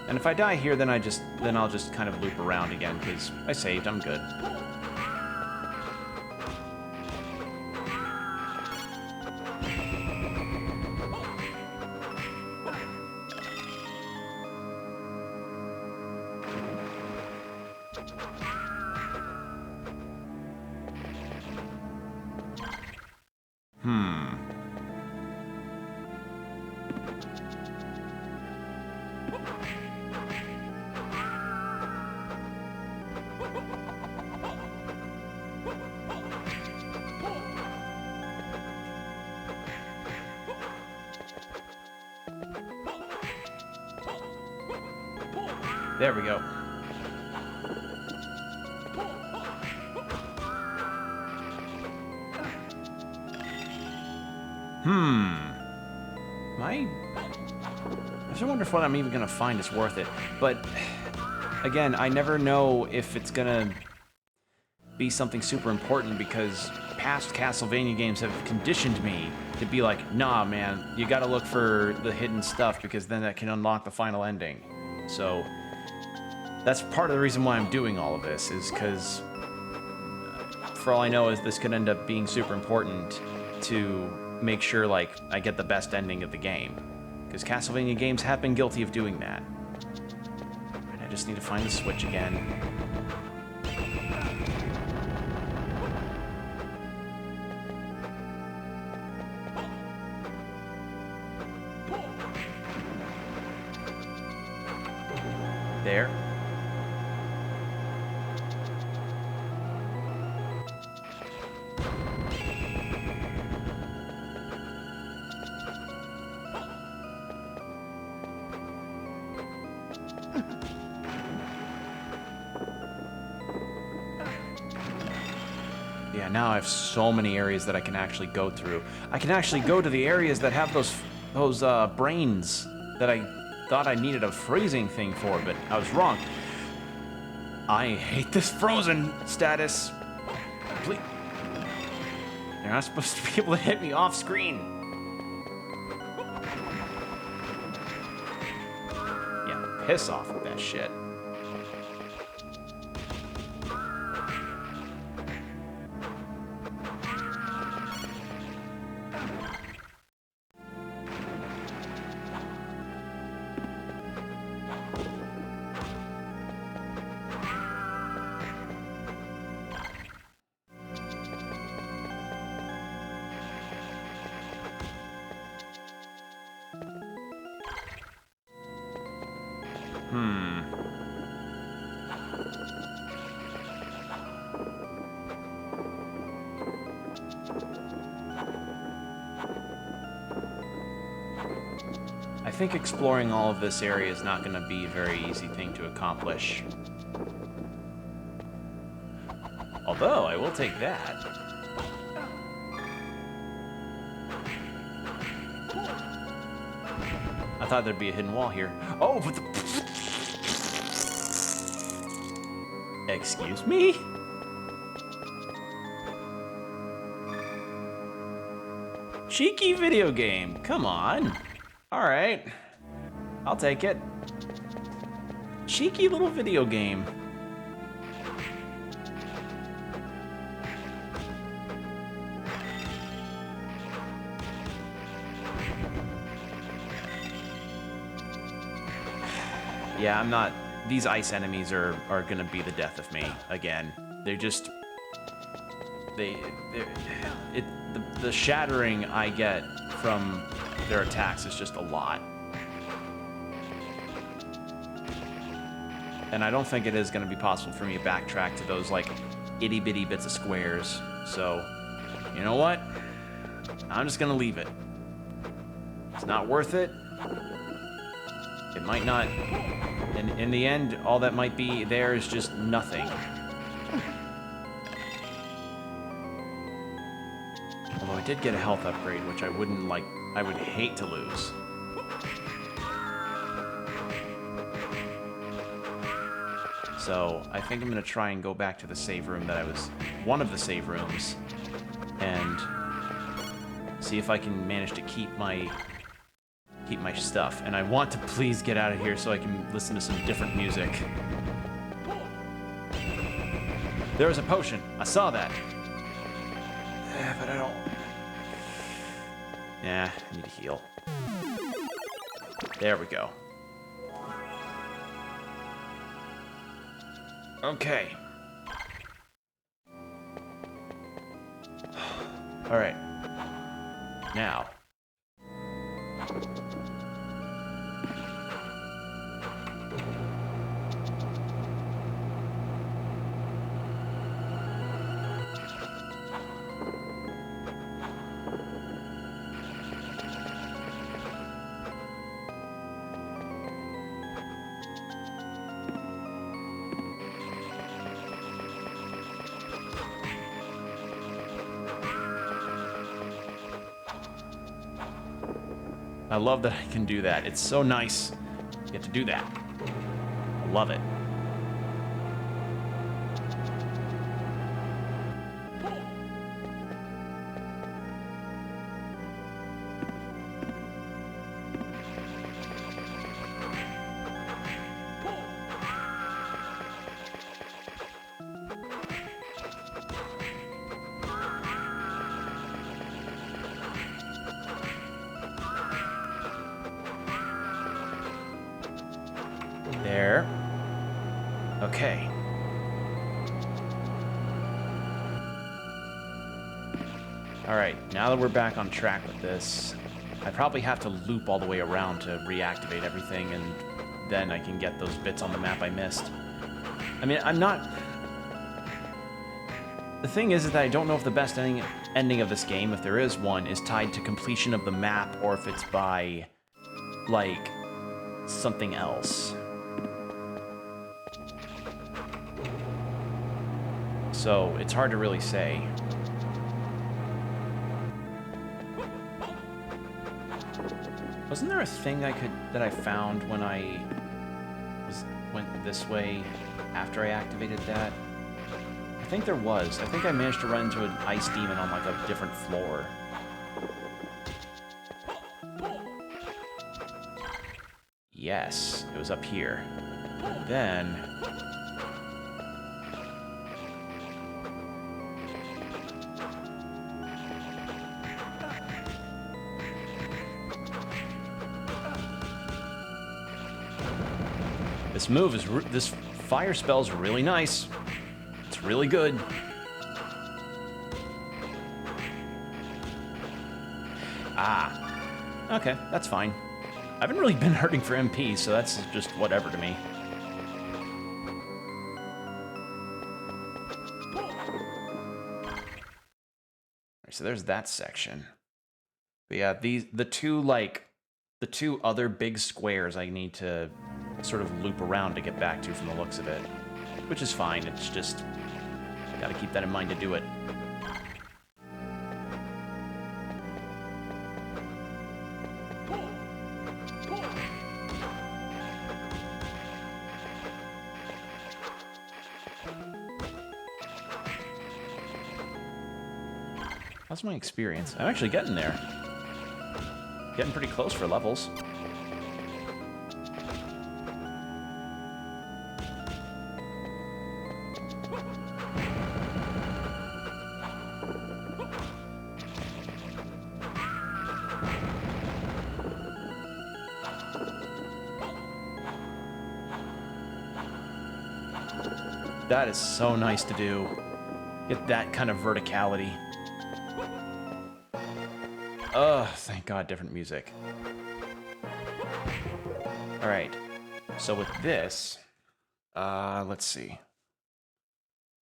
Speaker 1: And if I die here, then I'll just kind of loop around again because I saved. I'm good. There we go. I wonder if what I'm even gonna find is worth it. But again, I never know if it's gonna be something super important because past Castlevania games have conditioned me to be like, nah, man, you gotta look for the hidden stuff because then that can unlock the final ending. So that's part of the reason why I'm doing all of this, is because for all I know is this could end up being super important to make sure like I get the best ending of the game. Because Castlevania games have been guilty of doing that. And I just need to find the switch again. There. Yeah, now I have so many areas that I can actually go through. I can actually go to the areas that have those brains that I thought I needed a freezing thing for, but I was wrong. I hate this frozen status. Please. You're not supposed to be able to hit me off screen. Yeah, piss off with that shit. I think exploring all of this area is not going to be a very easy thing to accomplish. Although, I will take that. I thought there'd be a hidden wall here. Oh, but the... Excuse me? Cheeky video game. Come on. All right. I'll take it. Cheeky little video game. Yeah, I'm not... These ice enemies are gonna be the death of me again. They're just... The shattering I get from their attacks is just a lot. And I don't think it is gonna be possible for me to backtrack to those, like, itty-bitty bits of squares. So, you know what? I'm just gonna leave it. It's not worth it. It might not... In the end, all that might be there is just nothing. Although I did get a health upgrade, which I wouldn't like... I would hate to lose. So, I think I'm gonna try and go back to the save room that I was... One of the save rooms. And... see if I can manage to keep my stuff. And I want to please get out of here so I can listen to some different music. There was a potion. I saw that. But I don't... Yeah, I need to heal. There we go. Okay. All right. Now. I love that I can do that. It's so nice to get to do that. I love it. There. Okay. Alright, now that we're back on track with this, I probably have to loop all the way around to reactivate everything, and then I can get those bits on the map I missed. I mean, I'm not... The thing is that I don't know if the best ending of this game, if there is one, is tied to completion of the map, or if it's by, like, something else. So, it's hard to really say. Wasn't there a thing that I found when I went this way after I activated that? I think there was. I think I managed to run into an ice demon on like a different floor. Yes, it was up here. And then... This fire spell's really nice. It's really good. Ah. Okay, that's fine. I haven't really been hurting for MP, so that's just whatever to me. Alright, so there's that section. But yeah, the two other big squares I need to sort of loop around to get back to from the looks of it. Which is fine, it's just... gotta keep that in mind to do it. How's my experience? I'm actually getting there. Getting pretty close for levels. That is so nice to do. Get that kind of verticality. Oh, thank God, different music. All right. So with this, let's see.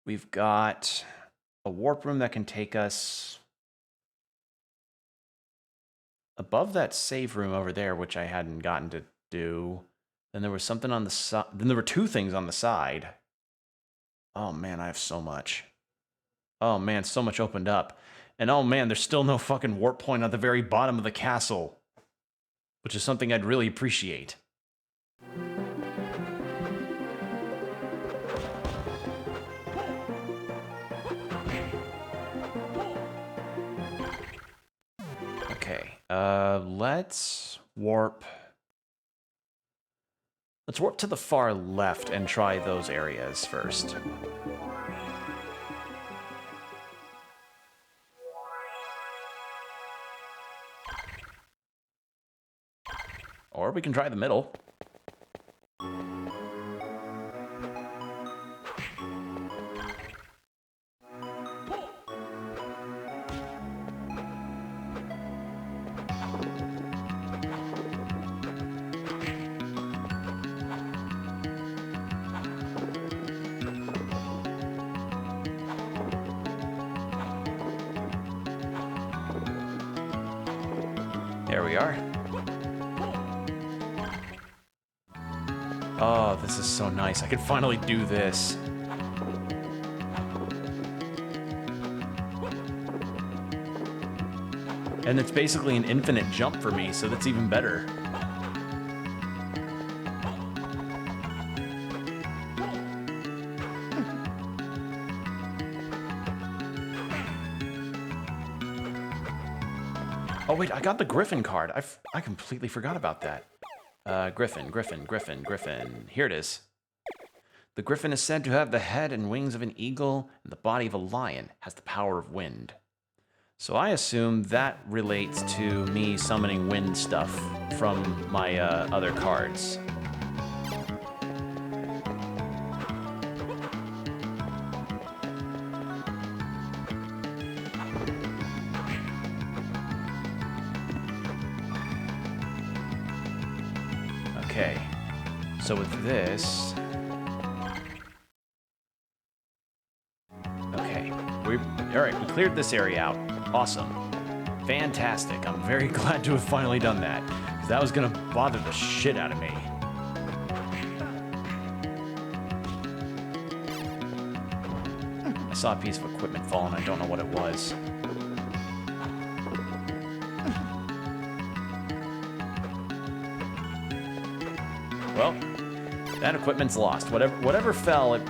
Speaker 1: We've got a warp room that can take us above that save room over there, which I hadn't gotten to do. Then there was something on the side. Then there were two things on the side. Oh man, I have so much. Oh man, so much opened up. And oh man, there's still no fucking warp point at the very bottom of the castle, which is something I'd really appreciate. Okay, let's warp. Let's warp to the far left and try those areas first. Or we can try the middle. There we are. Oh, this is so nice. I can finally do this. And it's basically an infinite jump for me, so that's even better. Oh wait, I got the Griffin card. I completely forgot about that. Griffin. Here it is. The Griffin is said to have the head and wings of an eagle and the body of a lion, has the power of wind. So I assume that relates to me summoning wind stuff from my other cards. Okay, so with this... Okay, alright, we cleared this area out. Awesome. Fantastic. I'm very glad to have finally done that, because that was going to bother the shit out of me. I saw a piece of equipment fall and I don't know what it was. Well, that equipment's lost. Whatever fell, it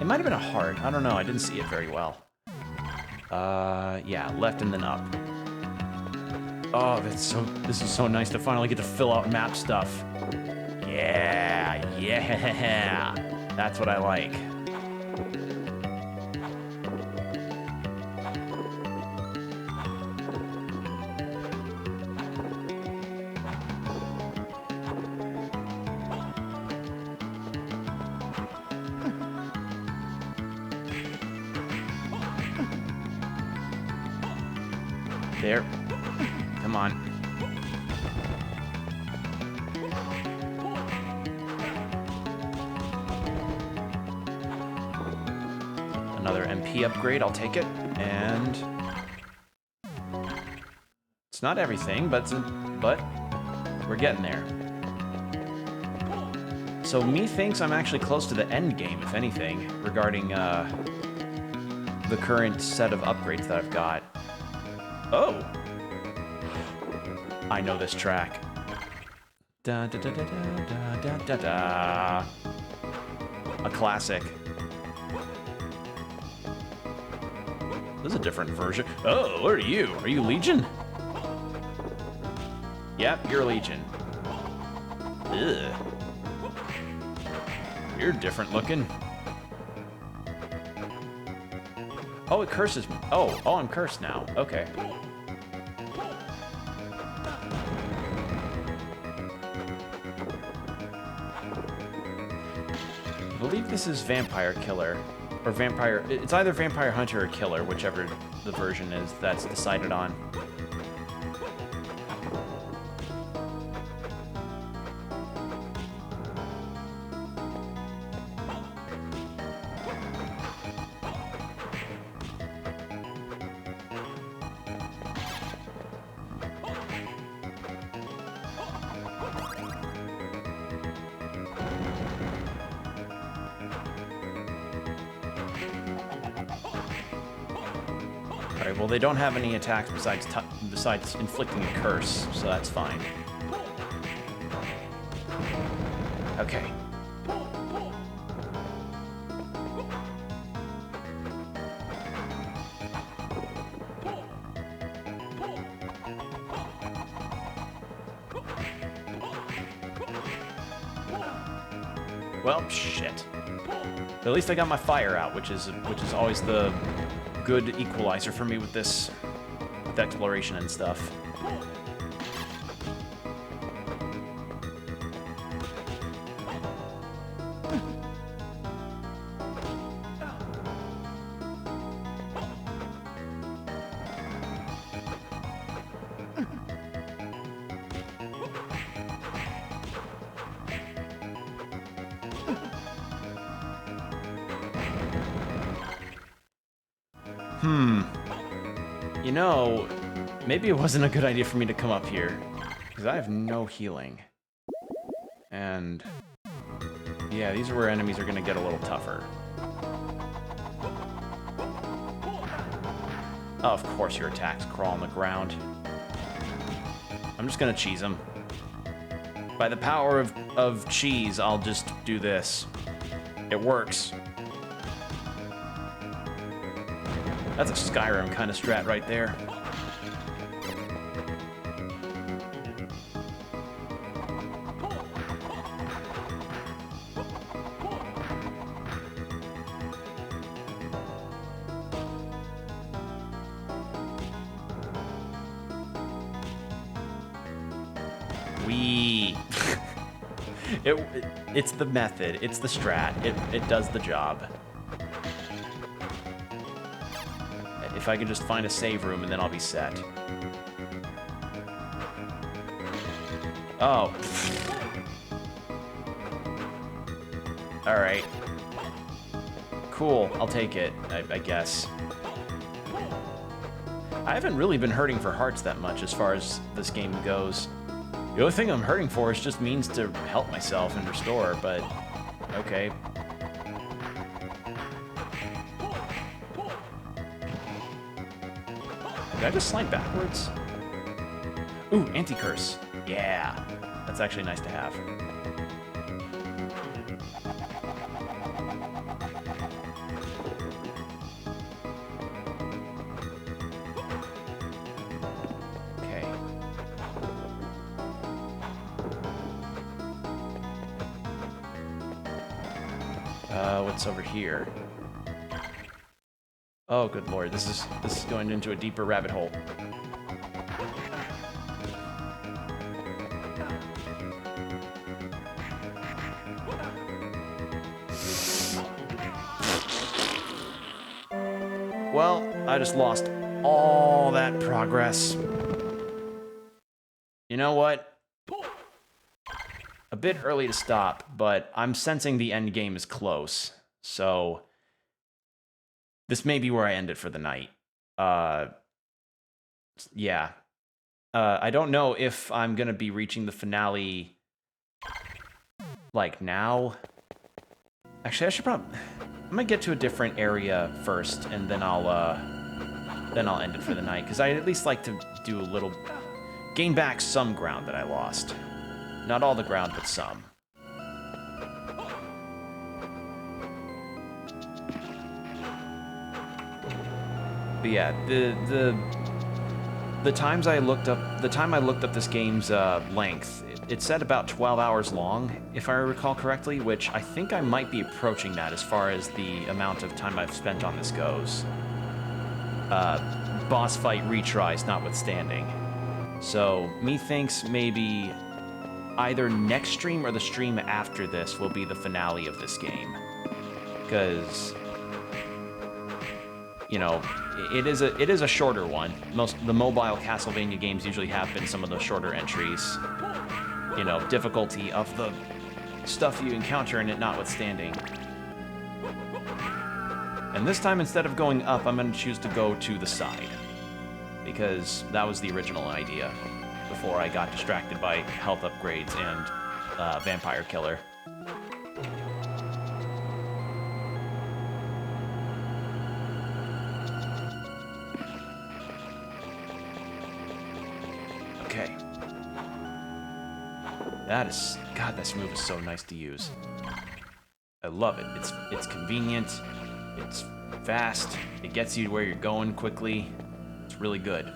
Speaker 1: might have been a heart. I don't know. I didn't see it very well. Yeah, left and then up. Oh, this is so nice to finally get to fill out map stuff. Yeah. That's what I like. There. Come on. Another MP upgrade, I'll take it. And it's not everything, but we're getting there. So methinks I'm actually close to the end game, if anything, regarding the current set of upgrades that I've got. Oh! I know this track. Da da da da da da da da. A classic. This is a different version. Oh, what are you? Are you Legion? Yep, you're Legion. Ugh. You're different looking. Oh, it curses me. Oh, I'm cursed now. Okay. I believe this is Vampire Killer. Or Vampire... It's either Vampire Hunter or Killer, whichever the version is that's decided on. Alright, well, they don't have any attacks besides inflicting a curse, so that's fine. Okay. Well, shit. But at least I got my fire out, which is always the good equalizer for me with this, with exploration and stuff. You know, maybe it wasn't a good idea for me to come up here, because I have no healing. And yeah, these are where enemies are going to get a little tougher. Oh, of course your attacks crawl on the ground. I'm just going to cheese them. By the power of cheese, I'll just do this. It works. That's a Skyrim kind of strat right there. It's the method. It's the strat. It does the job. If I could just find a save room and then I'll be set. Oh. Alright. Cool. I'll take it, I guess. I haven't really been hurting for hearts that much as far as this game goes. The only thing I'm hurting for is just means to help myself and restore, but okay. Did I just slide backwards? Ooh, anti-curse. Yeah. That's actually nice to have. Okay. What's over here? Oh, good lord, this is going into a deeper rabbit hole. Well, I just lost all that progress. You know what? A bit early to stop, but I'm sensing the end game is close, so this may be where I end it for the night. Yeah. I don't know if I'm gonna be reaching the finale, like, now. Actually, I should probably... I'm gonna get to a different area first, and then I'll end it for the night, because I'd at least like to do a little... gain back some ground that I lost. Not all the ground, but some. But yeah, the time I looked up this game's length, it said about 12 hours long, if I recall correctly, which I think I might be approaching that as far as the amount of time I've spent on this goes. Boss fight retries notwithstanding. So, methinks maybe either next stream or the stream after this will be the finale of this game. Because, you know, it is a shorter one. The mobile Castlevania games usually have been some of the shorter entries. You know, difficulty of the stuff you encounter in it notwithstanding. And this time, instead of going up, I'm going to choose to go to the side. Because that was the original idea before I got distracted by health upgrades and Vampire Killer. Okay. God, this move is so nice to use. I love it. It's convenient. It's fast. It gets you to where you're going quickly. It's really good.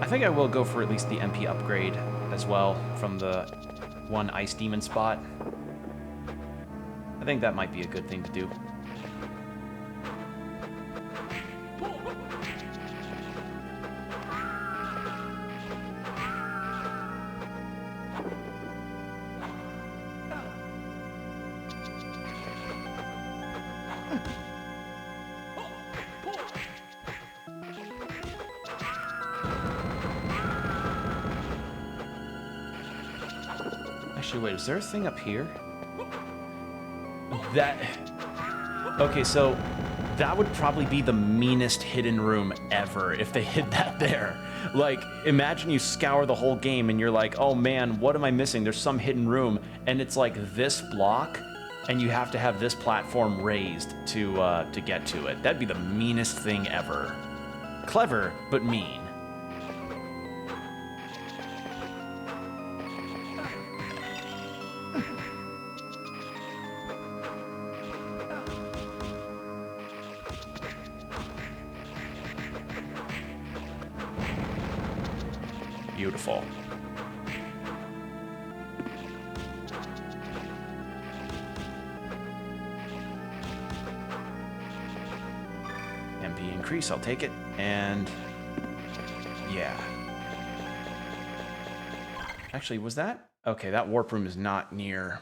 Speaker 1: I think I will go for at least the MP upgrade as well from the one Ice Demon spot. I think that might be a good thing to do. Actually, wait, is there a thing up here? Okay, so that would probably be the meanest hidden room ever if they hid that there. Like, imagine you scour the whole game and you're like, oh man, what am I missing? There's some hidden room, and it's like this block, and you have to have this platform raised to get to it. That'd be the meanest thing ever. Clever, but mean. Beautiful. MP increase, I'll take it, and yeah. Actually, was that? Okay, that warp room is not near.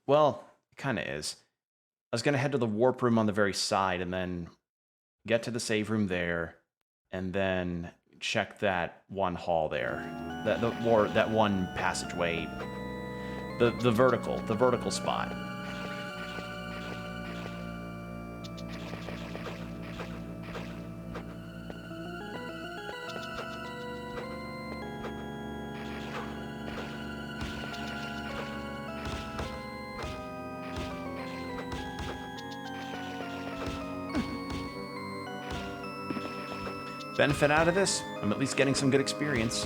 Speaker 1: Well, it kind of is. I was going to head to the warp room on the very side and then get to the save room there, and then check that one hall there, that one passageway, the vertical spot. Benefit out of this, I'm at least getting some good experience.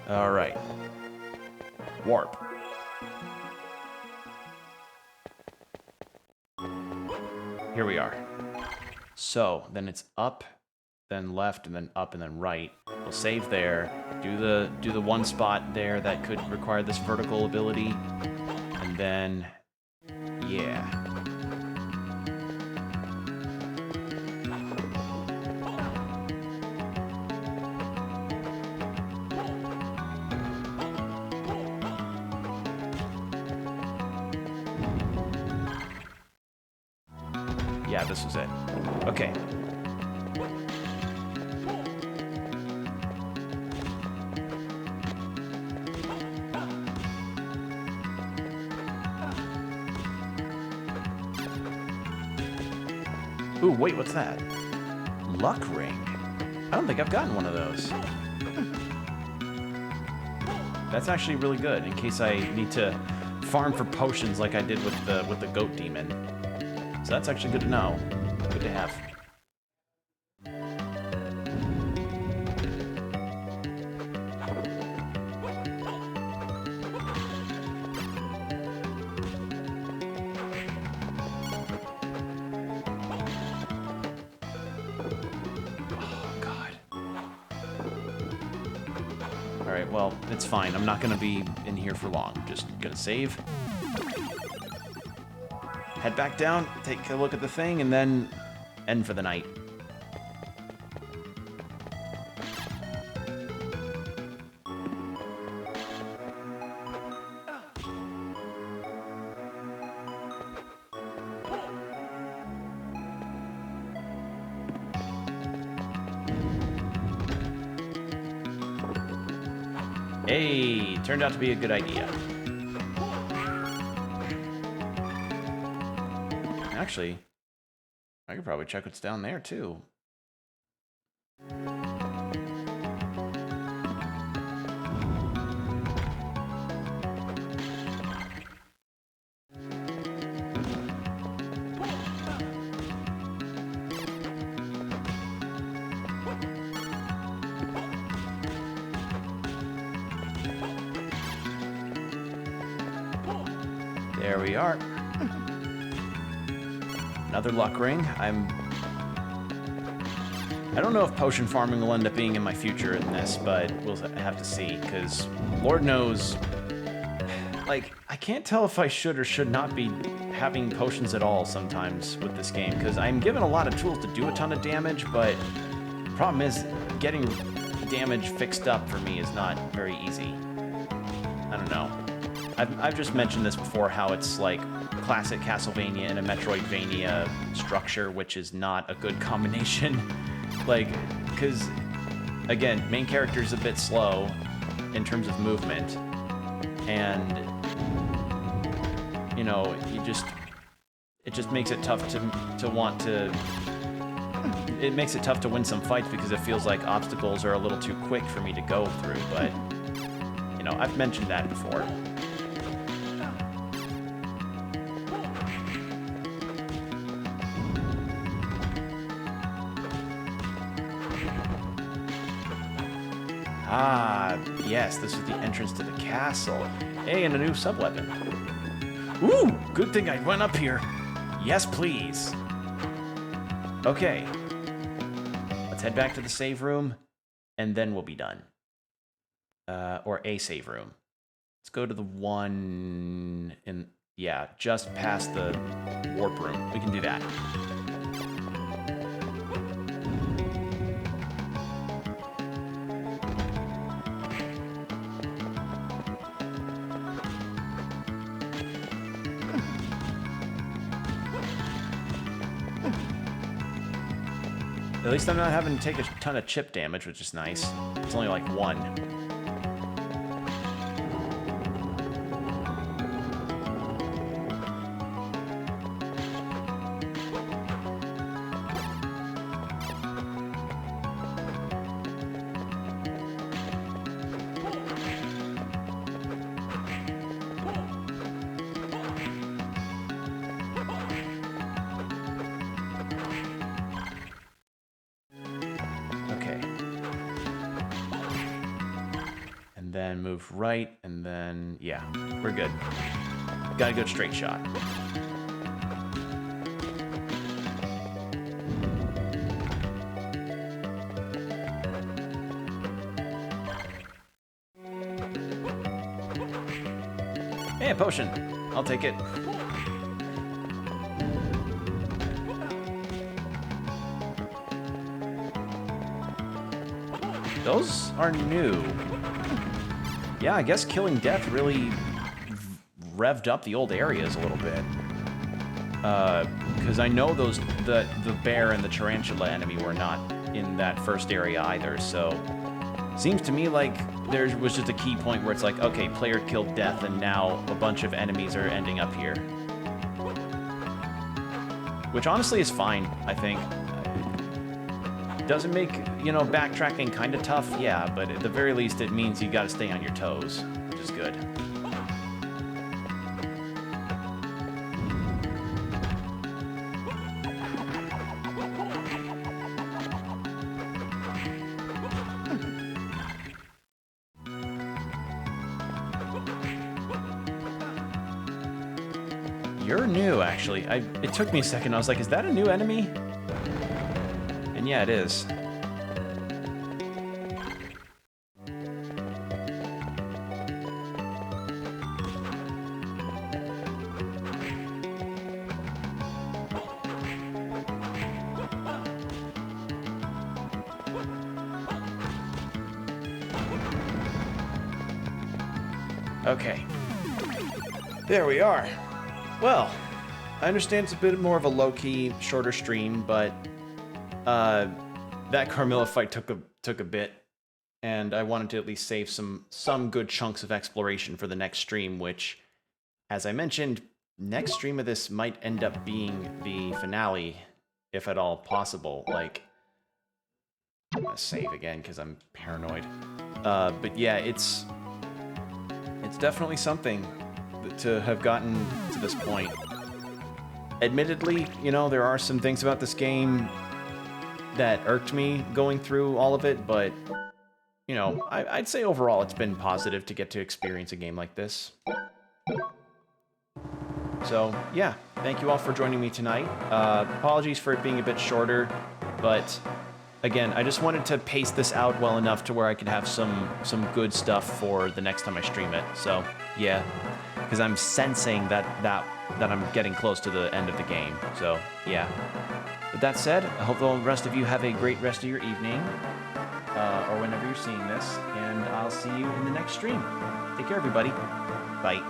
Speaker 1: All right. Warp. Here we are. So, then it's up, then left, and then up, and then right. We'll save there, do the one spot there that could require this vertical ability, and then, yeah. Yeah, this was it. Okay. Ooh, wait, what's that? Luck ring. I don't think I've gotten one of those. That's actually really good in case I need to farm for potions like I did with the goat demon. So that's actually good to know. Good to have. Alright, well, it's fine. I'm not going to be in here for long. Just going to save. Head back down, take a look at the thing, and then end for the night. Hey, turned out to be a good idea. Actually, I could probably check what's down there, too. There we are. Another luck ring. I don't know if potion farming will end up being in my future in this, but we'll have to see, because Lord knows, like, I can't tell if I should or should not be having potions at all sometimes with this game, because I'm given a lot of tools to do a ton of damage, but the problem is getting damage fixed up for me is not very easy. I don't know. I've just mentioned this before, how it's like classic Castlevania and a Metroidvania structure, which is not a good combination. Like, because, again, main character's a bit slow in terms of movement, and, you know, it just makes it tough to want to, it makes it tough to win some fights because it feels like obstacles are a little too quick for me to go through, but, you know, I've mentioned that before. Ah, yes, this is the entrance to the castle. Hey, and a new sub-weapon. Ooh, good thing I went up here. Yes, please. Okay. Let's head back to the save room, and then we'll be done. Or a save room. Let's go to the one in, yeah, just past the warp room. We can do that. At least I'm not having to take a ton of chip damage, which is nice. It's only like 1. Then move right, and then, yeah, we're good. Got a good straight shot. Hey, a potion. I'll take it. Those are new. Yeah, I guess killing death really revved up the old areas a little bit. Because I know the bear and the tarantula enemy were not in that first area either, so seems to me like there was just a key point where it's like, okay, player killed death, and now a bunch of enemies are ending up here. which honestly is fine, I think. Doesn't make, you know, backtracking kind of tough, yeah, but at the very least it means you gotta stay on your toes, which is good. You're new, actually. It took me a second. I was like, is that a new enemy? And yeah, it is. Okay. There we are. Well, I understand it's a bit more of a low-key, shorter stream, but that Carmilla fight took a bit, and I wanted to at least save some good chunks of exploration for the next stream, which, as I mentioned, next stream of this might end up being the finale, if at all possible. Like, I'm gonna save again because I'm paranoid. But yeah, it's definitely something to have gotten to this point. Admittedly, you know, there are some things about this game that irked me going through all of it, but, you know, I'd say overall it's been positive to get to experience a game like this. So, yeah, thank you all for joining me tonight. Apologies for it being a bit shorter, but again, I just wanted to pace this out well enough to where I could have some good stuff for the next time I stream it. So, yeah, because I'm sensing that I'm getting close to the end of the game. So, yeah. With that said, I hope the rest of you have a great rest of your evening, or whenever you're seeing this, and I'll see you in the next stream. Take care, everybody. Bye.